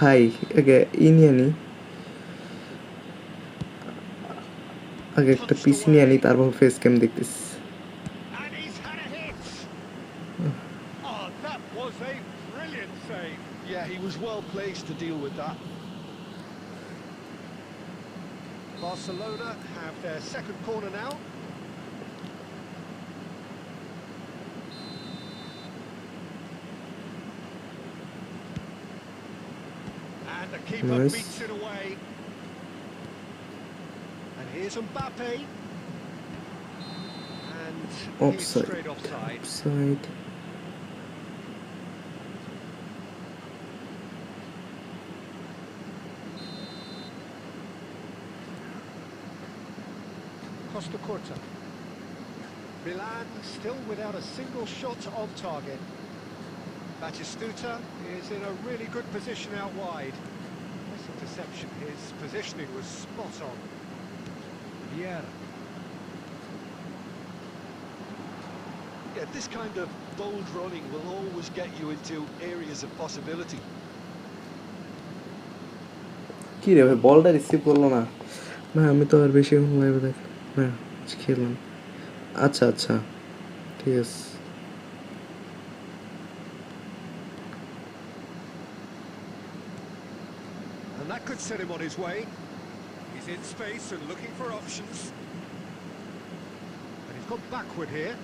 ভাই আগে নিয়ে নি আগে একটা পিসি নিয়ে আনি তারপর ফেস ক্যাম দেখতেছি And he's had a hit. Oh, that was a brilliant save. Yeah, he was well placed to deal with that. Barcelona have their second corner now. And the keeper Nice. beats it away. And here's Mbappe. And he's offside straight offside. Offside Costa Curta. Milan still without a single shot on target. Batistuta is in a really good position out wide. Nice interception. His positioning was spot on. Vieira. Yeah, this kind of bold running will always get you into areas of possibility. কি রে ভাই বলটা receive করলো না ভাই আমি তো আর বেশি লাইভে দেখ না খেললাম আচ্ছা আচ্ছা ঠিক আছে And that could set him on his way. He's in space and looking for options. And he's gone backward here.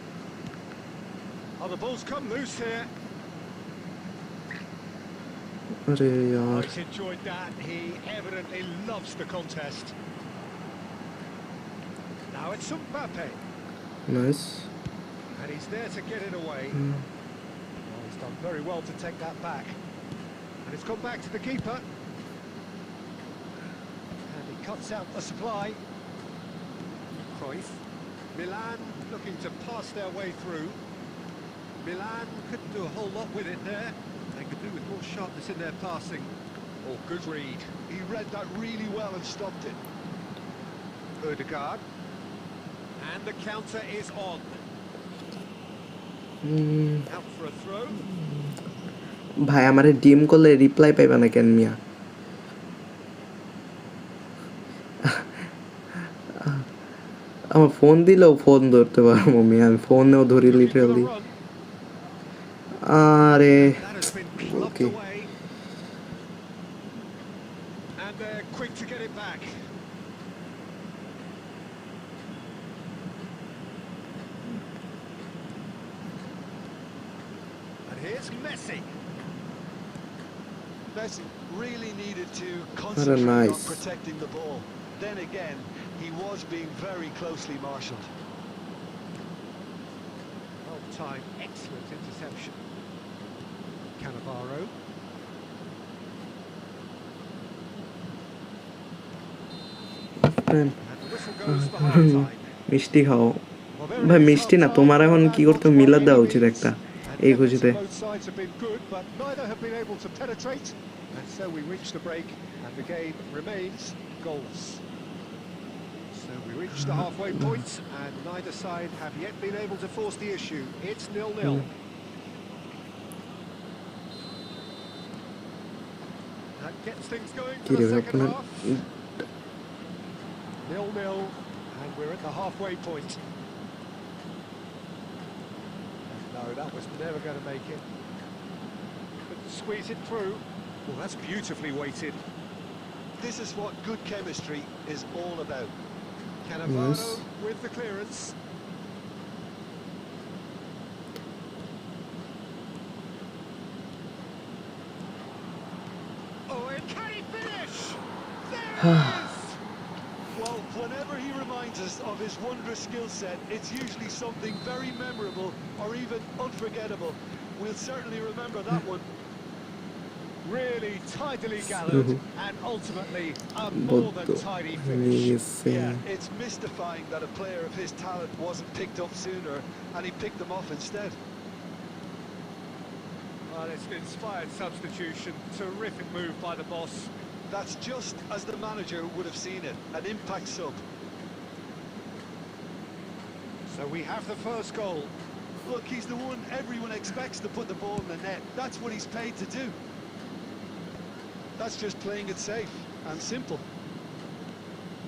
Oh, the ball's come loose here. আরে Oh, यार he's enjoyed that. He evidently loves the contest. Now it's Mbappe. Nice And he's there to get it away. Well, he's done very well to take that back. And it's gone back to the keeper. And he cuts out the supply. Cruyff. Milan looking to pass their way through. Milan couldn't do a whole lot with it there. They could do with more sharpness in their passing. Oh, good read. He read that really well and stopped it. Ødegaard. And the counter is on. Out for a throw. ভাই আমারে DM করলে reply পাইবা না কেন মিয়া আমার phone দিলেও phone ধরতে পারবো মিয়া আমি ফোনেও ধরি Looking for the literally run. আরে That has been clubbed Okay. away. And they're quick to get it back. And here's Messi. Messi really needed to concentrate nice. on protecting the ball. Then again, he was being very closely marshalled. Well-timed, excellent interception. Cannavaro. Friend And the whistle goes for half-time. মিষ্টি খাও Well, ভাই মিষ্টি না, তোমার এখন কি করতে মিলাদ দেওয়া উচিত একটা And এই the efforts খুশিতে। of both sides have been good, but neither have been able to penetrate. And so we reach the break, and the game remains goals. So we reach the halfway point, and neither side have yet been able to force the issue. It's 0-0. That gets things going কি for রে the ভাই second আপনার half. 0-0, and we're at the halfway point. No, that was never going to make it. Couldn't squeeze it through. Well, that's beautifully weighted. This is what good chemistry is all about. Cannavaro Nice. with the clearance. Oh, and can he finish? There it is! Well, whenever he reminds us of his wondrous skill set, it's usually something very memorable or even unforgettable. We'll certainly remember that one. Really tidily gathered and ultimately a more than tidy finish. Yeah, it's mystifying that a player of his talent wasn't picked up sooner and he picked them off instead. Well, it's an inspired substitution. Terrific move by the boss. That's just as the manager would have seen it, an impact sub. So we have the first goal. Look, he's the one everyone expects to put the ball in the net. That's what he's paid to do. That's just playing it safe and simple.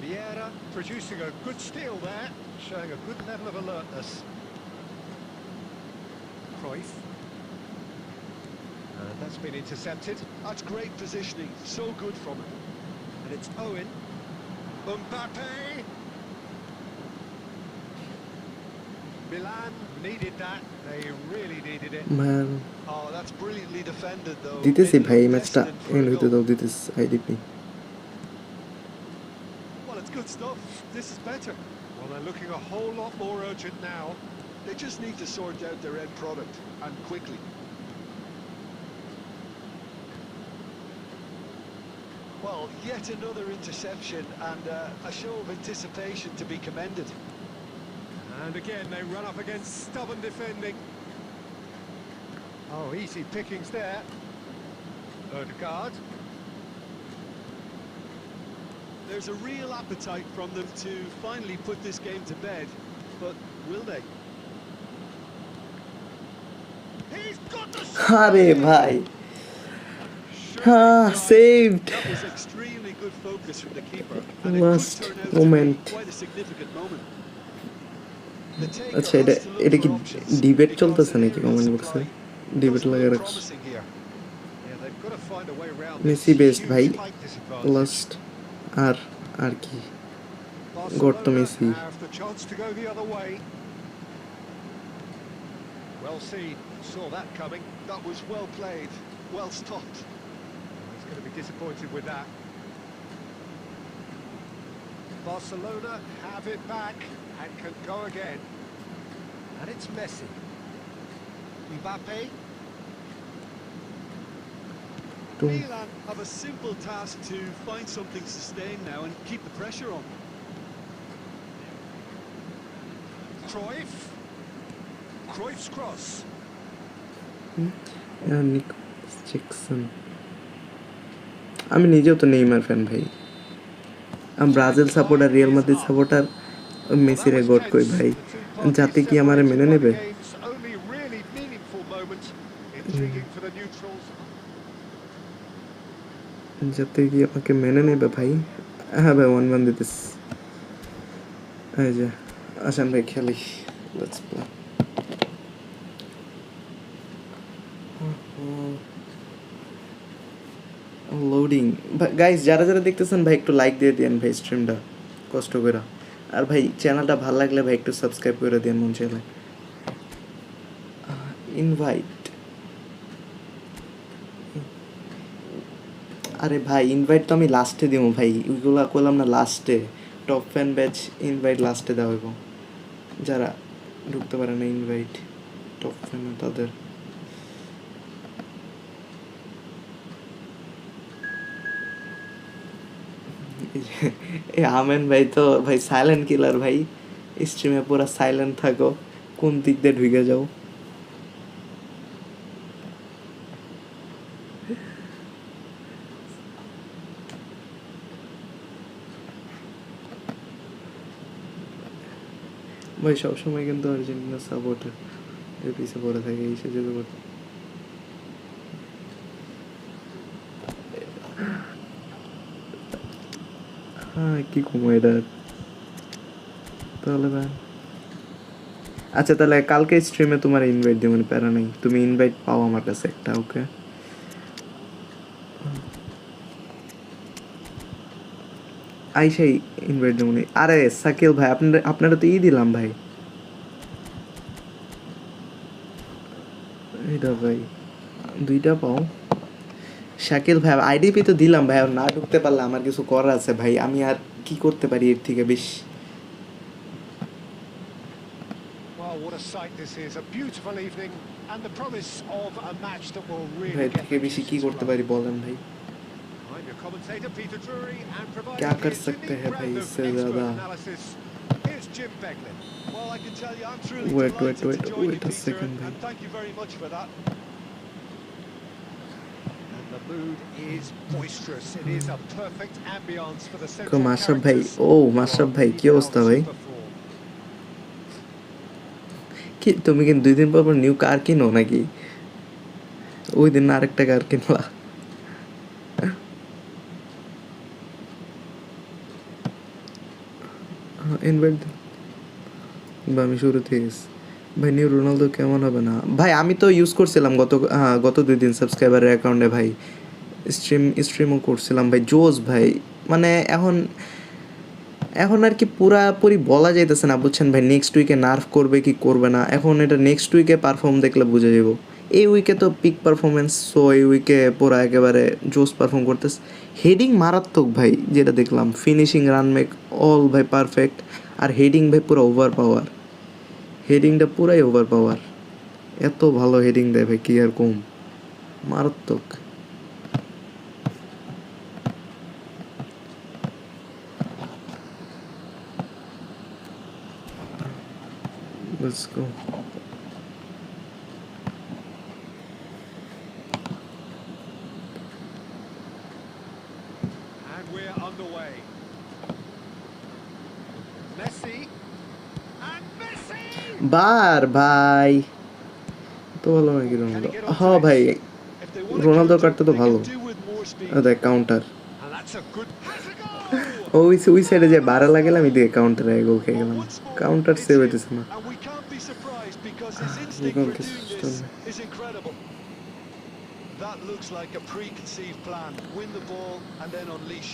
Vieira producing a good steal there, showing a good level of alertness. Cruyff. And that's been intercepted. That's great positioning, so good from him. And it's Owen. Mbappe! Milan needed that. They really needed it. Man Oh, that's brilliantly defended though. দিতেছি It ভাই এই looked ম্যাচটা destined for and a হইতে goal. দাও, দিতেছি IDP. Well, it's good stuff. This is better. Well, they're looking a whole lot more urgent now. They just need to sort out their end product, and quickly. Well, yet another interception, and a show of anticipation to be commended. And again, they run up against stubborn defending. Oh, easy pickings there. Odegaard. There's a real appetite from them to finally put this game to bed, but will they? He's got the আরে ভাই, Surely, guys, saved. That was extremely good focus from the keeper, and it Last could turn out moment. to be quite a significant moment. The taker আচ্ছা এটা has to look এটা for কি options debate because চলতেছে the নাকি aerial comment supply বক্সে? Debate doesn't লাগা look রাখছি। promising here. Yeah, they've got to find a way around Messi this best huge ভাই, height disadvantage. লাস্ট আর আর কি god তো Barcelona Messi. have the chance to go the other way. Well seen, saw that coming. That was well played, well stopped. He's going to be disappointed with that. Barcelona have it back and can go again. And it's Messi. Mbappe. Milan have a simple task to find something sustained now and keep the pressure on. Cruyff. Cruyff's cross. Jackson. আমি নিজেও তো Neymar fan ভাই, আমি Brazil supporter, Real Madrid supporter, মেসিরে GOAT কই ভাই, যাতে কি আমারে মেনে নেবে, Only really meaningful moment. Intriguing for the neutrals. যাতে কি আমাকে মেনে নেবে ভাই। হ্যাঁ ভাই 1-1 দিতেস। এই যে আসেন ভাই খেলি, লেটস প্লে। লোডিং গাইস, যারা যারা দেখতেছেন ভাই একটু লাইক দিয়ে দেন ভাই স্ট্রিমটা কষ্ট করে, আর ভাই চ্যানেলটা ভালো লাগলে ভাই একটু সাবস্ক্রাইব করে দেন মন চাইলে। ইনভাইট, আরে ভাই ইনভাইট তো আমি লাস্টে দিব ভাই, ওইগুলো করলাম না লাস্টে, টপ ফ্যান ব্যাচ ইনভাইট লাস্টে দেওয়া হইব, যারা ঢুকতে পারে না ইনভাইট টপ ফ্যান তাদের। এই আমেন ভাই তো ভাই সাইলেন্ট কিলার ভাই, স্ট্রিমে পুরো সাইলেন্ট থাকো, কোন দিক দিয়ে ঢুকে যাও। ভাই সবসময় কিন্তু আর্জেন্টিনা সাপোর্টার পিছিয়ে পড়ে থাকে এই সুযোগ। হ্যাঁ কি কমো এটা তাহলে ভাই। আচ্ছা তাহলে কালকে স্ট্রিমে তোমার ইনভাইট দিও, মানে প্যারা নেই, তুমি ইনভাইট পাও আমার কাছে একটা। ওকে আইসাই ইনভাইট দেবো। আরে সাকিল ভাই আপনারা তো দিলাম ভাই, এইটা ভাই 2টা পাও। শাকিল ভাই আইডিপি তো দিলাম ভাই, আর না ঢুকতে পারলে আমার কিছু করার আছে ভাই, আমি আর কি করতে পারি এর থেকে বেশি। Well, what a sight this is. A beautiful evening and the promise of a match that will ভাই really এর get থেকে the বেশি কি juices করতে flowing. পারি বলেন ভাই। I'm your commentator, Peter Drury, and क्या providing कर his सकते unique हैं भाई brand of इससे expert ज़्यादा। analysis. Here's Jim Beglin. Well, I can tell you, I'm truly Wait, delighted wait, to join you, wait a Peter, second, and भाई। thank you very much for that. And the mood is boisterous. It is a perfect ambience for the को central माशरफ भाई, characters O who माशरफ are भाई কি in অবস্থা ভাই? super form. কি তুমি কি 2 দিন পর পর নিউ কার কিনো নাকি? ওই দিন না আরেকটা কার কিনলা? ইনভাইট বা আমি শুরুতে গেছি ভাই। নিউ রোনালদো কেমন হবে না ভাই? আমি তো ইউজ করছিলাম গত 2 দিন সাবস্ক্রাইবারের অ্যাকাউন্টে ভাই, স্ট্রিমও করছিলাম ভাই। জোস ভাই, মানে এখন আর কি পুরাপুরি বলা যাইতেছে না বুঝছেন ভাই, নেক্সট উইকে নার্ভ করবে কি করবে না, এখন এটা নেক্সট উইকে পারফর্ম দেখলে বুঝে যাব। এই উইকে তো পিক পারফরমেন্স, সো এই উইকে পুরা একেবারে জোস পারফর্ম করতেছে। হেডিং মারাত্মক ভাই, যেটা দেখলাম ফিনিশিং রান মেক অল ভাই পারফেক্ট। আর হেডিং ভাই পুরো ওভার পাওয়ার, হেডিংটা পুরাই ওভার পাওয়ার, এত ভালো হেডিং দেয় ভাই কি আর কম, মারাত্মক। Let's go. And we're underway. Messi. And Messi! বার ভাই তো ভালো নাকি রোনালদো? হ্যাঁ ভাই If they want to Ronaldo counter, কাটতে তো they ভালো। can do with more speed. দেখ counter, And that's a good has a goal! ওই সাইডে যে বাড়া লাগেলাম এদিকে কাউন্টারে গোল খেয়ে Well, গেলাম। once more, counter it's save him, হইতেছে না। and we can't be surprised because his instinct goal for kick doing system. this is incredible. That looks like a preconceived plan. Win the ball and then unleash.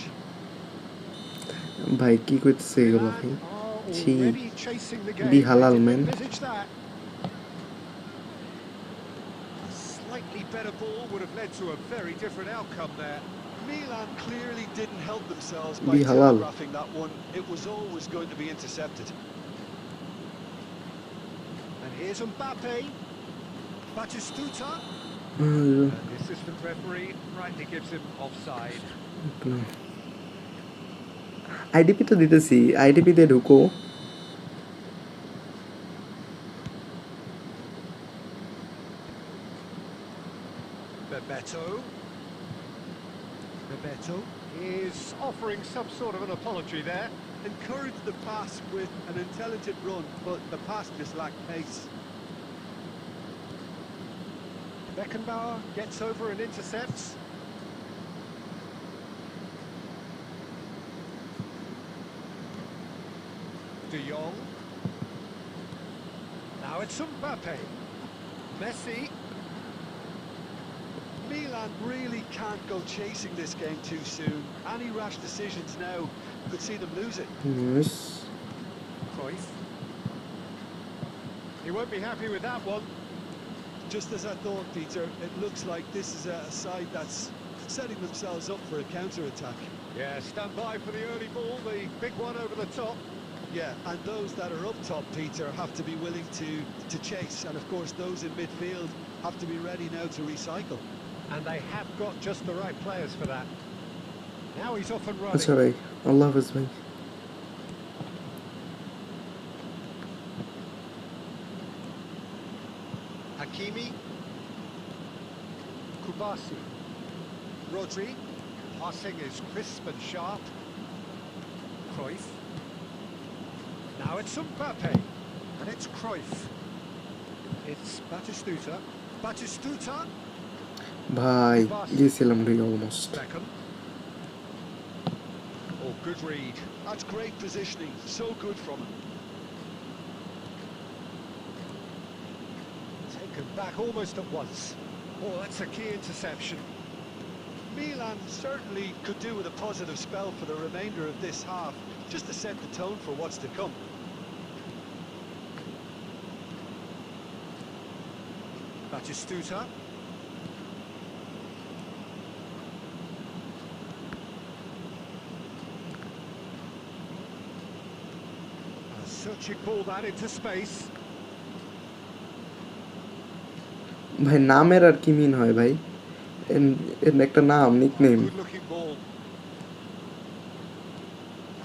ভাই কি করতেছে এগুলো ভাই? Are ছি, already chasing the game. be halal, They didn't man. envisage that. A slightly better ball would have led to a very different outcome there. Milan clearly didn't help themselves Be by halal. telegraphing that one. It was always going to be intercepted. And here's Mbappe. Batistuta. Ah, And the assistant referee rightly gives him offside. IDP তো দিতেছি, IDP তে ঢুকো। Bebeto is offering some sort of an apology there. Encouraged the pass with an intelligent run, but the pass just lacked pace. Beckenbauer gets over and intercepts. De Jong. Now it's Mbappe. Messi. Milan really can't go chasing this game too soon. Any rash decisions now could see them lose it. Yes. Cruyff. He won't be happy with that one. Just as I thought, Peter, it looks like this is a side that's setting themselves up for a counter-attack. Yeah, stand by for the early ball, the big one over the top. Yeah, and those that are up top, Peter, have to be willing to chase. And of course, those in midfield have to be ready now to recycle. And they have got just the right players for that. Now he's off and আচ্ছা running. ভাই, আল্লাহ হাফেজ ভাই। Hakimi. Kubasi. Rodri. Passing is crisp and sharp. Cruyff. Now it's Mbappe. And it's Cruyff. It's Batistuta. Batistuta. ভাই গেছিলাম রে almost Beckham. Oh, good read. That's great positioning, so good from him. Taken back almost at once. Oh, that's a key interception. Milan certainly could do with a positive spell for the remainder of this half, just to set the tone for what's to come. Batistuta. Searching ball that into space. ভাই নামের আর কি মিন হয় ভাই এর একটা নাম nickname Good looking ball.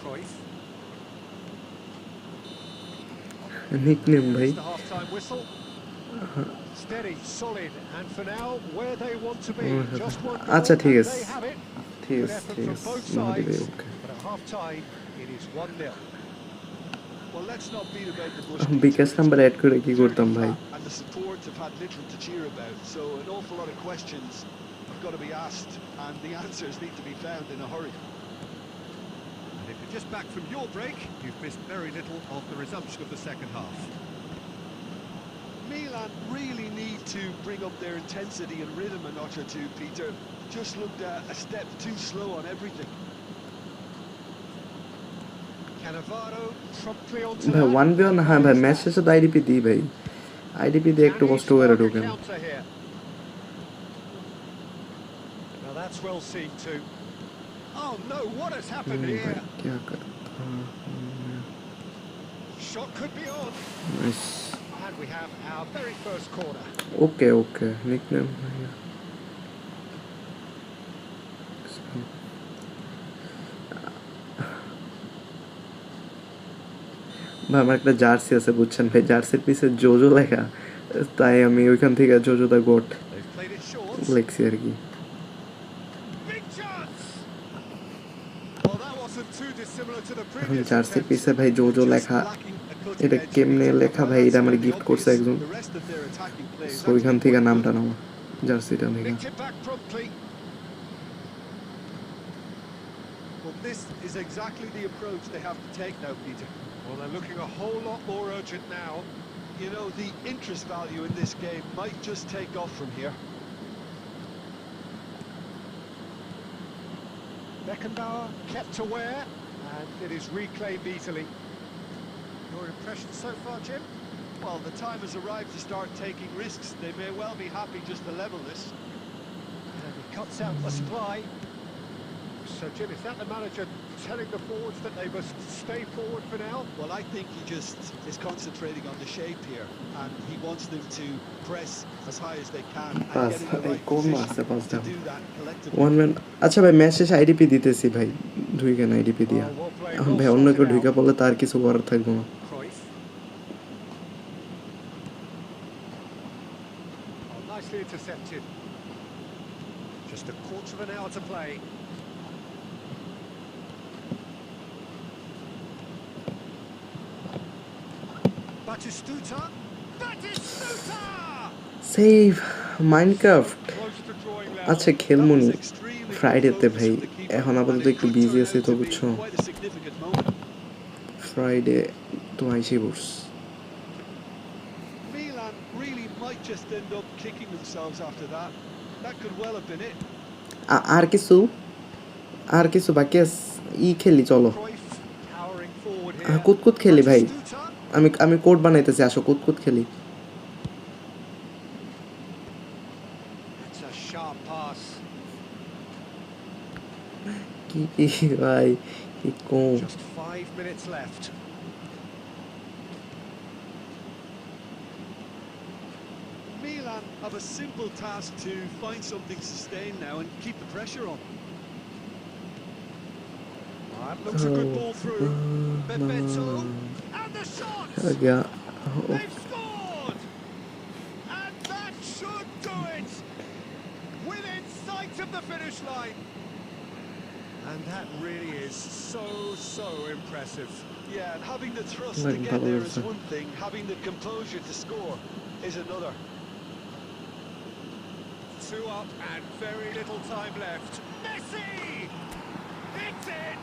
Cruyff. Nickname ভাই It's the half-time whistle. Steady, solid, and for now, where they want to be. Just one goal, আচ্ছা ঠিক and আছে they have it. ঠিক Good আছে effort ঠিক from আছে both মাহাদি ভাই sides, okay but at half-time, it is 1-0. Well, let's not beat about the bush. BKash number add করে কি করতাম ভাই And the support have had little to cheer about, so an awful lot of questions have got to be asked, and the answers need to be found in a hurry. And if you're just back from your break, you've missed very little of the resumption of the second half. Milan really need to bring up their intensity and rhythm a notch or two, Peter. Just looked a step too slow on everything. Cannavaro promptly onto ভাই that. 1v1 হ্যাঁ ভাই match শেষে তো IDP দিই ভাই IDP দিয়ে একটু কষ্ট করে ঢোকেন Counter here. Now that's well seen too. Oh no, what has happened here? क्या करता Shot could be on. Nice And we have our very first corner. Okay okay nickname ভাই আমার একটা জার্সি আছে বুঝছেন ভাই জার্সির পিছে জোজো লেখা তাই আমি ওইখান থেকে JoJo the goat They've played it short. লেখছি আর কি Big chance. Well, that wasn't too dissimilar to the previous জার্সির attempts. পিছে ভাই জোজো লেখা এটা কেমনে লেখা ভাই এটা আমার গিফট করছে একজন The rest of their attacking players So ওইখান থেকে নামটা নেওয়া জার্সিটা থেকে Nicked it back promptly. Well, this is exactly the approach they have to take now, Peter. Well, they're looking a whole lot more urgent now. You know, the interest value in this game might just take off from here. Beckenbauer kept aware, and it is reclaimed easily. Your impression so far, Jim? Well, the time has arrived to start taking risks. They may well be happy just to level this. And he cuts out the supply. So, Jim, is that the manager telling the forwards that they must stay forward for now? Well, I think he just is concentrating on the shape here, and he wants them to press as high as they can and Pass. get in the right Hey, position to do that collectively. One man আচ্ছা ভাই match শেষে IDP দিতেছি ভাই ঢুইকেন IDP দিয়া Oh, well played, এখন well ভাই অন্য কেউ sorted ঢুকে out. পড়লে তার কিছু করার থাকবো না Cruyff. Oh, nicely intercepted. Just a quarter of an hour to play. Batistuta. Batistuta! Save Minecraft Close to drawing level. আচ্ছা খেলমুনি That was extremely ফ্রাইডেতে good ভাই focus from the keeper, এখন আপাতত and it একটু could বিজি turn আছি out তো to be বুঝছো quite a significant moment. Friday তো আইসি পড়স Milan really might just end up kicking themselves after that. That could well have been it. আর কিছু বাকি আছে ই খেলি চলো Cruyff powering forward here. কুতকুত খেলি ভাই Batistuta. আমি কোড বানাইতেছি আসো কুতকুত খেলি That's a sharp pass. কি ভাই কি কম Just 5 minutes left. Milan have a simple task to find something sustained now and keep the pressure on. That looks a good ball through. Bebeto. And the shot! গিয়া They've scored! And that the finish line. And that really is so impressive. Yeah, and having the thrust to Like get there is Balotelli. one thing, having the composure to score is another. 2 up and very little time left. Messi! It's in!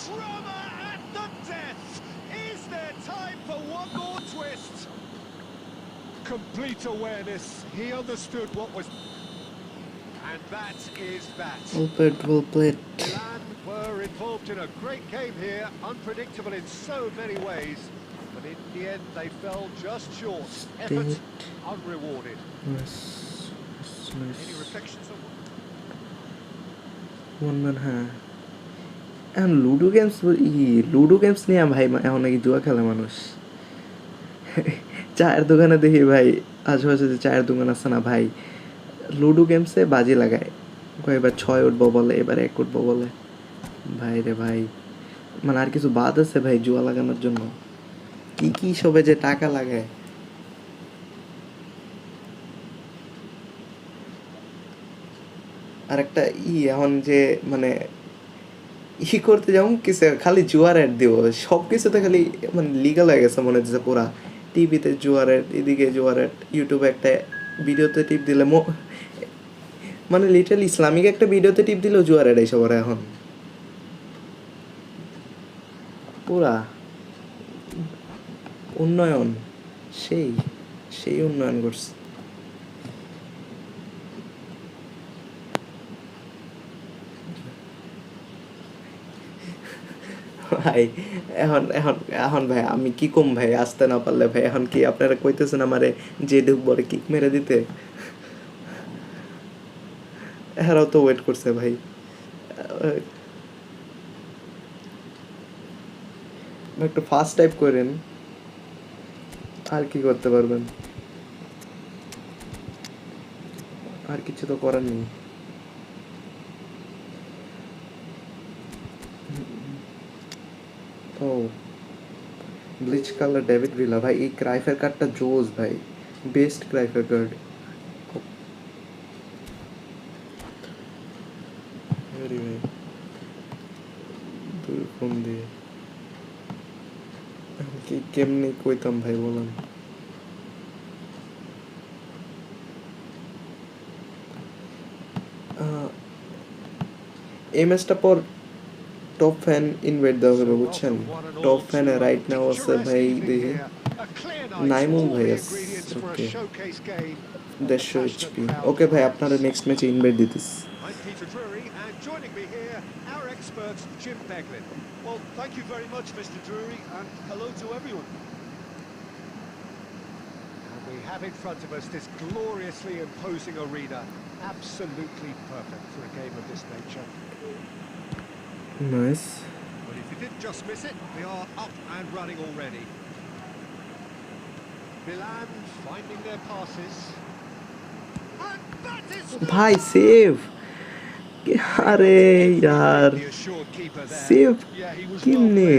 Drama at the death! Is there time for one more twist? Complete awareness. He understood what was... And that is that. Well played, well played. Milan were involved in a great game here, unpredictable in so many ways, but in the end they fell just short. Effort unrewarded. Nice. Nice. Any reflections on One man হ্যাঁ এখন ludo games নিয়ে ভাই এখন নাকি জুয়া খেলে মানুষ চায়ের দোকানে দেখি ভাই আশেপাশে যে চায়ের দোকান আছে না ভাই লুডো গেমসে বাজি লাগায় এবার 6 উঠবো বলে এবার 1 উঠবো বলে ভাই রে ভাই মানে আর কিছু বাদ আছে ভাই জুয়া লাগানোর জন্য কি সবে যে টাকা লাগায় আর একটা এখন যে মানে করতে যাও কিছু খালি জুয়ার অ্যাড দিব সব কিছুতে খালি মানে লিগাল হয়ে গেছে মনে হচ্ছে পুরা টিভিতে জুয়ার অ্যাড এদিকে জুয়ার অ্যাড ইউটিউবে একটা ভিডিওতে টিপ দিলে মানে লিটারালি ইসলামিক একটা ভিডিওতে টিপ দিলেও জুয়ার অ্যাড এইসব এখন পুরা উন্নয়ন সেই উন্নয়ন করছে ভাই এখন ভাই আমি কি কম ভাই আসতে না পারলে ভাই এখন কি আপনারা কইতেছেন আমারে যে ঢুকবরে কিক মেরে দিতে এরাও তো ওয়েট করছে ভাই একটু ফাস্ট টাইপ করেন আর কি করতে পারবেন আর কিছু তো করার নেই ও ব্লিচ কালার ডেভিড ভিলা ভাই এই ক্রাইফের কার্ডটা জোস ভাই বেস্ট ক্রাইফের কার্ড ভাই দুই ফোন দিয়ে কি কেমনি কইতাম ভাই বলেন এই ম্যাচটা পর টপ ফ্যান ইনভাইট দেওয়া হবে বুঝছেন টপ ফ্যানে রাইট নাও আছে ভাই দেখি নাইমুল ভাই আছে ওকে 150 এইচপি ওকে ভাই আপনারা নেক্সট ম্যাচে ইনভাইট দিতেছি expert Jim Beglin. Well, thank you very much, Mr. Drury, and hello to everyone. And we have in front of us this gloriously imposing arena, absolutely perfect for a game of this nature. Nice. But if you didn't just miss it, we are up and running already. Milan finding their passes. And that is... Bhai, save! আরে यार save কিমনে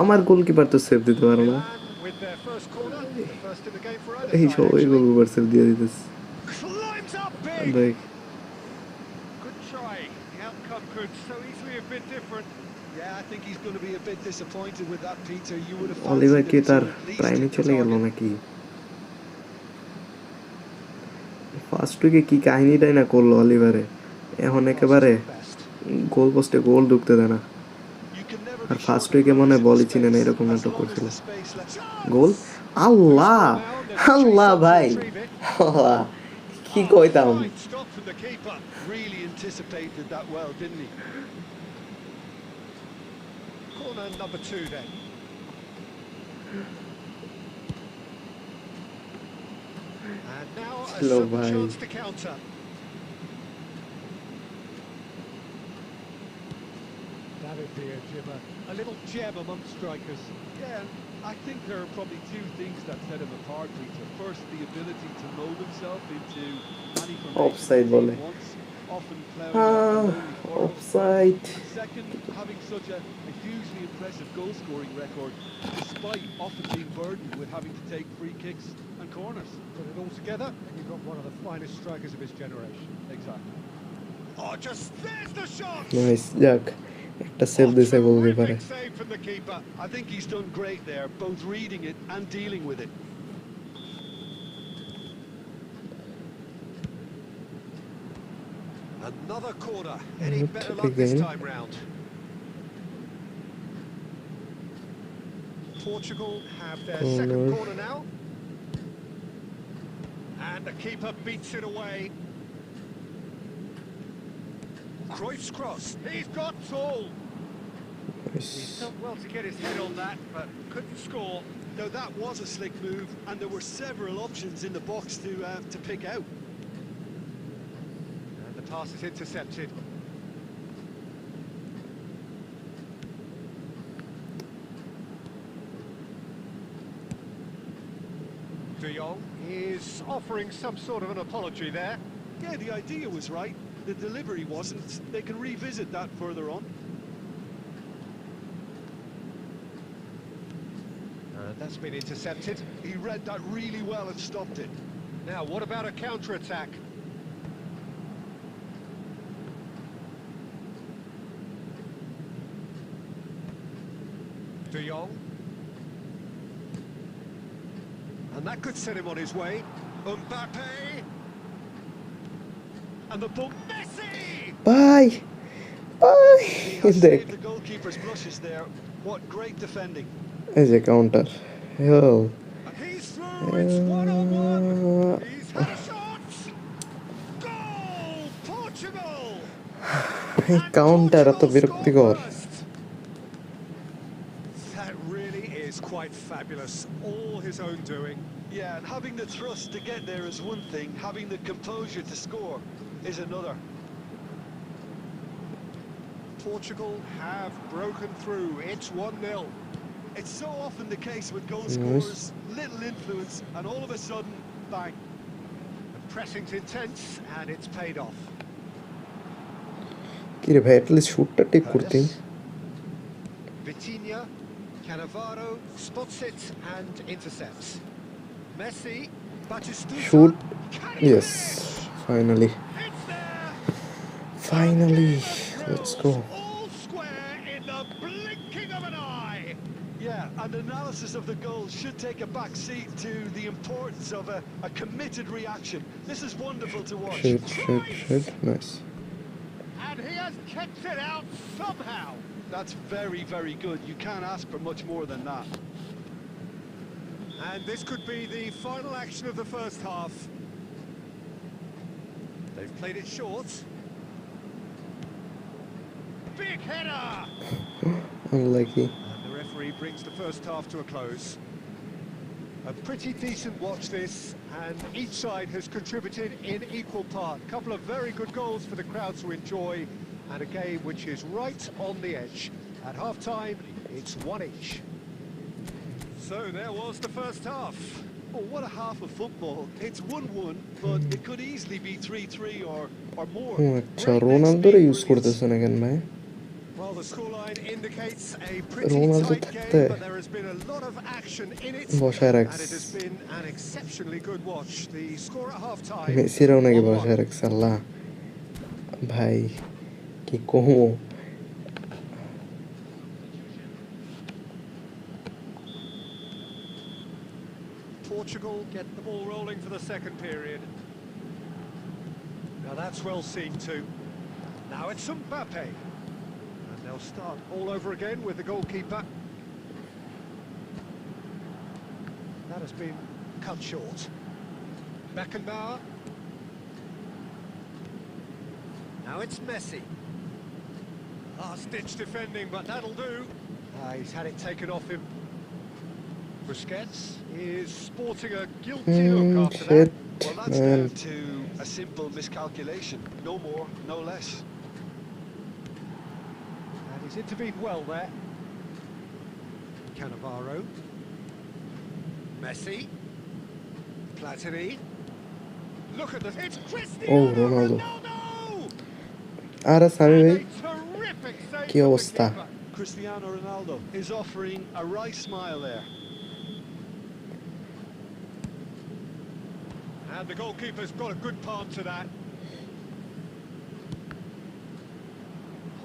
আমার goalkeeper তো save দিতে পারো না এই সব ওই গোলকিপার সেভ দিয়ে দিতেছে দেখ অলিভার কি তার প্রাইমে চলে গেল নাকি ফার্স্ট উইকে কি কাহিনীটাই না করলো অলিভারে এখন একেবারে গোল পোস্টে গোল ঢুকতে দেয় না আর ফার্স্ট উইকে মনে হয় বলই চিনে না এরকম নাটক করছিল গোল আল্লাহ আল্লাহ ভাই কি কইতাম ছিল ভাই A little gem among strikers. Yeah, I think there are probably two things that set him apart, Peter. First, the ability to mold himself into any offside formation bole. he wants, often ploughing offside. Second, having such a hugely impressive goal-scoring record, despite often being burdened with having to take free kicks and corners. Put it all together, and you've got one of the finest strikers of his generation. Exactly. just there's the shot. Nice, যাক একটা save Oh, দিছে গোলকিপারে। terrific save from the keeper. I think he's done great there, both reading it and dealing with it. Another corner. Any Not better luck this again. time round? Portugal have their second Corner. corner now. And the keeper beats it away. Cruyff's cross. He's got tall. He's Nice. done well to get his head on that, but couldn't score. Now that was a slick move, and there were several options in the box to pick out. And the pass is intercepted. De Jong is offering some sort of an apology there. Yeah, the idea was right. The delivery wasn't. They can revisit that further on. That's been intercepted. He read that really well and stopped it. Now, what about a counter-attack? De Jong. And that could set him on his way. Mbappe. And the ball. Messi! Bye bye, He has দেখ saved the goalkeeper's brushes there. What great defending. এই যে counter হেল। And he's through. It's 1-on-1. He's had a shot. Goal! Portugal! এই And counter এত Portugal বিরক্তিকর। score first. That really is quite fabulous. All his own doing. Yeah, and having the thrust to get there is one thing. Having the composure to score is another. Portugal have broken through. It's 1-0. It's so often the case with goal Nice. scorers, little influence, and all of a sudden, bang. The pressing's intense, and it's paid off. কি রে ভাই, at least শুটটা ঠিক করতি। Vitinha, Cannavaro spots it and intercepts. Messi, Batistuta. Shoot. Can he Yes, finish? finally. It's there. Finally, The let's drills go. all square in the blinking of an eye. Yeah, and analysis of the goal should take a back seat to the importance of a committed reaction. This is wonderful to watch. Shoot, nice. And he has kept it out somehow. That's very, very good. You can't ask for much more than that. And this could be the final action of the first half. They've played it short. Big header! Unlucky. And the referee brings the first half to a close. A pretty decent watch this, and each side has contributed in equal part. A couple of very good goals for the crowd to enjoy, and a game which is right on the edge. At half-time, it's 1 each. So there was the first half. Oh, what a half of football. It's 1-1, but it could easily be 3-3 or more. আচ্ছা, Great রোনালদোরে next use speed, করতেছেন কেন ভাই? Well, the scoreline indicates a pretty Ronaldo tight থাকতে game, but there has been a lot of action in it, বসায় and রাখছে। it has been an exceptionally good watch. The score at half-time, মেসিরাও নাকি 1-1. বসায় রাখছে, আল্লাহ ভাই কি কমো। Portugal get the ball rolling for the second period. Now that's well seen too. Now it's Mbappe. And they'll start all over again with the goalkeeper. That has been cut short. Beckenbauer. Now it's Messi. Last-ditch defending, but that'll do. He's had it taken off him. Busquets is sporting a guilty look after Shit, that. Well, that's man. down to a simple miscalculation. No more, no less. And he's intervened well there. Cannavaro. Messi. Platini. Look at this. It's Cristiano Oh, Ronaldo. Ronaldo! আরে Sami And ভাই, a terrific save কি from the অবস্থা? keeper. Cristiano Ronaldo is offering a right smile there. And the goalkeeper's got a good palm to that.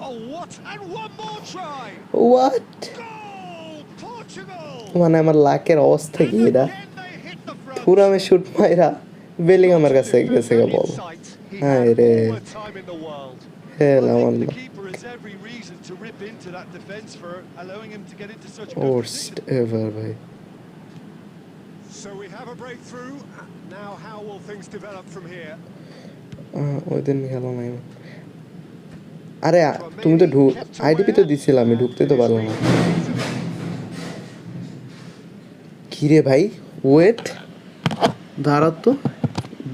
Oh, what? And one more try. What, Goal, Portugal. মানে আমার লাকের অবস্থা কি And এটা, again they hit the front. থুরামে shoot মাইরা বেলিংহামের Not a কাছে গেছে গা defender in ball. sight. He হায় had রে, all the time in the world. হেল I আমার think the keeper has every reason to rip into that defence for allowing him to get into such a good worst position. Ever ভাই। So we have a breakthrough. Now how will things develop from here? ওই দিন খেলো নাই। আরে তুমি তো IDP তো দিছিল, আমি ঢুকতে তো পারলাম না। কিরে ভাই, ওয়েট, দাঁড়াত তো,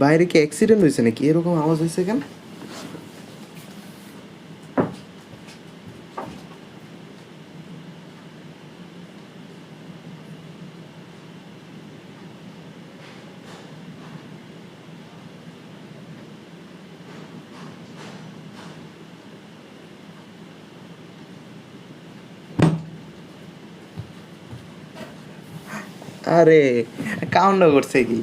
বাইরে কি অ্যাক্সিডেন্ট হয়েছে নাকি? এরকম আওয়াজ হয়েছে কেন? আরে কাউন্ট করছে কি?